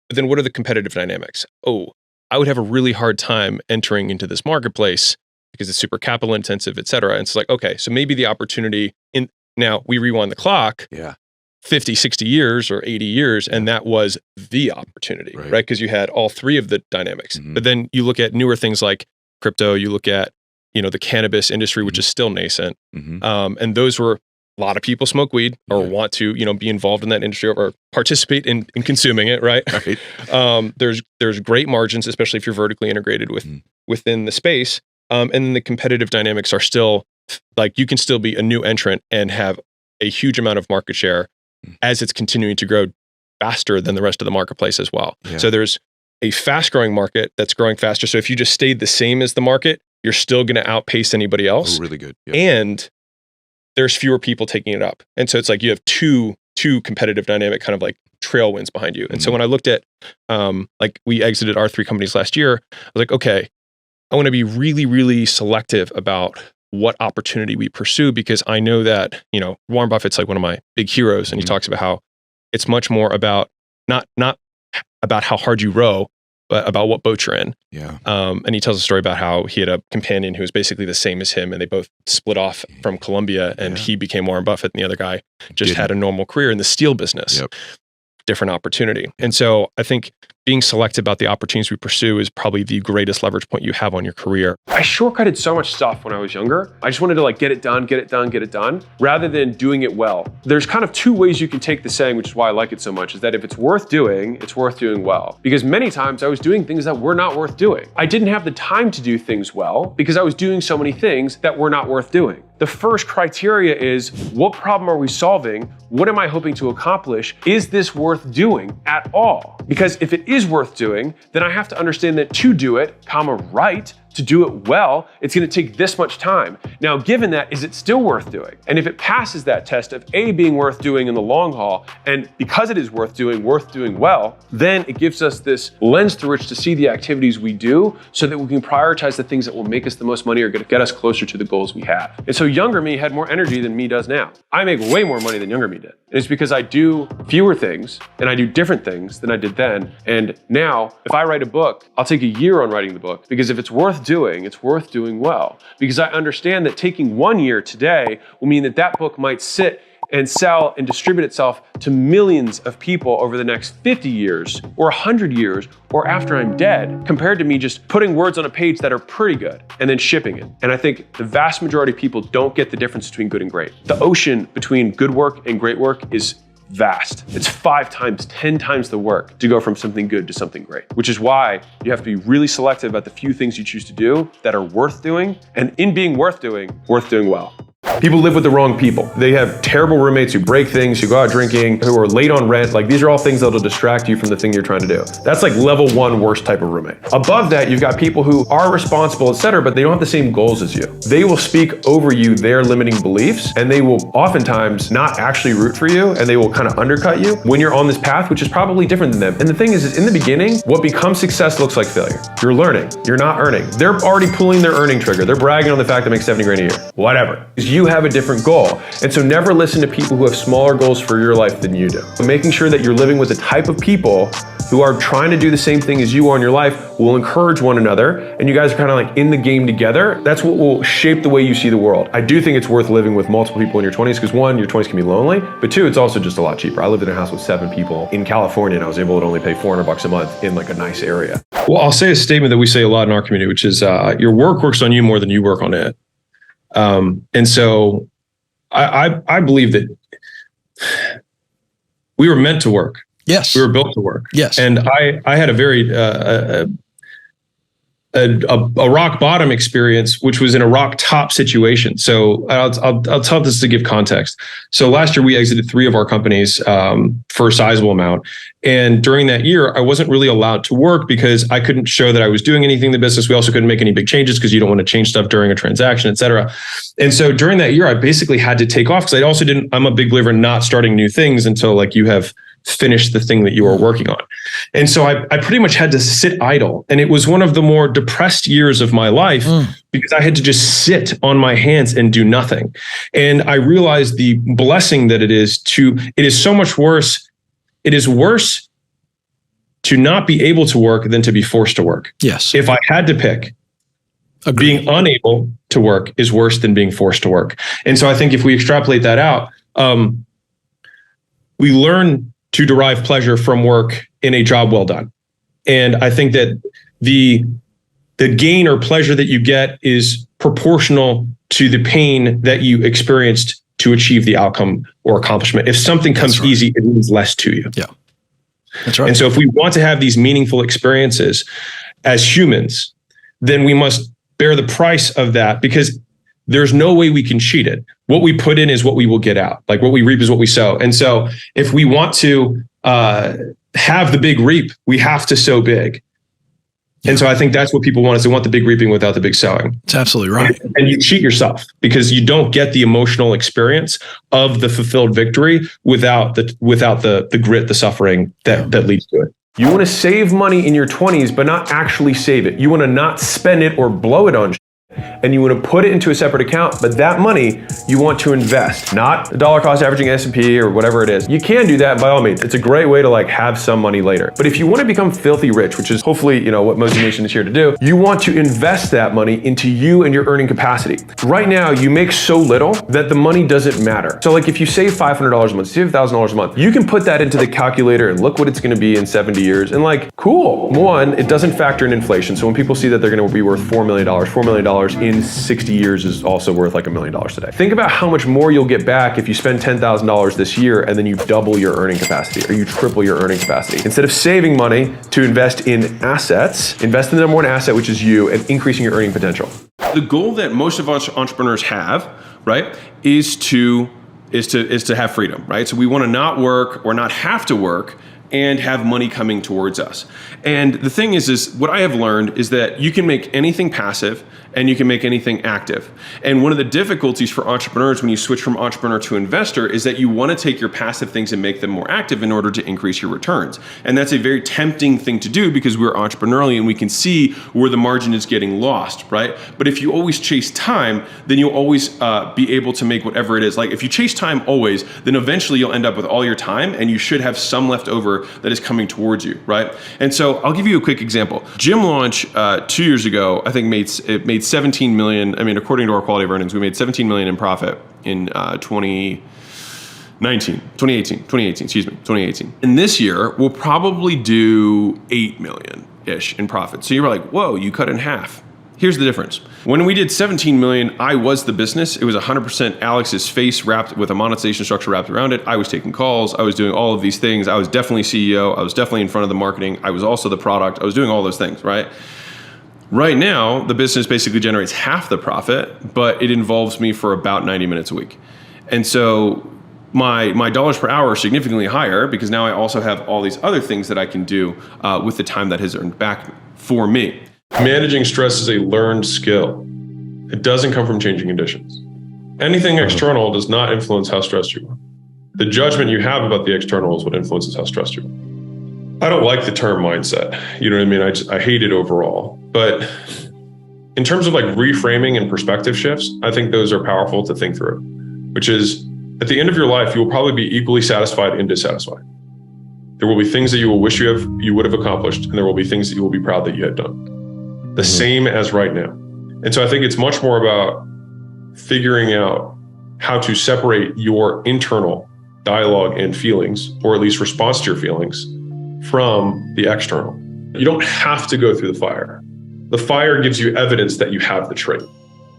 But then what are the competitive dynamics? Oh, I would have a really hard time entering into this marketplace because it's super capital intensive, et cetera. And it's like, okay, so maybe the opportunity now we rewind the clock 50, 60 years or 80 years, and that was the opportunity, right? Because you had all three of the dynamics. But then you look at newer things like crypto, you look at, the cannabis industry, which is still nascent. And those were, a lot of people smoke weed or want to, be involved in that industry or participate in consuming it, right? There's great margins, especially if you're vertically integrated within the space. And then the competitive dynamics are still, like, you can still be a new entrant and have a huge amount of market share as it's continuing to grow faster than the rest of the marketplace as well. So there's a fast growing market that's growing faster. So if you just stayed the same as the market, you're still going to outpace anybody else. Oh, really good. And there's fewer people taking it up. And so it's like you have two competitive dynamic kind of like trailwinds behind you. And so when I looked at, like, we exited our 3 companies last year, I was like, okay, I want to be really, really selective about what opportunity we pursue, because I know that, Warren Buffett's like one of my big heroes, and he talks about how it's much more about not about how hard you row, but about what boat you're in. And he tells a story about how he had a companion who was basically the same as him, and they both split off from Columbia, and he became Warren Buffett, and the other guy just had a normal career in the steel business. Different opportunity. And so I think being selective about the opportunities we pursue is probably the greatest leverage point you have on your career. I shortcutted so much stuff when I was younger. I just wanted to get it done, rather than doing it well. There's kind of 2 ways you can take the saying, which is why I like it so much, is that if it's worth doing, it's worth doing well. Because many times I was doing things that were not worth doing. I didn't have the time to do things well because I was doing so many things that were not worth doing. The first criteria is, what problem are we solving? What am I hoping to accomplish? Is this worth doing at all? Because if it is worth doing, then I have to understand that to do it, right, to do it well, it's going to take this much time. Now, given that, is it still worth doing? And if it passes that test of A, being worth doing in the long haul, and because it is worth doing well, then it gives us this lens through which to see the activities we do so that we can prioritize the things that will make us the most money or get us closer to the goals we have. And so younger me had more energy than me does now. I make way more money than younger me did. And it's because I do fewer things and I do different things than I did then. And now, if I write a book, I'll take a year on writing the book, because if it's worth doing, it's worth doing well. Because I understand that taking 1 year today will mean that book might sit and sell and distribute itself to millions of people over the next 50 years or 100 years or after I'm dead, compared to me just putting words on a page that are pretty good and then shipping it. And I think the vast majority of people don't get the difference between good and great. The ocean between good work and great work is vast. It's 5 times, 10 times the work to go from something good to something great, which is why you have to be really selective about the few things you choose to do that are worth doing, and in being worth doing well. People live with the wrong people. They have terrible roommates who break things, who go out drinking, who are late on rent. Like, these are all things that'll distract you from the thing you're trying to do. That's like level 1 worst type of roommate. Above that, you've got people who are responsible, etc., but they don't have the same goals as you. They will speak over you their limiting beliefs, and they will oftentimes not actually root for you, and they will kind of undercut you when you're on this path, which is probably different than them. And the thing is in the beginning, what becomes success looks like failure. You're learning, you're not earning. They're already pulling their earning trigger. They're bragging on the fact they make 70 grand a year. Whatever. You have a different goal. And so never listen to people who have smaller goals for your life than you do. Making sure that you're living with the type of people who are trying to do the same thing as you are in your life will encourage one another, and you guys are kind of like in the game together. That's what will shape the way you see the world. I do think it's worth living with multiple people in your 20s because 1, your 20s can be lonely, but 2, it's also just a lot cheaper. I lived in a house with 7 people in California, and I was able to only pay $400 a month in like a nice area. Well, I'll say a statement that we say a lot in our community, which is your work works on you more than you work on it. And so I believe that we were meant to work. Yes. We were built to work. Yes. And I had a very a rock bottom experience, which was in a rock top situation. So I'll tell this to give context. So last year we exited 3 of our companies for a sizable amount. And during that year, I wasn't really allowed to work because I couldn't show that I was doing anything in the business. We also couldn't make any big changes because you don't want to change stuff during a transaction, et cetera. And so during that year, I basically had to take off because I also I'm a big believer in not starting new things until like you have finished the thing that you are working on. And so I pretty much had to sit idle. And it was one of the more depressed years of my life because I had to just sit on my hands and do nothing. And I realized the blessing that it is so much worse. It is worse to not be able to work than to be forced to work. Yes. If I had to pick, Agreed. Being unable to work is worse than being forced to work. And so I think if we extrapolate that out, we learn to derive pleasure from work in a job well done. And I think that the gain or pleasure that you get is proportional to the pain that you experienced to achieve the outcome or accomplishment. If something comes easy, it means less to you. Yeah, that's right. And so if we want to have these meaningful experiences as humans, then we must bear the price of that because there's no way we can cheat it. What we put in is what we will get out. Like what we reap is what we sow. And so if we want to have the big reap, we have to sow big. And so I think that's what people want is they want the big reaping without the big sowing. That's absolutely right. And you cheat yourself because you don't get the emotional experience of the fulfilled victory without the grit, the suffering that leads to it. You want to save money in your 20s, but not actually save it. You want to not spend it or blow it on and you want to put it into a separate account, but that money you want to invest, not the dollar cost averaging S&P or whatever it is. You can do that by all means. It's a great way to like have some money later. But if you want to become filthy rich, which is hopefully, what Monetization is here to do, you want to invest that money into you and your earning capacity. Right now, you make so little that the money doesn't matter. So like if you save $500 a month, save $1,000 a month, you can put that into the calculator and look what it's going to be in 70 years. And like, cool. 1, it doesn't factor in inflation. So when people see that they're going to be worth $4 million in 60 years is also worth like $1 million today. Think about how much more you'll get back if you spend $10,000 this year and then you double your earning capacity or you triple your earning capacity. Instead of saving money to invest in assets, invest in the number 1 asset, which is you, and increasing your earning potential. The goal that most of us entrepreneurs have, right, is to have freedom, right? So we want to not work or not have to work and have money coming towards us. And the thing is what I have learned is that you can make anything passive and you can make anything active. And one of the difficulties for entrepreneurs when you switch from entrepreneur to investor is that you want to take your passive things and make them more active in order to increase your returns. And that's a very tempting thing to do because we're entrepreneurial and we can see where the margin is getting lost, right? But if you always chase time, then you'll always be able to make whatever it is. Like if you chase time always, then eventually you'll end up with all your time and you should have some left over that is coming towards you, right? And so I'll give you a quick example. Gym Launch 2 years ago, I think made 17 million. I mean, according to our quality of earnings, we made 17 million in profit in 2018. And this year, we'll probably do 8 million-ish in profit. So you're like, whoa, you cut in half. Here's the difference. When we did 17 million, I was the business. It was 100% Alex's face wrapped with a monetization structure wrapped around it. I was taking calls. I was doing all of these things. I was definitely CEO. I was definitely in front of the marketing. I was also the product. I was doing all those things, right? Right now, the business basically generates half the profit, but it involves me for about 90 minutes a week. And so my dollars per hour are significantly higher because now I also have all these other things that I can do with the time that has earned back for me. Managing stress is a learned skill. It doesn't come from changing conditions. Anything external does not influence how stressed you are. The judgment you have about the external is what influences how stressed you are. I don't like the term mindset. You know what I mean? I hate it overall. But in terms of like reframing and perspective shifts, I think those are powerful to think through, which is at the end of your life, you will probably be equally satisfied and dissatisfied. There will be things that you will wish you would have accomplished, and there will be things that you will be proud that you had done. The same as right now. And so I think it's much more about figuring out how to separate your internal dialogue and feelings, or at least response to your feelings, from the external. You don't have to go through the fire. The fire gives you evidence that you have the trait.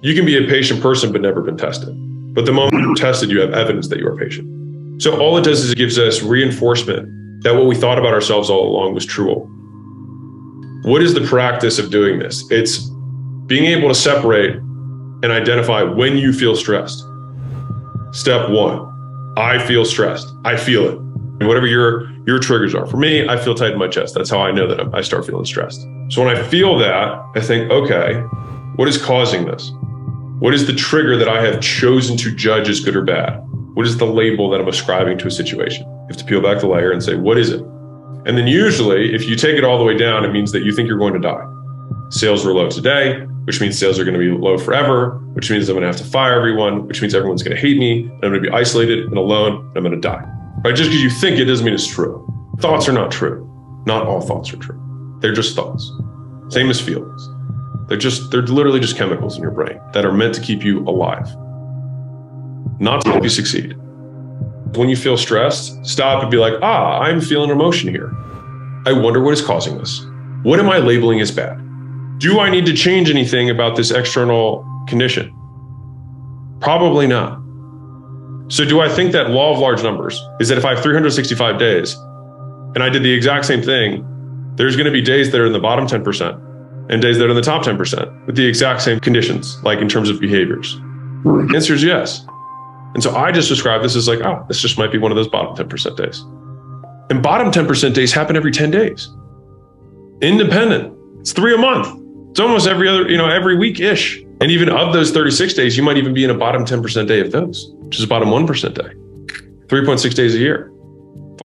You can be a patient person but never been tested. But the moment you're tested, you have evidence that you are patient. So all it does is it gives us reinforcement that what we thought about ourselves all along was true. What is the practice of doing this? It's being able to separate and identify when you feel stressed. Step one, I feel stressed. I feel it. And whatever your triggers are. For me, I feel tight in my chest. That's how I know that I start feeling stressed. So when I feel that, I think, okay, what is causing this? What is the trigger that I have chosen to judge as good or bad? What is the label that I'm ascribing to a situation? You have to peel back the layer and say, what is it? And then usually, if you take it all the way down, it means that you think you're going to die. Sales were low today, which means sales are going to be low forever, which means I'm going to have to fire everyone, which means everyone's going to hate me, and I'm going to be isolated and alone, and I'm going to die. Right? Just because you think it doesn't mean it's true. Thoughts are not true. Not all thoughts are true. They're just thoughts. Same as feelings. They're literally just chemicals in your brain that are meant to keep you alive, not to help you succeed. When you feel stressed, stop and be like, I'm feeling emotion here. I wonder what is causing this. What am I labeling as bad? Do I need to change anything about this external condition? Probably not. So do I think that law of large numbers is that if I have 365 days and I did the exact same thing, there's going to be days that are in the bottom 10% and days that are in the top 10% with the exact same conditions, like in terms of behaviors? The answer is yes. And so I just describe this as like, this just might be one of those bottom 10% days. And bottom 10% days happen every 10 days. Independent. It's 3 a month. It's almost every other, every week-ish. And even of those 36 days, you might even be in a bottom 10% day of those, which is a bottom 1% day. 3.6 days a year.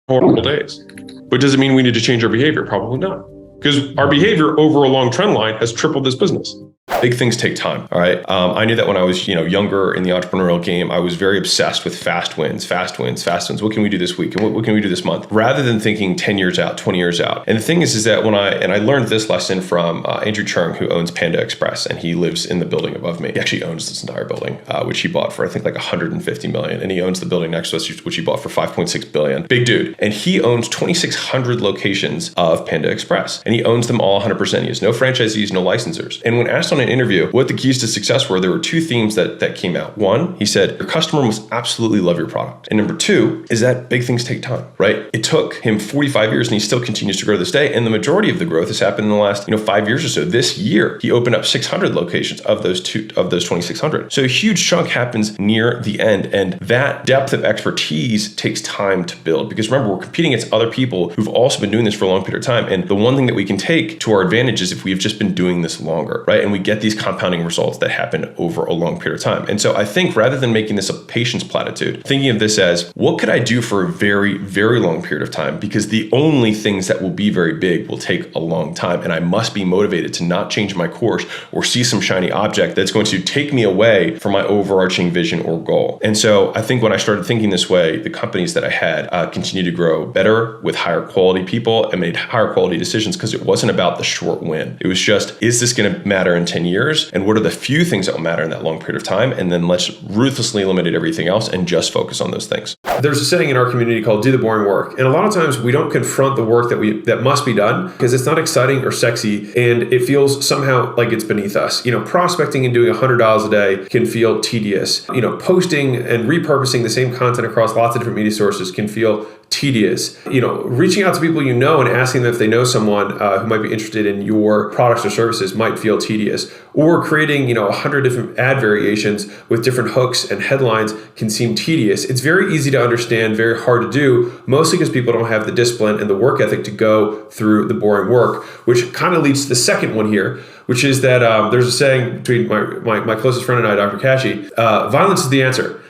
Horrible days. But does it mean we need to change our behavior? Probably not. Because our behavior over a long trend line has tripled this business. Big things take time, all right? I knew that when I was, younger in the entrepreneurial game, I was very obsessed with fast wins. What can we do this week? And what can we do this month? Rather than thinking 10 years out, 20 years out. And the thing is that I learned this lesson from Andrew Chung, who owns Panda Express, and he lives in the building above me. He actually owns this entire building, which he bought for, I think, like $150 million. And he owns the building next to us, which he bought for $5.6 billion. Big dude. And he owns 2,600 locations of Panda Express. And he owns them all 100%. He has no franchisees, no licensors. And when asked on an interview what the keys to success were, there were 2 themes that came out. One, he said, your customer must absolutely love your product. And number 2 is that big things take time, right? It took him 45 years and he still continues to grow to this day. And the majority of the growth has happened in the last 5 years or so. This year, he opened up 600 locations of those 2,600. So a huge chunk happens near the end. And that depth of expertise takes time to build. Because remember, we're competing against other people who've also been doing this for a long period of time. And the one thing that we can take to our advantage is if we've just been doing this longer, right? And we get these compounding results that happen over a long period of time. And so I think rather than making this a patience platitude, thinking of this as what could I do for a very, very long period of time? Because the only things that will be very big will take a long time. And I must be motivated to not change my course or see some shiny object that's going to take me away from my overarching vision or goal. And so I think when I started thinking this way, the companies that I had continued to grow better with higher quality people and made higher quality decisions because it wasn't about the short win. It was just, is this going to matter in 10 10 years? And what are the few things that will matter in that long period of time? And then let's ruthlessly eliminate everything else and just focus on those things. There's a saying in our community called do the boring work. And a lot of times we don't confront the work that must be done because it's not exciting or sexy and it feels somehow like it's beneath us. Prospecting and doing $100 a day can feel tedious. Posting and repurposing the same content across lots of different media sources can feel tedious. Reaching out to people you know and asking them if they know someone who might be interested in your products or services might feel tedious. Or creating 100 different ad variations with different hooks and headlines can seem tedious. It's very easy to understand, very hard to do, mostly because people don't have the discipline and the work ethic to go through the boring work, which kind of leads to the second one here, which is that there's a saying between my closest friend and I, Dr. Kashi, violence is the answer.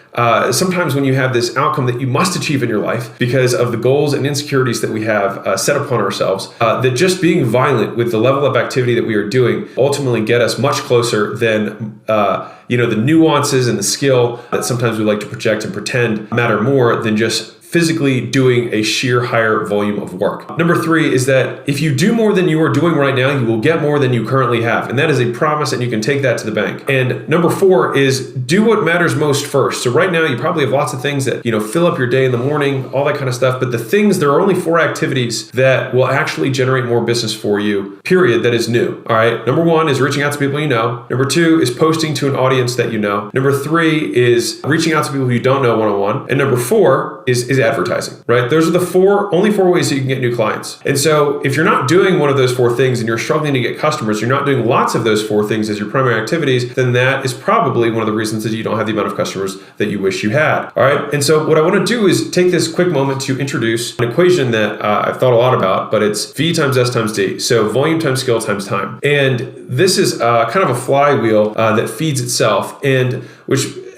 Sometimes when you have this outcome that you must achieve in your life because of the goals and insecurities that we have set upon ourselves, that just being violent with the level of activity that we are doing ultimately get us much closer than the nuances and the skill that sometimes we like to project and pretend matter more than just physically doing a sheer higher volume of work. Number 3 is that if you do more than you are doing right now, you will get more than you currently have. And that is a promise and you can take that to the bank. And number 4 is do what matters most first. So right now you probably have lots of things that, fill up your day in the morning, all that kind of stuff. But there are only 4 activities that will actually generate more business for you, period, that is new. All right. Number 1 is reaching out to people you know. Number 2 is posting to an audience that you know. Number 3 is reaching out to people who you don't know one-on-one. And number 4 is advertising, right? Those are the only four ways that you can get new clients. And so if you're not doing one of those 4 things and you're struggling to get customers, you're not doing lots of those 4 things as your primary activities, then that is probably one of the reasons that you don't have the amount of customers that you wish you had. All right. And so what I want to do is take this quick moment to introduce an equation that I've thought a lot about, but it's V times S times D. So volume times skill times time. And this is kind of a flywheel that feeds itself and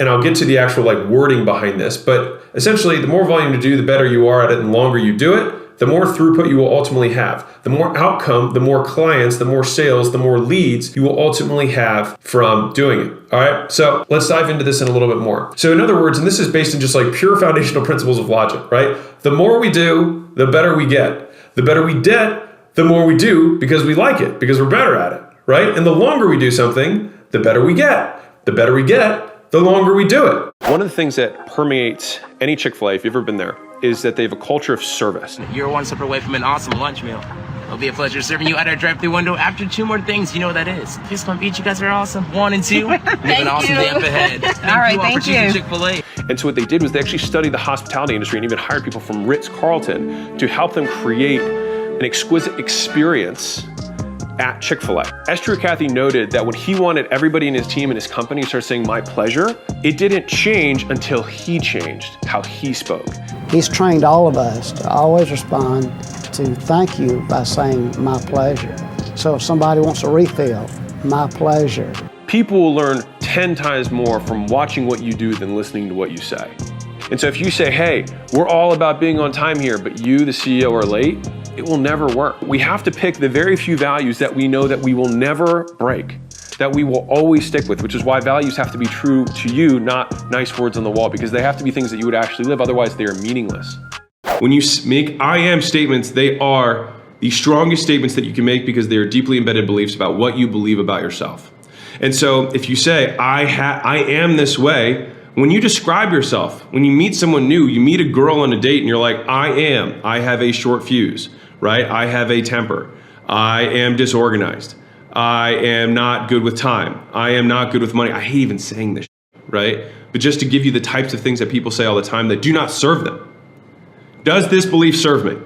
I'll get to the actual wording behind this, but essentially the more volume to do, the better you are at it and the longer you do it, the more throughput you will ultimately have. The more outcome, the more clients, the more sales, the more leads you will ultimately have from doing it. All right. So let's dive into this in a little bit more. So in other words, and this is based in just pure foundational principles of logic, right? The more we do, the better we get. The better we get, the more we do because we like it, because we're better at it, right? And the longer we do something, the better we get. The better we get, the longer we do it. One of the things that permeates any Chick-fil-A, if you've ever been there, is that they have a culture of service. You're one step away from an awesome lunch meal. It'll be a pleasure serving you at our drive-thru window. After 2 more things, you know what that is. Kiss my beach, you guys are awesome. 1 and 2, live an awesome day up ahead. All right, thank you. Chick-fil-A. And so what they did was they actually studied the hospitality industry and even hired people from Ritz-Carlton to help them create an exquisite experience at Chick-fil-A. Esther Cathy noted that when he wanted everybody in his team and his company to start saying my pleasure, it didn't change until he changed how he spoke. He's trained all of us to always respond to thank you by saying my pleasure. So if somebody wants a refill, my pleasure. People will learn 10 times more from watching what you do than listening to what you say. And so if you say, hey, we're all about being on time here, but you, the CEO, are late, it will never work. We have to pick the very few values that we know that we will never break, that we will always stick with, which is why values have to be true to you, not nice words on the wall, because they have to be things that you would actually live, otherwise they are meaningless. When you make I am statements, they are the strongest statements that you can make because they are deeply embedded beliefs about what you believe about yourself. And so if you say, I am this way, when you describe yourself, when you meet someone new, you meet a girl on a date and you're like, I have a short fuse, right? I have a temper. I am disorganized. I am not good with time. I am not good with money. I hate even saying this, right? But just to give you the types of things that people say all the time that do not serve them. Does this belief serve me?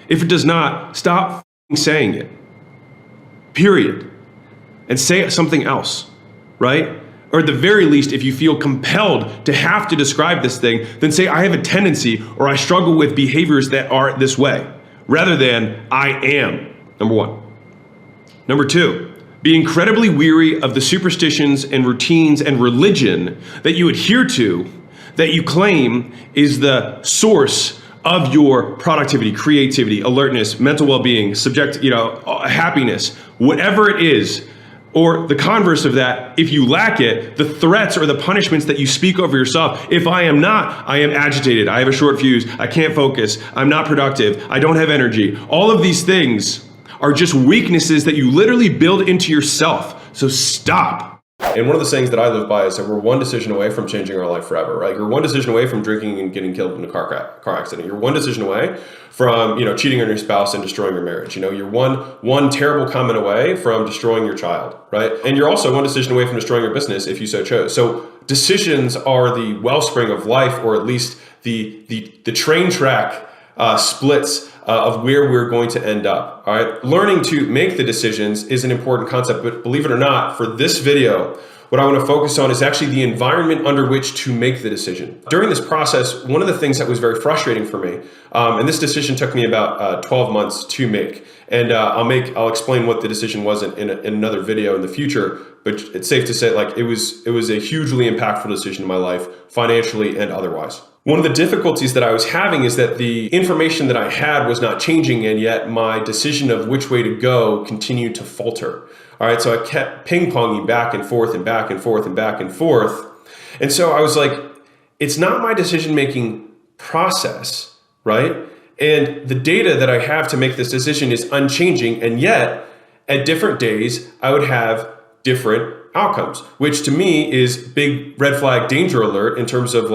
If it does not, stop saying it. Period. And say something else, right? Or at the very least, if you feel compelled to have to describe this thing, then say, I have a tendency or I struggle with behaviors that are this way, rather than I am, number 1. Number 2, be incredibly weary of the superstitions and routines and religion that you adhere to, that you claim is the source of your productivity, creativity, alertness, mental well-being, happiness, whatever it is. Or the converse of that, if you lack it, the threats or the punishments that you speak over yourself. If I am not, I am agitated, I have a short fuse, I can't focus, I'm not productive, I don't have energy. All of these things are just weaknesses that you literally build into yourself So stop. And one of the sayings that I live by is that we're one decision away from changing our life forever, right? You're one decision away from drinking and getting killed in a car accident. You're one decision away from, cheating on your spouse and destroying your marriage. You're one terrible comment away from destroying your child, right? And you're also one decision away from destroying your business if you so chose. So decisions are the wellspring of life, or at least the train track splits of where we're going to end up. All right. Learning to make the decisions is an important concept, but believe it or not, for this video, what I want to focus on is actually the environment under which to make the decision. During this process, one of the things that was very frustrating for me, and this decision took me about 12 months to make, and I'll explain what the decision was in another video in the future. But it's safe to say, it was a hugely impactful decision in my life, financially and otherwise. One of the difficulties that I was having is that the information that I had was not changing, and yet my decision of which way to go continued to falter. All right, so I kept ping-ponging back and forth and back and forth and back and forth. And so I was like, it's not my decision-making process, right? And the data that I have to make this decision is unchanging, and yet at different days, I would have different outcomes, which to me is big red flag danger alert in terms of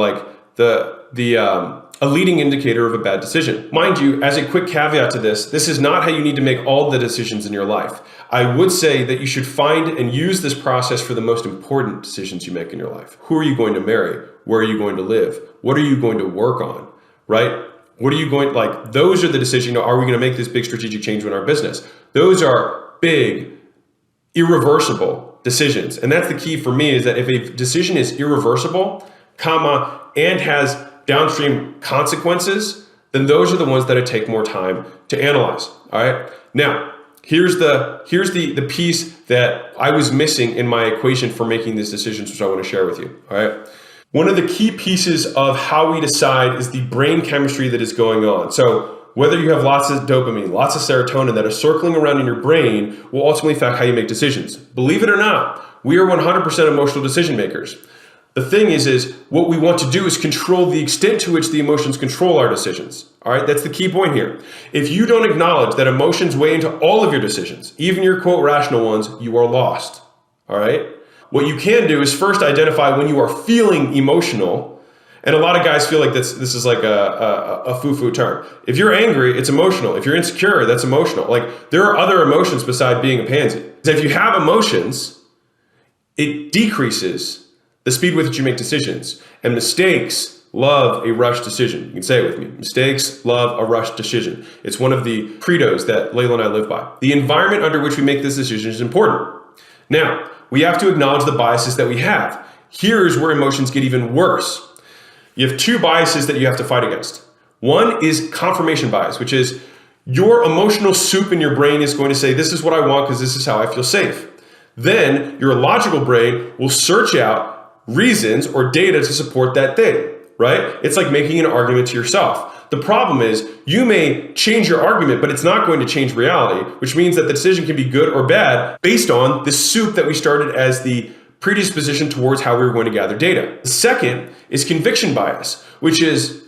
a leading indicator of a bad decision. Mind you, as a quick caveat to this is not how you need to make all the decisions in your life. I would say that you should find and use this process for the most important decisions you make in your life. Who are you going to marry? Where are you going to live? What are you going to work on, right? What are you going, those are the decisions, are we going to make this big strategic change in our business? Those are big, irreversible decisions. And that's the key for me, is that if a decision is irreversible, and has downstream consequences, then those are the ones that take more time to analyze. All right. Now, here's the piece that I was missing in my equation for making these decisions, which I want to share with you. All right. One of the key pieces of how we decide is the brain chemistry that is going on. So whether you have lots of dopamine, lots of serotonin that are circling around in your brain will ultimately affect how you make decisions. Believe it or not, we are 100% emotional decision makers. The thing is what we want to do is control the extent to which the emotions control our decisions. All right, that's the key point here. If you don't acknowledge that emotions weigh into all of your decisions, even your quote rational ones, you are lost. All right. What you can do is first identify when you are feeling emotional. And a lot of guys feel like this is like a foo-foo term. If you're angry, it's emotional. If you're insecure, that's emotional. There are other emotions besides being a pansy. So if you have emotions, it decreases the speed with which you make decisions. And mistakes love a rushed decision. You can say it with me. Mistakes love a rushed decision. It's one of the credos that Leila and I live by. The environment under which we make this decision is important. Now, we have to acknowledge the biases that we have. Here's where emotions get even worse. You have two biases that you have to fight against. One is confirmation bias, which is your emotional soup in your brain is going to say, this is what I want because this is how I feel safe. Then your logical brain will search out reasons or data to support that thing, right? It's like making an argument to yourself. The problem is you may change your argument, but it's not going to change reality, which means that the decision can be good or bad based on the soup that we started as the predisposition towards how we were going to gather data. The second is conviction bias, which is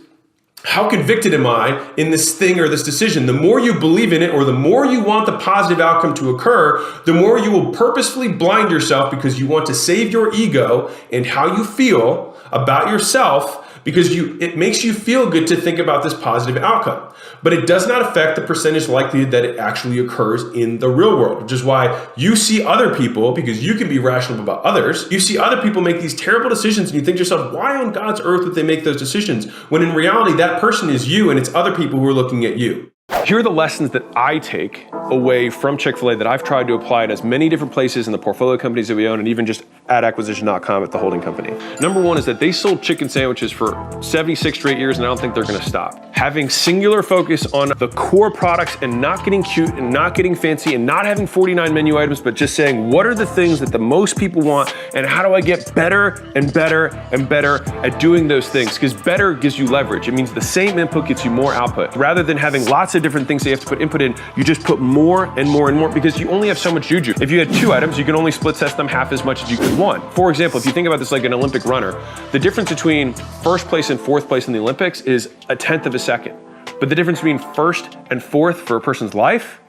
how convicted am I in this thing or this decision? The more you believe in it, or the more you want the positive outcome to occur, the more you will purposefully blind yourself because you want to save your ego and how you feel about yourself, because it makes you feel good to think about this positive outcome. But it does not affect the percentage likelihood that it actually occurs in the real world, which is why you see other people, because you can be rational about others, you see other people make these terrible decisions and you think to yourself, why on God's earth would they make those decisions? When in reality, that person is you and it's other people who are looking at you. Here are the lessons that I take away from Chick-fil-A that I've tried to apply in as many different places in the portfolio companies that we own, and even just at acquisition.com at the holding company. Number one is that they sold chicken sandwiches for 76 straight years, and I don't think they're gonna stop. Having singular focus on the core products and not getting cute and not getting fancy and not having 49 menu items, but just saying, what are the things that the most people want, and how do I get better and better and better at doing those things? Because better gives you leverage. It means the same input gets you more output. Rather than having lots of different things that you have to put input in, you just put more and more and more, because you only have so much juju. If you had 2 items, you can only split test them half as much as you could 1. For example, if you think about this like an Olympic runner, the difference between first place and fourth place in the Olympics is 1/10 of a second. But the difference between first and fourth for a person's life,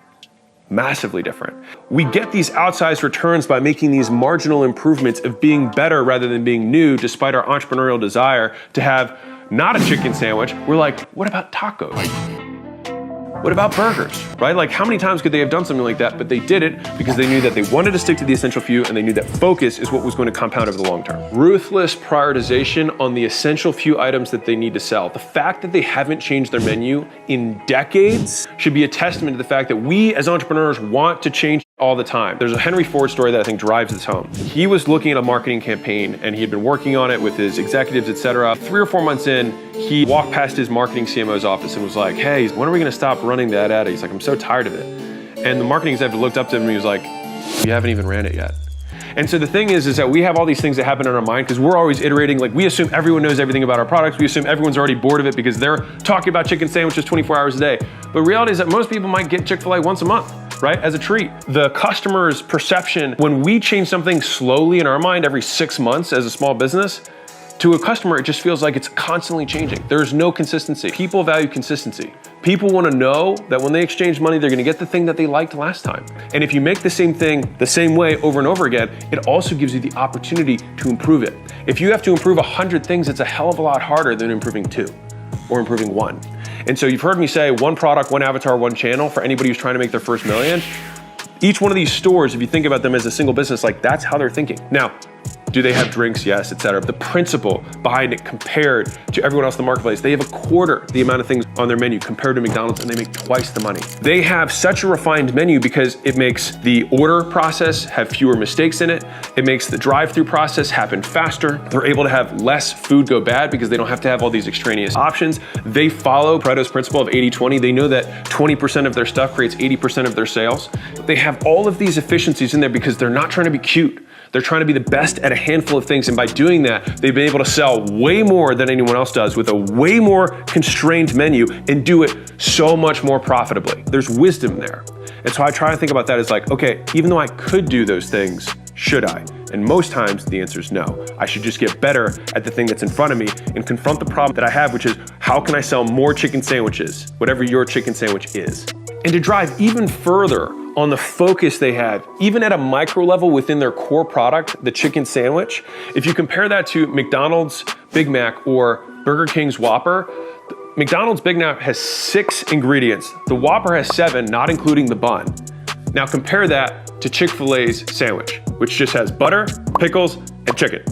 Massively different. We get these outsized returns by making these marginal improvements of being better rather than being new, despite our entrepreneurial desire to have not a chicken sandwich. We're like, what about tacos? What about burgers, right? Like, how many times could they have done something like that? But they did it because they knew that they wanted to stick to the essential few, and they knew that focus is what was going to compound over the long term. Ruthless prioritization on the essential few items that they need to sell. The fact that they haven't changed their menu in decades should be a testament to the fact that we as entrepreneurs want to change all the time. There's a Henry Ford story that I think drives this home. He was looking at a marketing campaign and he had been working on it with his executives, etc. 3 or 4 months in, he walked past his marketing CMO's office and was like, hey, when are we gonna stop running that ad? He's like, I'm so tired of it. And the marketing executive looked up to him and he was like, you haven't even ran it yet. And so the thing is that we have all these things that happen in our mind because we're always iterating. Like, we assume everyone knows everything about our products. We assume everyone's already bored of it because they're talking about chicken sandwiches 24 hours a day. But reality is that most people might get Chick-fil-A once a month, right? As a treat. The customer's perception, when we change something slowly in our mind every 6 months as a small business, to a customer, it just feels like it's constantly changing. There's no consistency. People value consistency. People want to know that when they exchange money, they're going to get the thing that they liked last time. And if you make the same thing the same way over and over again, it also gives you the opportunity to improve it. If you have to improve 100 things, it's a hell of a lot harder than improving 2 or improving 1. And so you've heard me say 1 product, 1 avatar, 1 channel for anybody who's trying to make their first million. Each one of these stores, if you think about them as a single business, like, that's how they're thinking. Now, do they have drinks? Yes, etc. The principle behind it compared to everyone else in the marketplace, they have 1/4 the amount of things on their menu compared to McDonald's, and they make twice the money. They have such a refined menu because it makes the order process have fewer mistakes in it. It makes the drive-through process happen faster. They're able to have less food go bad because they don't have to have all these extraneous options. They follow Pareto's principle of 80-20. They know that 20% of their stuff creates 80% of their sales. They have all of these efficiencies in there because they're not trying to be cute. They're trying to be the best at a handful of things, and by doing that, they've been able to sell way more than anyone else does with a way more constrained menu and do it so much more profitably. There's wisdom there. And so I try to think about that as like, okay, even though I could do those things, should I? And most times the answer is no. I should just get better at the thing that's in front of me and confront the problem that I have, which is, how can I sell more chicken sandwiches, whatever your chicken sandwich is? And to drive even further on the focus they have, even at a micro level within their core product, the chicken sandwich, if you compare that to McDonald's Big Mac or Burger King's Whopper, McDonald's Big Mac has 6 ingredients. The Whopper has 7, not including the bun. Now compare that to Chick-fil-A's sandwich, which just has butter, pickles, and chicken.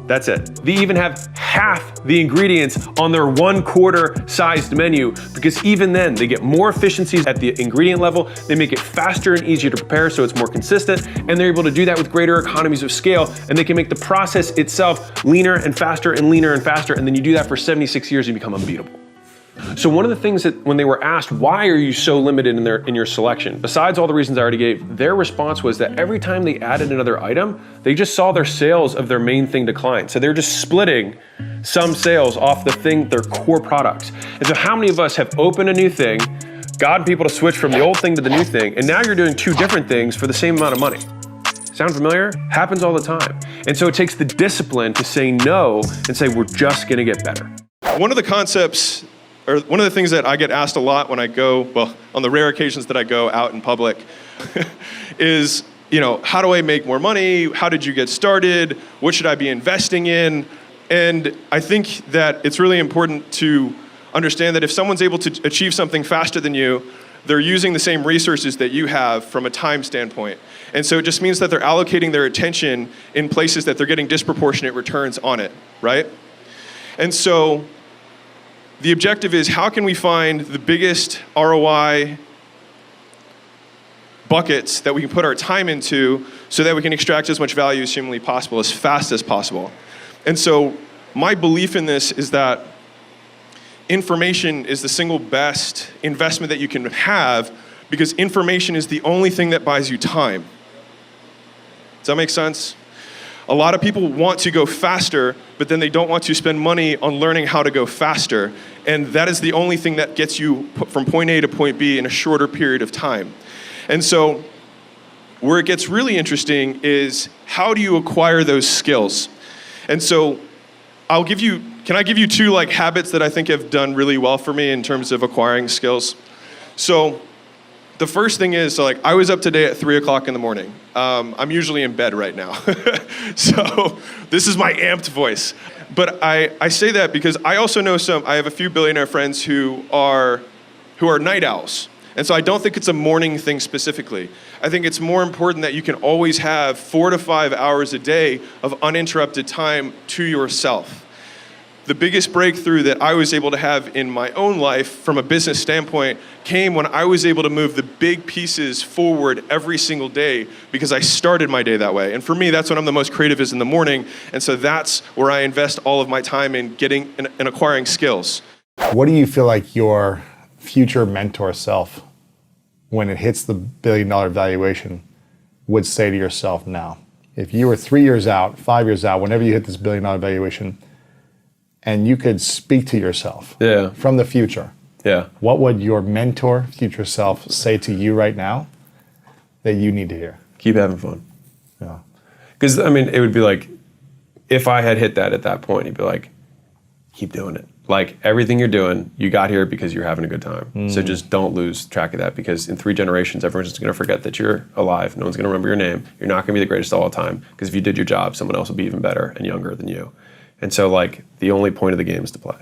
That's it. They even have half the ingredients on their 1/4 sized menu, because even then they get more efficiencies at the ingredient level. They make it faster and easier to prepare so it's more consistent, and they're able to do that with greater economies of scale, and they can make the process itself leaner and faster and leaner and faster, and then you do that for 76 years and you become unbeatable. So one of the things that when they were asked, why are you so limited in your selection? Besides all the reasons I already gave, their response was that every time they added another item, they just saw their sales of their main thing decline. So they're just splitting some sales off the thing, their core products. And so how many of us have opened a new thing, gotten people to switch from the old thing to the new thing, and now you're doing 2 different things for the same amount of money? Sound familiar? Happens all the time. And so it takes the discipline to say no and say, we're just gonna get better. One of the concepts, or one of the things that I get asked a lot when I go, well, on the rare occasions that I go out in public, is, how do I make more money? How did you get started? What should I be investing in? And I think that it's really important to understand that if someone's able to achieve something faster than you, they're using the same resources that you have from a time standpoint. And so it just means that they're allocating their attention in places that they're getting disproportionate returns on it, right? And so the objective is, how can we find the biggest ROI buckets that we can put our time into so that we can extract as much value as humanly possible, as fast as possible? And so my belief in this is that information is the single best investment that you can have, because information is the only thing that buys you time. Does that make sense? A lot of people want to go faster, but then they don't want to spend money on learning how to go faster. And that is the only thing that gets you from point A to point B in a shorter period of time. And so where it gets really interesting is, how do you acquire those skills? And so can I give you 2 habits that I think have done really well for me in terms of acquiring skills? So The first thing is, so like, I was up today at 3 o'clock in the morning. I'm usually in bed right now. So this is my amped voice. But I say that because I also know I have a few billionaire friends who are night owls. And so I don't think it's a morning thing specifically. I think it's more important that you can always have 4 to 5 hours a day of uninterrupted time to yourself. The biggest breakthrough that I was able to have in my own life from a business standpoint came when I was able to move the big pieces forward every single day because I started my day that way. And for me, that's when I'm the most creative, is in the morning. And so that's where I invest all of my time in getting and acquiring skills. What do you feel like your future mentor self, when it hits the $1 billion valuation, would say to yourself now? If you were 3 years out, 5 years out, whenever you hit this $1 billion valuation, and you could speak to yourself from the future, what would your mentor, future self, say to you right now that you need to hear? Keep having fun. Yeah. Because, I mean, it would be like, if I had hit that at that point, he'd be like, keep doing it. Like, everything you're doing, you got here because you're having a good time. So just don't lose track of that, because in 3 generations, everyone's just going to forget that you're alive. No one's going to remember your name. You're not going to be the greatest of all time, because if you did your job, someone else will be even better and younger than you. And so, like, the only point of the game is to play.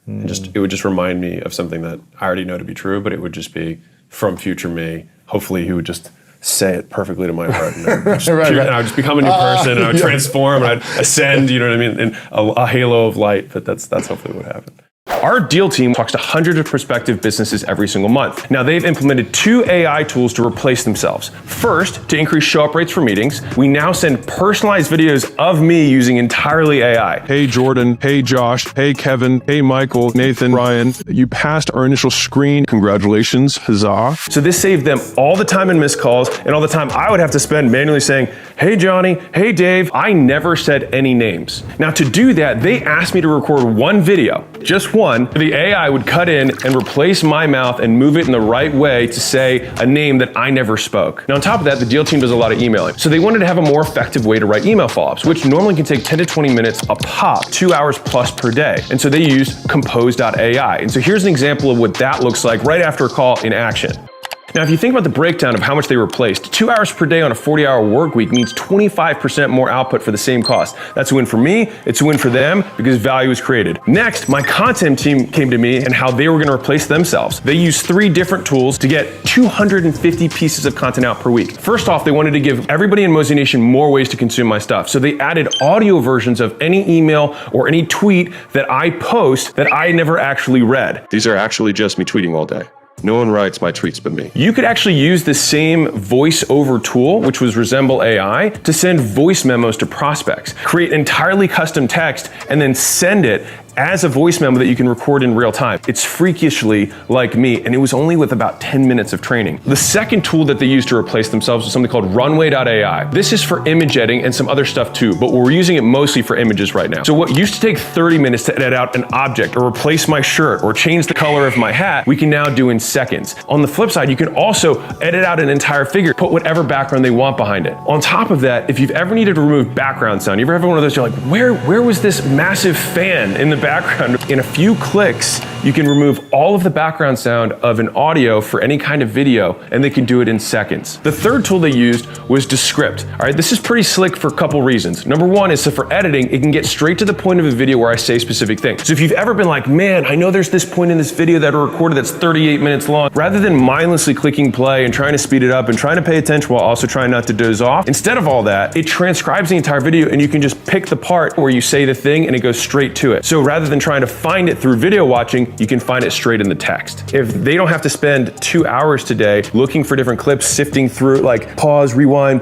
And it would just remind me of something that I already know to be true, but it would just be from future me. Hopefully he would just say it perfectly to my heart. And I would just become a new person, and I would transform, and I'd ascend, you know what I mean, in a halo of light. But that's hopefully what happened. Our deal team talks to hundreds of prospective businesses every single month. Now, they've implemented 2 AI tools to replace themselves. First, to increase show-up rates for meetings, we now send personalized videos of me using entirely AI. Hey Jordan, hey Josh, hey Kevin, hey Michael, Nathan, Ryan, you passed our initial screen. Congratulations, huzzah. So this saved them all the time in missed calls and all the time I would have to spend manually saying, hey Johnny, hey Dave. I never said any names. Now, to do that, they asked me to record one video, just one. The AI would cut in and replace my mouth and move it in the right way to say a name that I never spoke. Now, on top of that, the deal team does a lot of emailing. So they wanted to have a more effective way to write email follow-ups, which normally can take 10 to 20 minutes a pop, 2 hours plus per day. And so they used compose.ai. And so here's an example of what that looks like right after a call in action. Now, if you think about the breakdown of how much they replaced, 2 hours per day on a 40-hour work week means 25% more output for the same cost. That's a win for me, it's a win for them, because value is created. Next, my content team came to me and how they were gonna replace themselves. They used 3 different tools to get 250 pieces of content out per week. First off, they wanted to give everybody in Hormozi Nation more ways to consume my stuff. So they added audio versions of any email or any tweet that I post that I never actually read. These are actually just me tweeting all day. No one writes my tweets but me. You could actually use the same voice-over tool, which was Resemble AI, to send voice memos to prospects. Create entirely custom text and then send it as a voice memo that you can record in real time. It's freakishly like me, and it was only with about 10 minutes of training. The second tool that they used to replace themselves was something called runway.ai. This is for image editing and some other stuff too, but we're using it mostly for images right now. So what used to take 30 minutes to edit out an object or replace my shirt or change the color of my hat, we can now do in seconds. On the flip side, you can also edit out an entire figure, put whatever background they want behind it. On top of that, if you've ever needed to remove background sound, you ever have one of those, you're like, where was this massive fan in the background? In a few clicks, you can remove all of the background sound of an audio for any kind of video, and they can do it in seconds. The third tool they used was Descript. All right, this is pretty slick for a couple reasons. Number one is, so for editing, it can get straight to the point of a video where I say specific things. So if you've ever been like, man, I know there's this point in this video that I recorded that's 38 minutes long, rather than mindlessly clicking play and trying to speed it up and trying to pay attention while also trying not to doze off, instead of all that, it transcribes the entire video, and you can just pick the part where you say the thing and it goes straight to it. So rather than trying to find it through video watching, you can find it straight in the text. If they don't have to spend 2 hours today looking for different clips, sifting through like pause, rewind,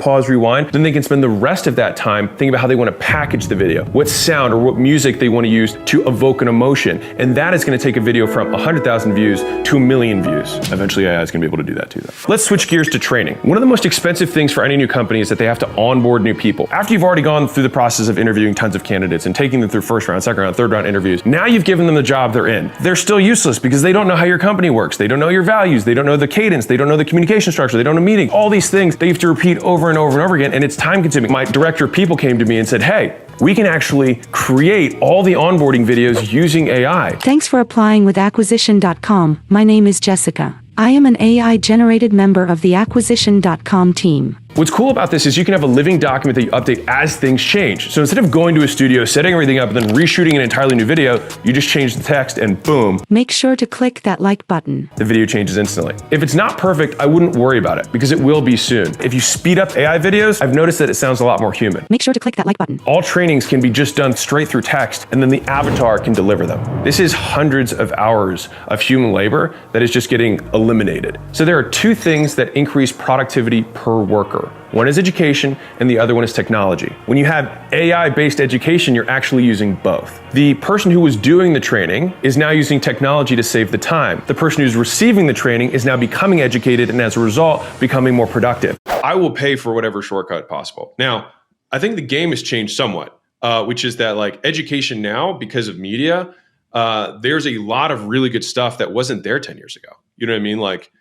then they can spend the rest of that time thinking about how they want to package the video, what sound or what music they want to use to evoke an emotion. And that is going to take a video from 100,000 views to 1 million views. Eventually AI is going to be able to do that too, though. Let's switch gears to training. One of the most expensive things for any new company is that they have to onboard new people. After you've already gone through the process of interviewing tons of candidates and taking them through first round, second round, third round interviews, now you've given them the job they're in. They're still useless because they don't know how your company works. They don't know your values. They don't know the cadence. They don't know the communication structure. They don't know meetings. All these things they have to repeat over and over and over again, and it's time consuming. My director of people came to me and said, hey, we can actually create all the onboarding videos using AI. Thanks for applying with acquisition.com. My name is Jessica. I am an AI-generated member of the acquisition.com team. What's cool about this is you can have a living document that you update as things change. So instead of going to a studio, setting everything up, and then reshooting an entirely new video, you just change the text and boom, Make sure to click that like button. the video changes instantly. If it's not perfect, I wouldn't worry about it because it will be soon. If you speed up AI videos, I've noticed that it sounds a lot more human. Make sure to click that like button. All trainings can be just done straight through text, and then the avatar can deliver them. This is hundreds of hours of human labor that is just getting eliminated. So there are two things that increase productivity per worker. One is education, and the other one is technology. When you have AI-based education, you're actually using both. The person who was doing the training is now using technology to save the time. The person who's receiving the training is now becoming educated, and as a result, becoming more productive. I will pay for whatever shortcut possible. Now, I think the game has changed somewhat, which is that like education now, because of media, there's a lot of really good stuff that wasn't there 10 years ago. You know what I mean? Like,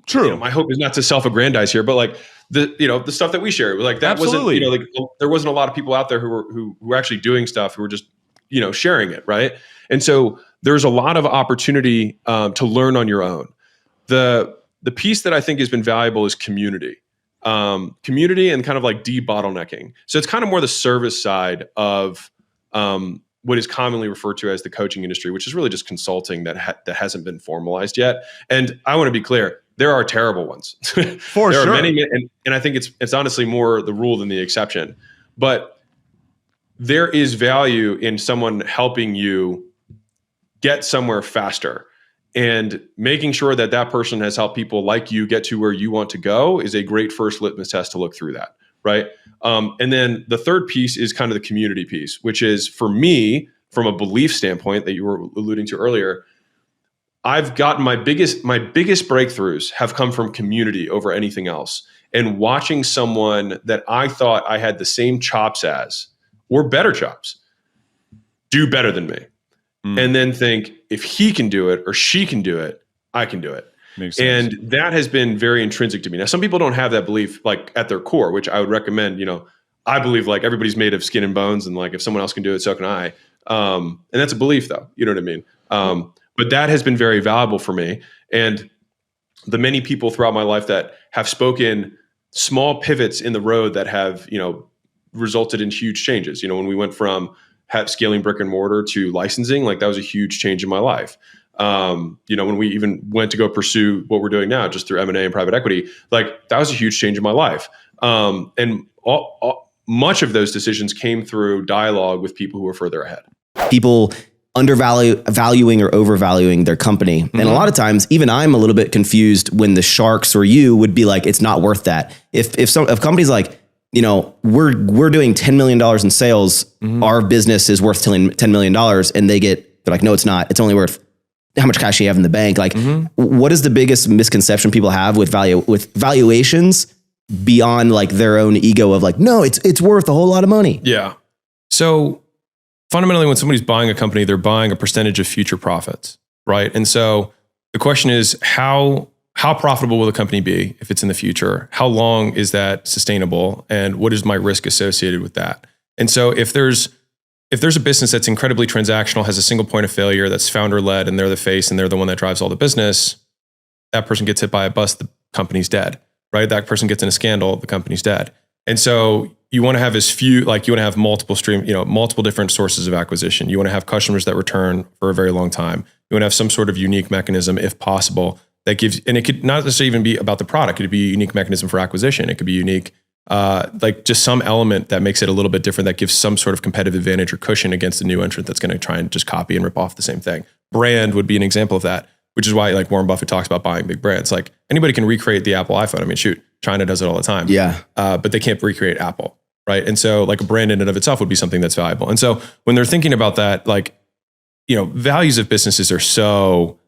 true. My hope is not to self-aggrandize here, but like the stuff that we share, like that Absolutely. wasn't, there wasn't a lot of people out there who were actually doing stuff, who were just, sharing it. Right. And so there's a lot of opportunity to learn on your own. The piece that I think has been valuable is community. Community and kind of like de-bottlenecking. So it's kind of more the service side of what is commonly referred to as the coaching industry, which is really just consulting that hasn't been formalized yet. And I want to be clear, there are terrible ones. For there sure. are many, and I think it's honestly more the rule than the exception. But there is value in someone helping you get somewhere faster. And making sure that that person has helped people like you get to where you want to go is a great first litmus test to look through that, right? And then the third piece is kind of the community piece, which is for me, from a belief standpoint that you were alluding to earlier, I've gotten my biggest breakthroughs have come from community over anything else. And watching someone that I thought I had the same chops as, or better chops, do better than me. And then think, if he can do it or she can do it, I can do it. Makes sense. And that has been very intrinsic to me. Now, some people don't have that belief like at their core, which I would recommend. I believe like everybody's made of skin and bones, and like if someone else can do it, so can I. And that's a belief, though. You know what I mean? But that has been very valuable for me. And the many people throughout my life that have spoken small pivots in the road that have resulted in huge changes. When we went from scaling brick and mortar to licensing, like that was a huge change in my life. When we even went to go pursue what we're doing now, just through M&A and private equity, like that was a huge change in my life. And much of those decisions came through dialogue with people who were further ahead. People valuing or overvaluing their company. And a lot of times, even I'm a little bit confused when the sharks or you would be like, it's not worth that. If companies like, we're doing $10 million in sales, our business is worth $10 million, and they're like, no, it's not. It's only worth how much cash you have in the bank. Like, what is the biggest misconception people have with valuations beyond like their own ego of like, no, it's worth a whole lot of money. Yeah. So fundamentally, when somebody's buying a company, they're buying a percentage of future profits, right? And so the question is, how profitable will the company be if it's in the future? How long is that sustainable? And what is my risk associated with that? And so if there's a business that's incredibly transactional, has a single point of failure, that's founder-led, and they're the face, and they're the one that drives all the business, that person gets hit by a bus, the company's dead, right? That person gets in a scandal, the company's dead. And so you want to have you want to have multiple multiple different sources of acquisition. You want to have customers that return for a very long time. You want to have some sort of unique mechanism, if possible, that gives, and it could not necessarily even be about the product. It could be a unique mechanism for acquisition. It could be unique, like just some element that makes it a little bit different, that gives some sort of competitive advantage or cushion against a new entrant that's going to try and just copy and rip off the same thing. Brand would be an example of that, which is why like Warren Buffett talks about buying big brands. Like anybody can recreate the Apple iPhone. I mean, shoot, China does it all the time. Yeah. But they can't recreate Apple, right? And so like a brand in and of itself would be something that's valuable. And so when they're thinking about that, like, values of businesses are so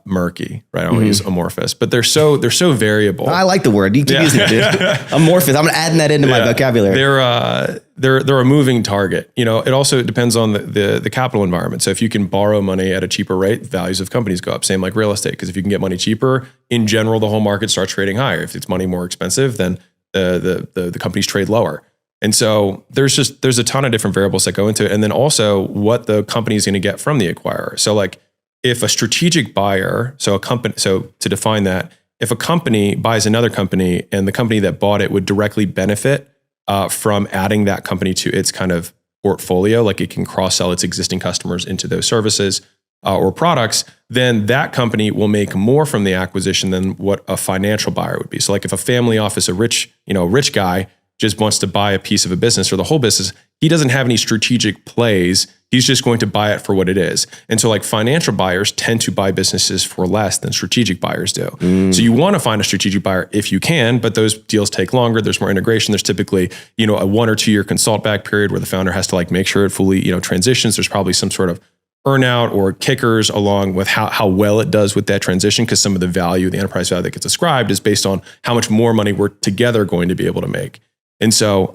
murky, right? I don't want to use amorphous, but they're so variable. I like the word. You can use it, dude. Amorphous. I'm adding that into my vocabulary. They're a moving target. It also depends on the capital environment. So if you can borrow money at a cheaper rate, values of companies go up. Same like real estate, because if you can get money cheaper, in general, the whole market starts trading higher. If it's money more expensive, then the companies trade lower. And so there's a ton of different variables that go into it. And then also what the company is going to get from the acquirer. So like, if a strategic buyer, so to define that, if a company buys another company and the company that bought it would directly benefit from adding that company to its kind of portfolio, like it can cross-sell its existing customers into those services or products, then that company will make more from the acquisition than what a financial buyer would be. So like if a family office, a rich guy just wants to buy a piece of a business or the whole business, he doesn't have any strategic plays. He's just going to buy it for what it is. And so like financial buyers tend to buy businesses for less than strategic buyers do. So you want to find a strategic buyer if you can, but those deals take longer. There's more integration. There's typically, a 1 or 2 year consult back period where the founder has to like make sure it fully, transitions. There's probably some sort of earnout or kickers along with how well it does with that transition, because some of the value, the enterprise value that gets ascribed is based on how much more money we're together going to be able to make. And so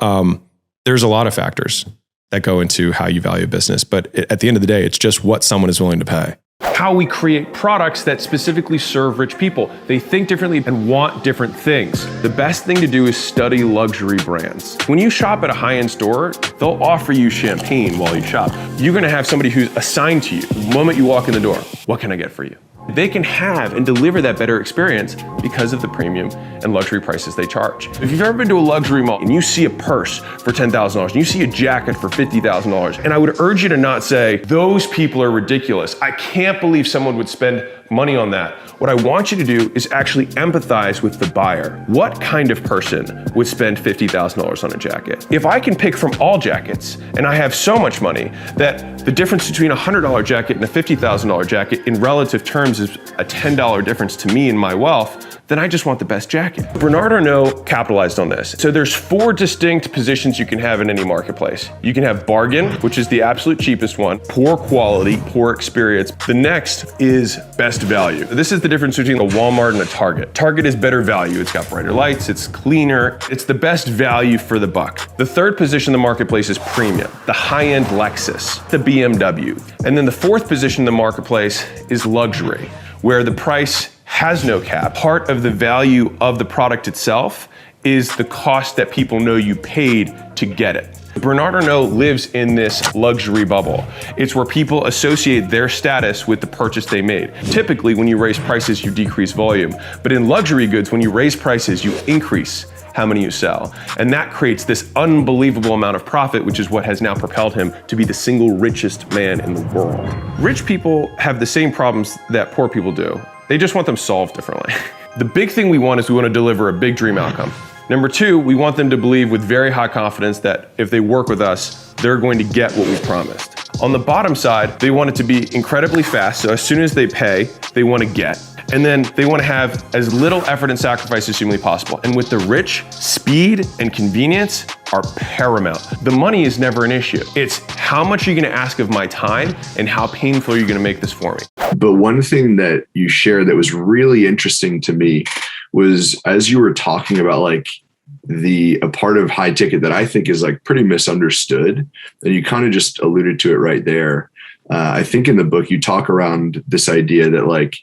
there's a lot of factors that go into how you value a business. But at the end of the day, it's just what someone is willing to pay. How we create products that specifically serve rich people. They think differently and want different things. The best thing to do is study luxury brands. When you shop at a high-end store, they'll offer you champagne while you shop. You're gonna have somebody who's assigned to you the moment you walk in the door. What can I get for you? They can have and deliver that better experience because of the premium and luxury prices they charge. If you've ever been to a luxury mall and you see a purse for $10,000 and you see a jacket for $50,000, and I would urge you to not say, those people are ridiculous. I can't believe someone would spend money on that. What I want you to do is actually empathize with the buyer. What kind of person would spend $50,000 on a jacket? If I can pick from all jackets and I have so much money that the difference between a $100 jacket and a $50,000 jacket in relative terms is a $10 difference to me and my wealth, then I just want the best jacket. Bernard Arnault capitalized on this. So there's 4 distinct positions you can have in any marketplace. You can have bargain, which is the absolute cheapest one, poor quality, poor experience. The next is best value. This is the difference between a Walmart and a Target. Target is better value. It's got brighter lights, it's cleaner, it's the best value for the buck. The third position in the marketplace is premium, the high-end Lexus, the BMW. And then the 4th position in the marketplace is luxury, where the price has no cap. Part of the value of the product itself is the cost that people know you paid to get it. Bernard Arnault lives in this luxury bubble. It's where people associate their status with the purchase they made. Typically, when you raise prices, you decrease volume. But in luxury goods, when you raise prices, you increase how many you sell. And that creates this unbelievable amount of profit, which is what has now propelled him to be the single richest man in the world. Rich people have the same problems that poor people do. They just want them solved differently. The big thing we want is we want to deliver a big dream outcome. Number 2, we want them to believe with very high confidence that if they work with us, they're going to get what we promised. On the bottom side, they want it to be incredibly fast. So as soon as they pay, they want to get. And then they want to have as little effort and sacrifice as humanly possible. And with the rich, speed and convenience are paramount. The money is never an issue. It's how much are you going to ask of my time and how painful are you going to make this for me? But one thing that you shared that was really interesting to me was as you were talking about like a part of high ticket that I think is like pretty misunderstood, and you kind of just alluded to it right there. I think in the book you talk around this idea that like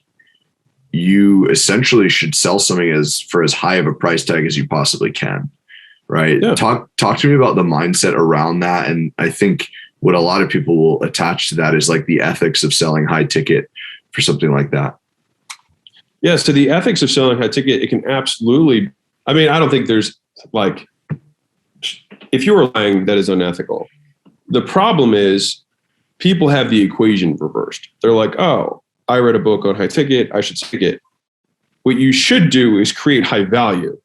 you essentially should sell something for as high of a price tag as you possibly can, right? Yeah. Talk to me about the mindset around that. And I think what a lot of people will attach to that is like the ethics of selling high ticket for something like that. Yeah, so the ethics of selling high ticket, it can absolutely, I don't think there's like, if you are lying, that is unethical. The problem is people have the equation reversed. They're like, oh, I read a book on high ticket, I should stick it. What you should do is create high value.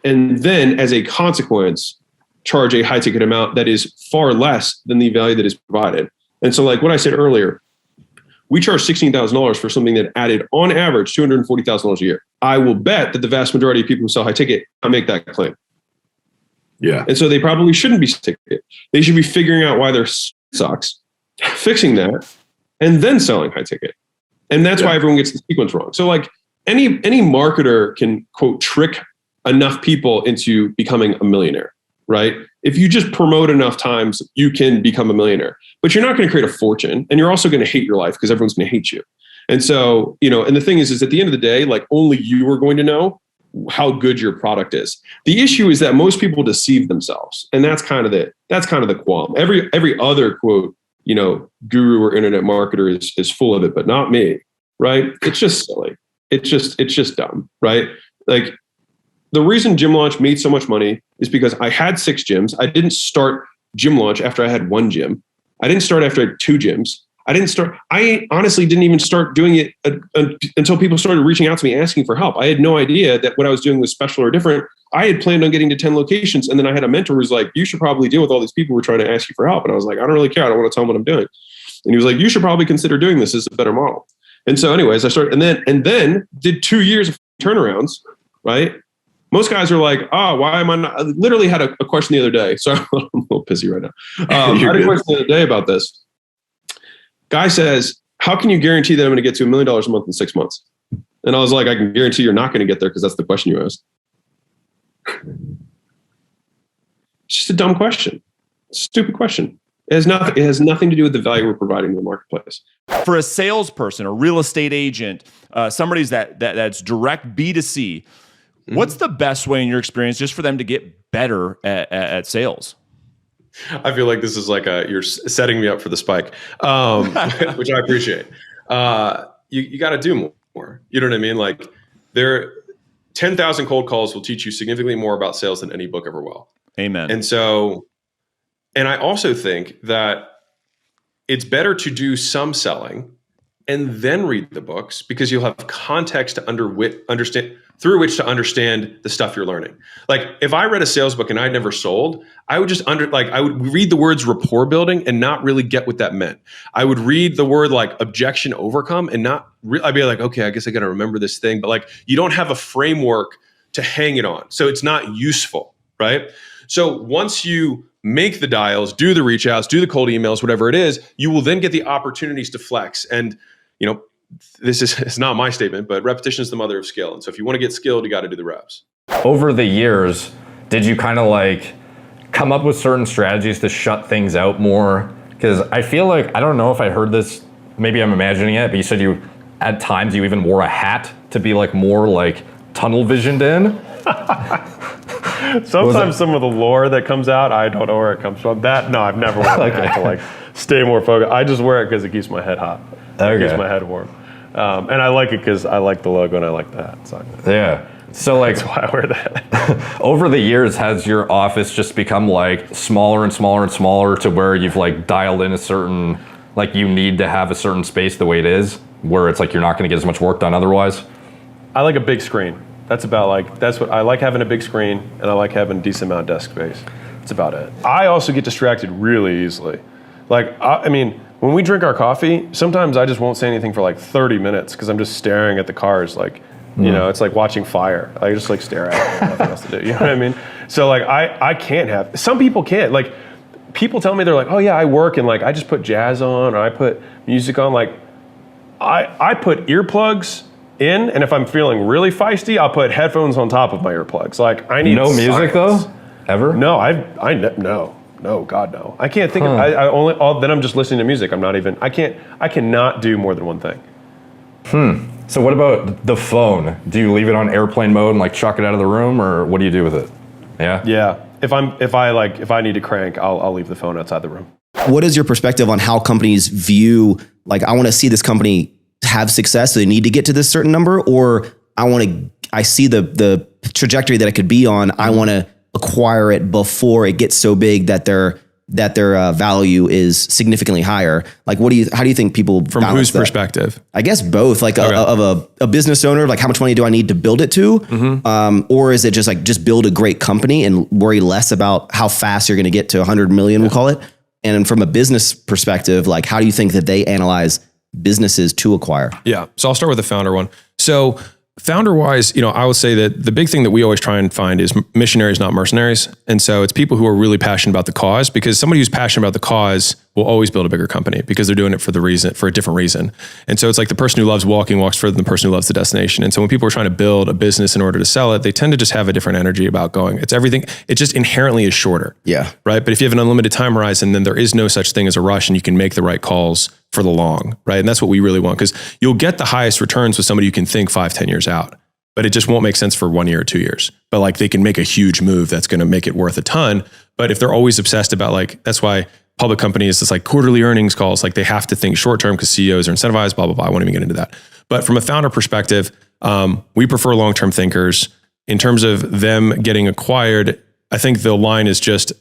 And then as a consequence, charge a high ticket amount that is far less than the value that is provided. And so like what I said earlier, we charge $16,000 for something that added on average $240,000 a year. I will bet that the vast majority of people who sell high ticket, I make that claim. Yeah. And so they probably shouldn't be ticket. They should be figuring out why their sucks, fixing that, and then selling high ticket. And that's why everyone gets the sequence wrong. So like any marketer can quote trick enough people into becoming a millionaire, right? If you just promote enough times, you can become a millionaire, but you're not going to create a fortune, and you're also going to hate your life because everyone's going to hate you. And so, and the thing is at the end of the day, like only you are going to know how good your product is. The issue is that most people deceive themselves, and that's kind of the qualm. Every other quote guru or internet marketer is full of it, but not me, right? It's just silly. It's just dumb, right? Like the reason Gym Launch made so much money is because I had 6 gyms. I didn't start Gym Launch after I had 1 gym. I didn't start after I had 2 gyms. I honestly didn't even start doing it until people started reaching out to me asking for help. I had no idea that what I was doing was special or different. I had planned on getting to 10 locations. And then I had a mentor who was like, you should probably deal with all these people who are trying to ask you for help. And I was like, I don't really care. I don't want to tell them what I'm doing. And he was like, you should probably consider doing this. This is a better model. And so anyways, I started and then did 2 years of turnarounds, right? Most guys are like, oh, why am I not? I literally had a question the other day. Sorry, I'm a little pissy right now. I had a question the other day about this. Guy says, how can you guarantee that I'm going to get to $1 million a month in 6 months? And I was like, I can guarantee you're not going to get there because that's the question you asked. It's just a dumb question. Stupid question. It has nothing to do with the value we're providing to the marketplace. For a salesperson, a real estate agent, somebody that's direct B2C, what's the best way in your experience just for them to get better at sales? I feel like this is like you're setting me up for the spike, which I appreciate. You got to do more. You know what I mean? Like 10,000 cold calls will teach you significantly more about sales than any book ever will. Amen. And I also think that it's better to do some selling and then read the books because you'll have context to understand through which to understand the stuff you're learning. Like if I read a sales book and I'd never sold, I would just I would read the words rapport building and not really get what that meant. I would read the word like objection overcome and I'd be like, okay, I guess I got to remember this thing, but like you don't have a framework to hang it on. So it's not useful, right? So once you make the dials, do the reach outs, do the cold emails, whatever it is, you will then get the opportunities to flex. And, it's not my statement, but repetition is the mother of skill. And so if you want to get skilled, you got to do the reps. Over the years, did you kind of like come up with certain strategies to shut things out more? Because I feel like, I don't know if I heard this, maybe I'm imagining it, but you said at times you even wore a hat to be like more like tunnel visioned in. Sometimes some of the lore that comes out, I don't know where it comes from. No, I've never worn a hat to like stay more focused. I just wear it because it keeps my head hot. It keeps my head warm. And I like it because I like the logo and I like the hat. So yeah. So like, that's why I wear that. Over the years, has your office just become like smaller and smaller and smaller to where you've like dialed in a certain, like you need to have a certain space the way it is, where it's like you're not going to get as much work done otherwise? I like a big screen. That's what I like, having a big screen, and I like having a decent amount of desk space. That's about it. I also get distracted really easily. Like, I mean, when we drink our coffee, sometimes I just won't say anything for like 30 minutes because I'm just staring at the cars. Like, it's like watching fire. I just like stare at it, nothing else to do. You know what I mean? So like, I can't have, some people can't. Like, people tell me, they're like, oh yeah, I work and like, I just put jazz on or I put music on. Like, I put earplugs in, and if I'm feeling really feisty, I'll put headphones on top of my earplugs. Like I need no music though, ever? No, no, God no. I can't think of. Then I'm just listening to music. I cannot do more than one thing. So what about the phone? Do you leave it on airplane mode and like chuck it out of the room, or what do you do with it? Yeah. Yeah. If I need to crank, I'll leave the phone outside the room. What is your perspective on how companies view, like, I want to see this company have success, so they need to get to this certain number, or I see the trajectory that it could be on. I want to acquire it before it gets so big that their value is significantly higher. Like, how do you think people from whose perspective? I guess both. Like of a business owner, like how much money do I need to build it to, or is it just build a great company and worry less about how fast you're going to get to 100 million? We'll call it. And from a business perspective, like how do you think that they analyze businesses to acquire? Yeah. So I'll start with the founder one. So founder wise, I would say that the big thing that we always try and find is missionaries, not mercenaries. And so it's people who are really passionate about the cause, because somebody who's passionate about the cause will always build a bigger company because they're doing it for a different reason. And so it's like the person who loves walking walks further than the person who loves the destination. And so when people are trying to build a business in order to sell it, they tend to just have a different energy about going. It's everything. It just inherently is shorter. Yeah. Right. But if you have an unlimited time horizon, then there is no such thing as a rush, and you can make the right calls for the long. Right. And that's what we really want, because you'll get the highest returns with somebody you can think 5-10 years out. But it just won't make sense for 1 year or 2 years. But like they can make a huge move that's going to make it worth a ton. But if they're always obsessed about, like, that's why public companies, it's like quarterly earnings calls. Like they have to think short term because CEOs are incentivized, blah, blah, blah. I won't even get into that. But from a founder perspective, we prefer long-term thinkers. In terms of them getting acquired, I think the line is just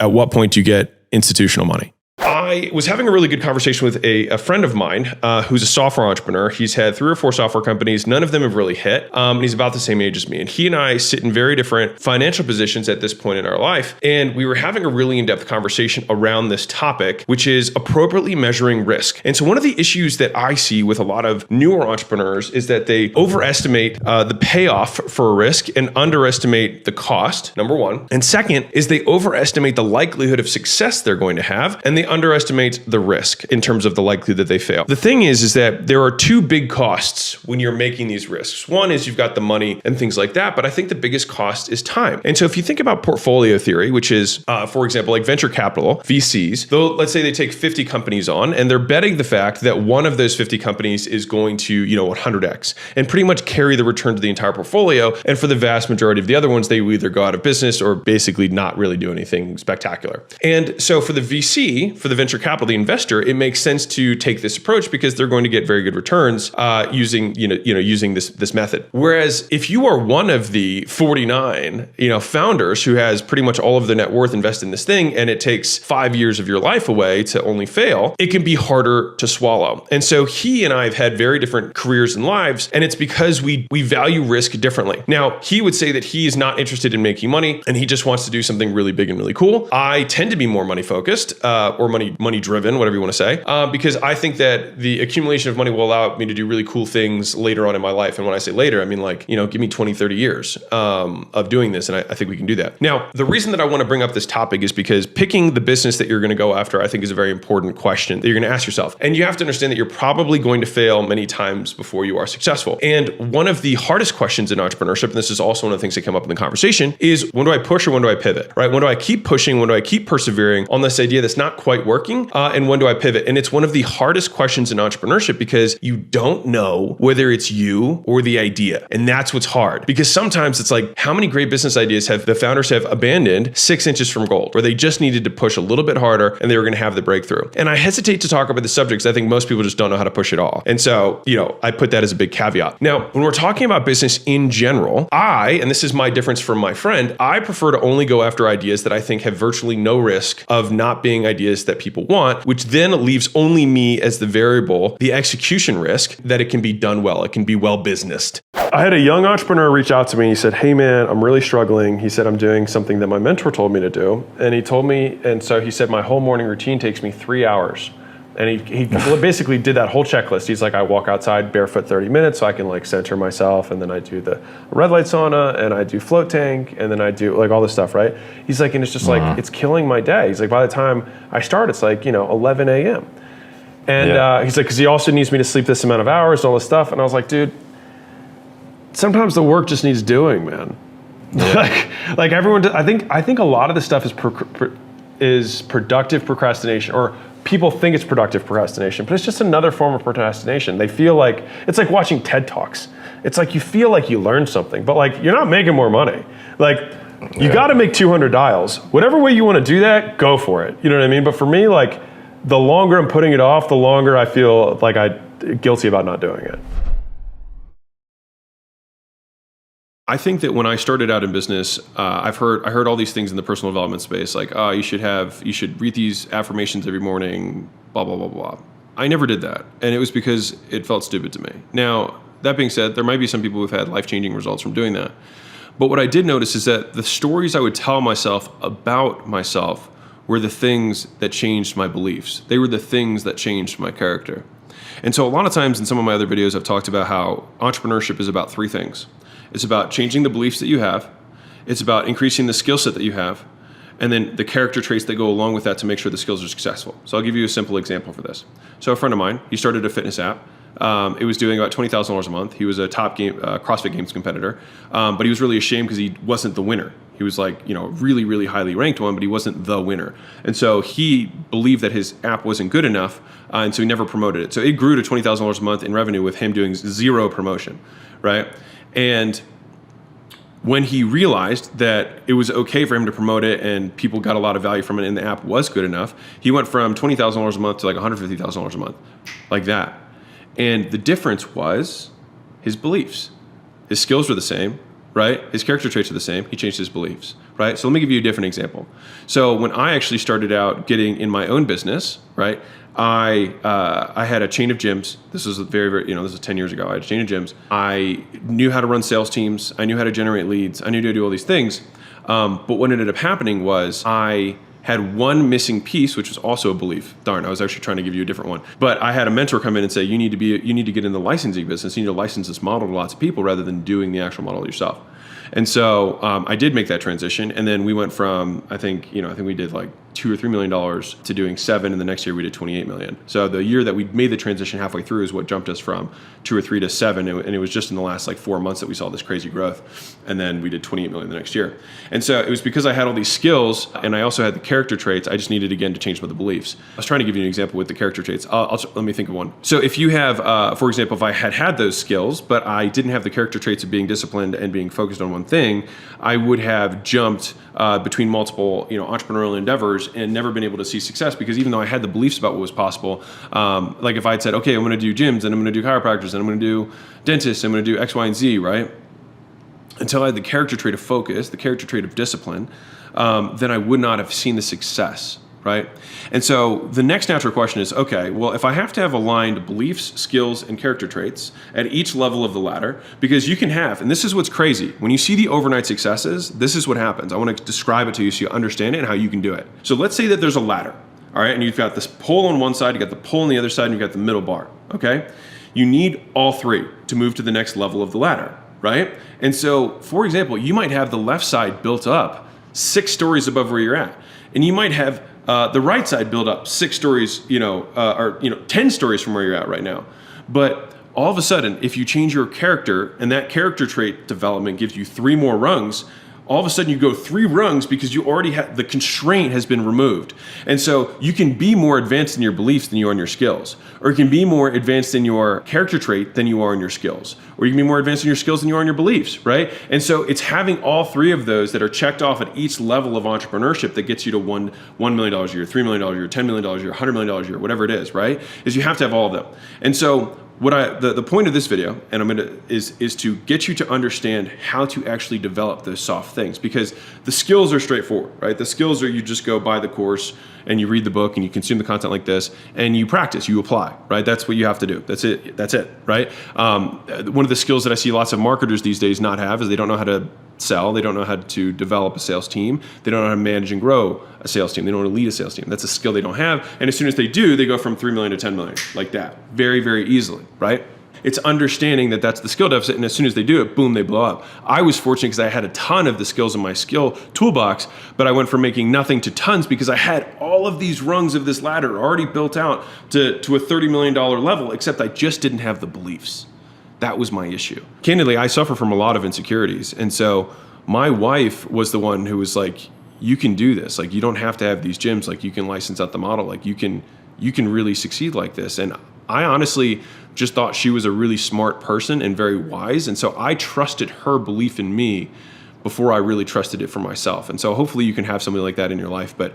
at what point do you get institutional money? I was having a really good conversation with a friend of mine who's a software entrepreneur. He's had 3 or 4 software companies. None of them have really hit. And he's about the same age as me. And he and I sit in very different financial positions at this point in our life. And we were having a really in-depth conversation around this topic, which is appropriately measuring risk. And so one of the issues that I see with a lot of newer entrepreneurs is that they overestimate the payoff for a risk and underestimate the cost, number one. And second is they overestimate the likelihood of success they're going to have, and they underestimate the risk in terms of the likelihood that they fail. The thing is that there are 2 big costs when you're making these risks. One is you've got the money and things like that, but I think the biggest cost is time. And so if you think about portfolio theory, which is, for example, like venture capital, VCs, though, let's say they take 50 companies on and they're betting the fact that one of those 50 companies is going to, 100x and pretty much carry the return to the entire portfolio. And for the vast majority of the other ones, they will either go out of business or basically not really do anything spectacular. And so for the VC, for the venture capital, the investor, it makes sense to take this approach because they're going to get very good returns using this method. Whereas if you are one of the 49 founders who has pretty much all of their net worth invested in this thing, and it takes 5 years of your life away to only fail, it can be harder to swallow. And so he and I have had very different careers and lives, and it's because we value risk differently. Now, he would say that he is not interested in making money and he just wants to do something really big and really cool. I tend to be more money focused or money driven, whatever you want to say, because I think that the accumulation of money will allow me to do really cool things later on in my life. And when I say later, I mean give me 20, 30 years of doing this. And I think we can do that. Now, the reason that I want to bring up this topic is because picking the business that you're going to go after, I think is a very important question that you're going to ask yourself. And you have to understand that you're probably going to fail many times before you are successful. And one of the hardest questions in entrepreneurship, and this is also one of the things that come up in the conversation, is when do I push or when do I pivot, right? When do I keep pushing? When do I keep persevering on this idea that's not quite working? And when do I pivot? And it's one of the hardest questions in entrepreneurship because you don't know whether it's you or the idea. And that's what's hard, because sometimes it's like, how many great business ideas have the founders have abandoned 6 inches from gold, where they just needed to push a little bit harder and they were going to have the breakthrough. And I hesitate to talk about the subject because I think most people just don't know how to push it all. And so, I put that as a big caveat. Now, when we're talking about business in general, and this is my difference from my friend, I prefer to only go after ideas that I think have virtually no risk of not being ideas that people want, which then leaves only me as the variable, the execution risk, that it can be done well. It can be well businessed. I had a young entrepreneur reach out to me. He said, "Hey man, I'm really struggling." He said, "I'm doing something that my mentor told me to do." And he told me, and so he said, "My whole morning routine takes me 3 hours." And he basically did that whole checklist. He's like, I walk outside barefoot 30 minutes so I can center myself. And then I do the red light sauna and I do float tank. And then I do all this stuff, right? He's like, and it's just it's killing my day. He's like, by the time I start, it's 11 a.m. And he's like, because he also needs me to sleep this amount of hours and all this stuff. And I was like, dude, sometimes the work just needs doing, man. Yeah. like everyone, I think a lot of this stuff is productive procrastination, or people think it's productive procrastination, but it's just another form of procrastination. They feel like, it's like watching TED Talks. It's like you feel like you learned something, but you're not making more money. You got to make 200 dials. Whatever way you want to do that, go for it. You know what I mean? But for me, the longer I'm putting it off, the longer I feel like I'm guilty about not doing it. I think that when I started out in business, I heard all these things in the personal development space, you should read these affirmations every morning, blah, blah, blah, blah. I never did that. And it was because it felt stupid to me. Now, that being said, there might be some people who've had life-changing results from doing that. But what I did notice is that the stories I would tell myself about myself were the things that changed my beliefs. They were the things that changed my character. And so a lot of times in some of my other videos, I've talked about how entrepreneurship is about 3 things. It's about changing the beliefs that you have. It's about increasing the skill set that you have. And then the character traits that go along with that to make sure the skills are successful. So I'll give you a simple example for this. So a friend of mine, he started a fitness app. It was doing about $20,000 a month. He was a top CrossFit Games competitor. But he was really ashamed because he wasn't the winner. He was really, really highly ranked one, but he wasn't the winner. And so he believed that his app wasn't good enough. And so he never promoted it. So it grew to $20,000 a month in revenue with him doing 0 promotion, right? And when he realized that it was okay for him to promote it and people got a lot of value from it and the app was good enough, he went from $20,000 a month to like $150,000 a month, like that. And the difference was his beliefs. His skills were the same, right? His character traits are the same. He changed his beliefs, right? So let me give you a different example. So when I actually started out getting in my own business, right, I had a chain of gyms. This was this was 10 years ago. I had a chain of gyms. I knew how to run sales teams. I knew how to generate leads. I knew how to do all these things. But what ended up happening was I had one missing piece, which was also a belief. Darn, I was actually trying to give you a different one. But I had a mentor come in and say, you need to get in the licensing business. You need to license this model to lots of people rather than doing the actual model yourself. And so I did make that transition, and then we went from I think we did like $2 or $3 million to doing 7, and the next year we did 28 million. So the year that we made the transition halfway through is what jumped us from 2 or 3 to 7, and it was just in the last like 4 months that we saw this crazy growth, and then we did 28 million the next year. And so it was because I had all these skills, and I also had the character traits. I just needed again to change some of the beliefs. I was trying to give you an example with the character traits. Let me think of one. So if you have, for example, if I had those skills, but I didn't have the character traits of being disciplined and being focused on one thing, I would have jumped between multiple entrepreneurial endeavors and never been able to see success, because even though I had the beliefs about what was possible, like if I had said, okay, I'm going to do gyms and I'm going to do chiropractors and I'm going to do dentists, I'm going to do X, Y, and Z, right? Until I had the character trait of focus, the character trait of discipline, then I would not have seen the success, right? And so the next natural question is, okay, well, if I have to have aligned beliefs, skills, and character traits at each level of the ladder, because you can have, and this is what's crazy, when you see the overnight successes, this is what happens. I want to describe it to you so you understand it and how you can do it. So let's say that there's a ladder, all right, and you've got this pole on one side, you've got the pole on the other side, and you've got the middle bar, okay? You need all three to move to the next level of the ladder, right? And so, for example, you might have the left side built up 6 stories above where you're at, and you might have the right side built up 6 stories, 10 stories from where you're at right now. But all of a sudden, if you change your character and that character trait development gives you 3 more rungs, all of a sudden you go 3 rungs because you already have, the constraint has been removed. And so you can be more advanced in your beliefs than you are in your skills. Or you can be more advanced in your character trait than you are in your skills. Or you can be more advanced in your skills than you are in your beliefs, right? And so it's having all 3 of those that are checked off at each level of entrepreneurship that gets you to $1 million a year, $3 million a year, $10 million a year, $100 million a year, whatever it is, right? Is you have to have all of them. And so the point of this video, and is to get you to understand how to actually develop those soft things, because the skills are straightforward, right? The skills are, you just go buy the course and you read the book and you consume the content like this and you practice, you apply, right? That's what you have to do. That's it, right? One of the skills that I see lots of marketers these days not have is they don't know how to sell. They don't know how to develop a sales team. They don't know how to manage and grow a sales team. They don't know how to lead a sales team. That's a skill they don't have. And as soon as they do, they go from 3 million to 10 million like that, very, very easily, right? It's understanding that that's the skill deficit, and as soon as they do it, boom, they blow up. I was fortunate because I had a ton of the skills in my skill toolbox, but I went from making nothing to tons because I had all of these rungs of this ladder already built out to a $30 million level, except I just didn't have the beliefs. That was my issue. Candidly, I suffer from a lot of insecurities, and so my wife was the one who was like, you can do this. Like, you don't have to have these gyms. Like, you can license out the model. Like, you can really succeed like this. And I honestly just thought she was a really smart person and very wise. And so I trusted her belief in me before I really trusted it for myself. And so hopefully you can have somebody like that in your life, but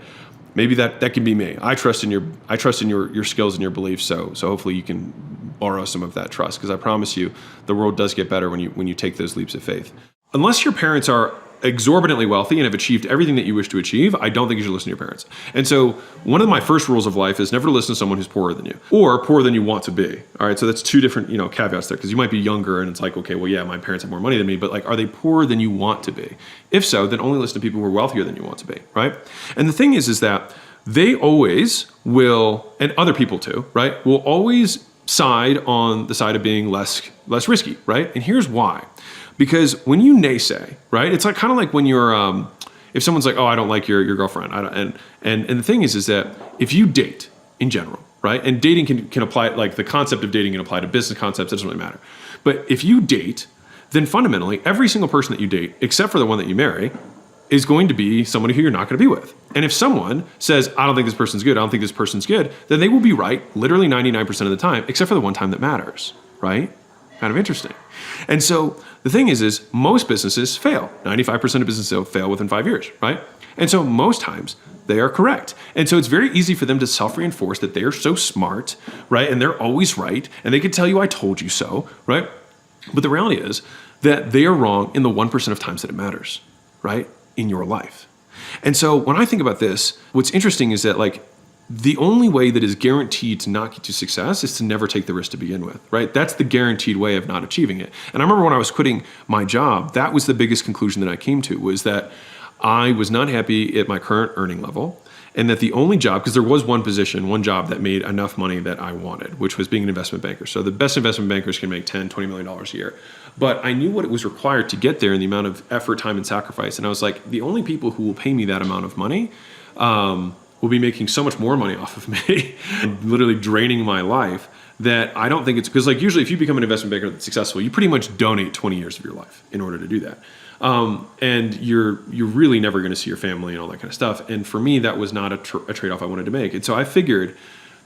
maybe that can be me. I trust in your skills and your beliefs. So hopefully you can borrow some of that trust, because I promise you the world does get better when you take those leaps of faith. Unless your parents are exorbitantly wealthy and have achieved everything that you wish to achieve, I don't think you should listen to your parents. And so one of my first rules of life is never listen to someone who's poorer than you or poorer than you want to be. All right. So that's 2 different, caveats there, because you might be younger and it's like, okay, well, yeah, my parents have more money than me, but like, are they poorer than you want to be? If so, then only listen to people who are wealthier than you want to be. Right. And the thing is that they always will, and other people too, right, will always side on the side of being less risky. Right. And here's why. Because when you naysay, right, it's like kind of like when you're, if someone's like, oh, I don't like your girlfriend, and the thing is that if you date in general, right, and dating can apply, like the concept of dating can apply to business concepts, it doesn't really matter. But if you date, then fundamentally every single person that you date, except for the one that you marry, is going to be somebody who you're not going to be with. And if someone says, I don't think this person's good, I don't think this person's good, then they will be right literally 99% of the time, except for the one time that matters, right? Kind of interesting. And so the thing is most businesses fail. 95% of businesses fail within 5 years, right? And so most times they are correct. And so it's very easy for them to self-reinforce that they are so smart, right? And they're always right. And they could tell you, I told you so, right? But the reality is that they are wrong in the 1% of times that it matters, right? In your life. And so when I think about this, what's interesting is that like the only way that is guaranteed to not get to success is to never take the risk to begin with, right? That's the guaranteed way of not achieving it. And I remember when I was quitting my job, that was the biggest conclusion that I came to, was that I was not happy at my current earning level, and that the only job, because there was one position, one job that made enough money that I wanted, which was being an investment banker. So the best investment bankers can make $10, $20 million a year. But I knew what it was required to get there and the amount of effort, time, and sacrifice. And I was like, the only people who will pay me that amount of money will be making so much more money off of me and literally draining my life that I don't think it's, because like usually if you become an investment banker that's successful, you pretty much donate 20 years of your life in order to do that. And you're really never going to see your family and all that kind of stuff. And for me, that was not a trade-off I wanted to make. And so I figured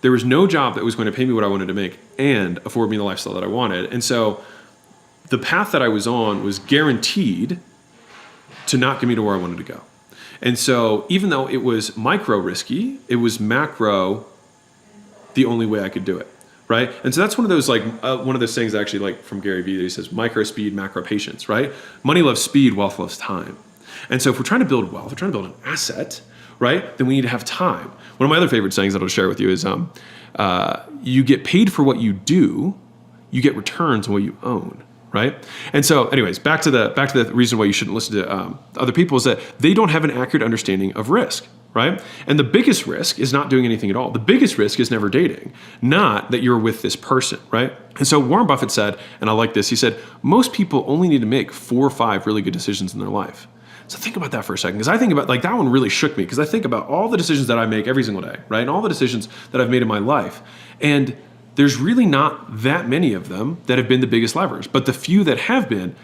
there was no job that was going to pay me what I wanted to make and afford me the lifestyle that I wanted. And so the path that I was on was guaranteed to not get me to where I wanted to go. And so even though it was micro risky, it was macro the only way I could do it. Right. And so that's one of those one of those things actually like from Gary Vee that he says micro speed, macro patience. Right. Money loves speed, wealth loves time. And so if we're trying to build wealth, we're trying to build an asset, right, then we need to have time. One of my other favorite sayings that I'll share with you is you get paid for what you do, you get returns on what you own. Right. And so anyways, back to the reason why you shouldn't listen to other people is that they don't have an accurate understanding of risk. Right. And the biggest risk is not doing anything at all. The biggest risk is never dating, not that you're with this person. Right. And so Warren Buffett said, and I like this, he said, most people only need to make 4 or 5 really good decisions in their life. So think about that for a second, because I think about like that one really shook me because I think about all the decisions that I make every single day. Right. And all the decisions that I've made in my life. And there's really not that many of them that have been the biggest levers, but the few that have been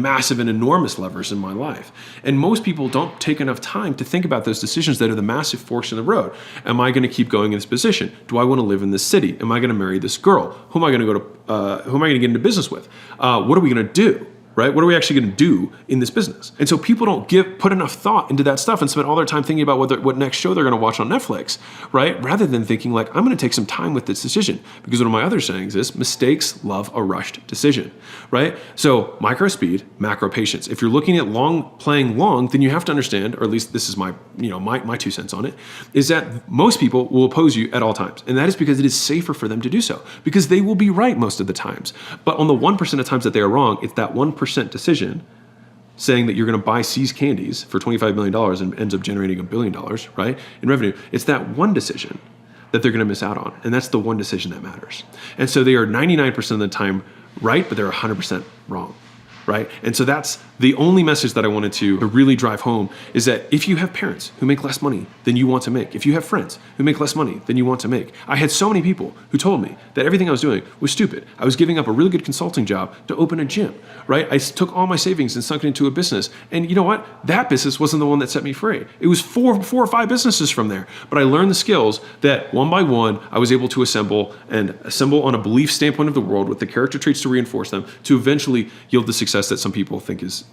massive and enormous levers in my life. And most people don't take enough time to think about those decisions that are the massive forks in the road. Am I going to keep going in this position? Do I want to live in this city? Am I going to marry this girl? Who am I going to get into business with? What are we going to do? Right? What are we actually going to do in this business? And so people don't put enough thought into that stuff and spend all their time thinking about what next show they're going to watch on Netflix, right? Rather than thinking like, I'm going to take some time with this decision. Because one of my other sayings is mistakes love a rushed decision, right? So micro speed, macro patience. If you're looking at playing long, then you have to understand, or at least this is my 2 cents on it, is that most people will oppose you at all times. And that is because it is safer for them to do so because they will be right most of the times. But on the 1% of times that they are wrong, it's that 1% decision saying that you're going to buy See's candies for $25 million and ends up generating $1 billion, right, in revenue. It's that one decision that they're going to miss out on. And that's the one decision that matters. And so they are 99% of the time right, but they're 100% wrong. Right? And so that's the only message that I wanted to really drive home is that if you have parents who make less money than you want to make, if you have friends who make less money than you want to make, I had so many people who told me that everything I was doing was stupid. I was giving up a really good consulting job to open a gym, right? I took all my savings and sunk it into a business. And you know what? That business wasn't the one that set me free. It was four or five businesses from there. But I learned the skills that one by one, I was able to assemble on a belief standpoint of the world with the character traits to reinforce them to eventually yield the success that some people think is,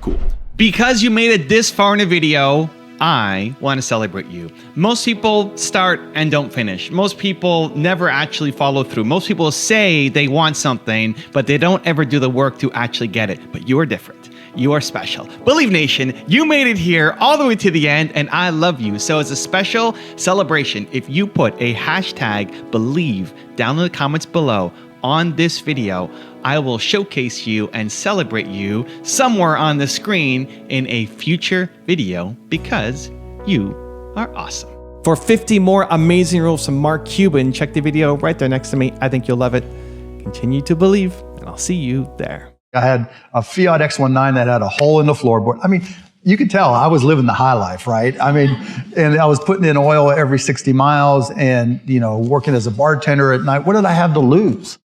cool. Because you made it this far in a video, I want to celebrate you. Most people start and don't finish. Most people never actually follow through. Most people say they want something, but they don't ever do the work to actually get it. But you are different. You are special. Believe Nation, you made it here all the way to the end, and I love you. So it's a special celebration if you put a hashtag believe down in the comments below on this video. I will showcase you and celebrate you somewhere on the screen in a future video because you are awesome. For 50 more amazing rules from Mark Cuban, check the video right there next to me. I think you'll love it. Continue to believe, and I'll see you there. I had a Fiat X19 that had a hole in the floorboard. I mean, you could tell I was living the high life, right? I mean, and I was putting in oil every 60 miles and, working as a bartender at night. What did I have to lose?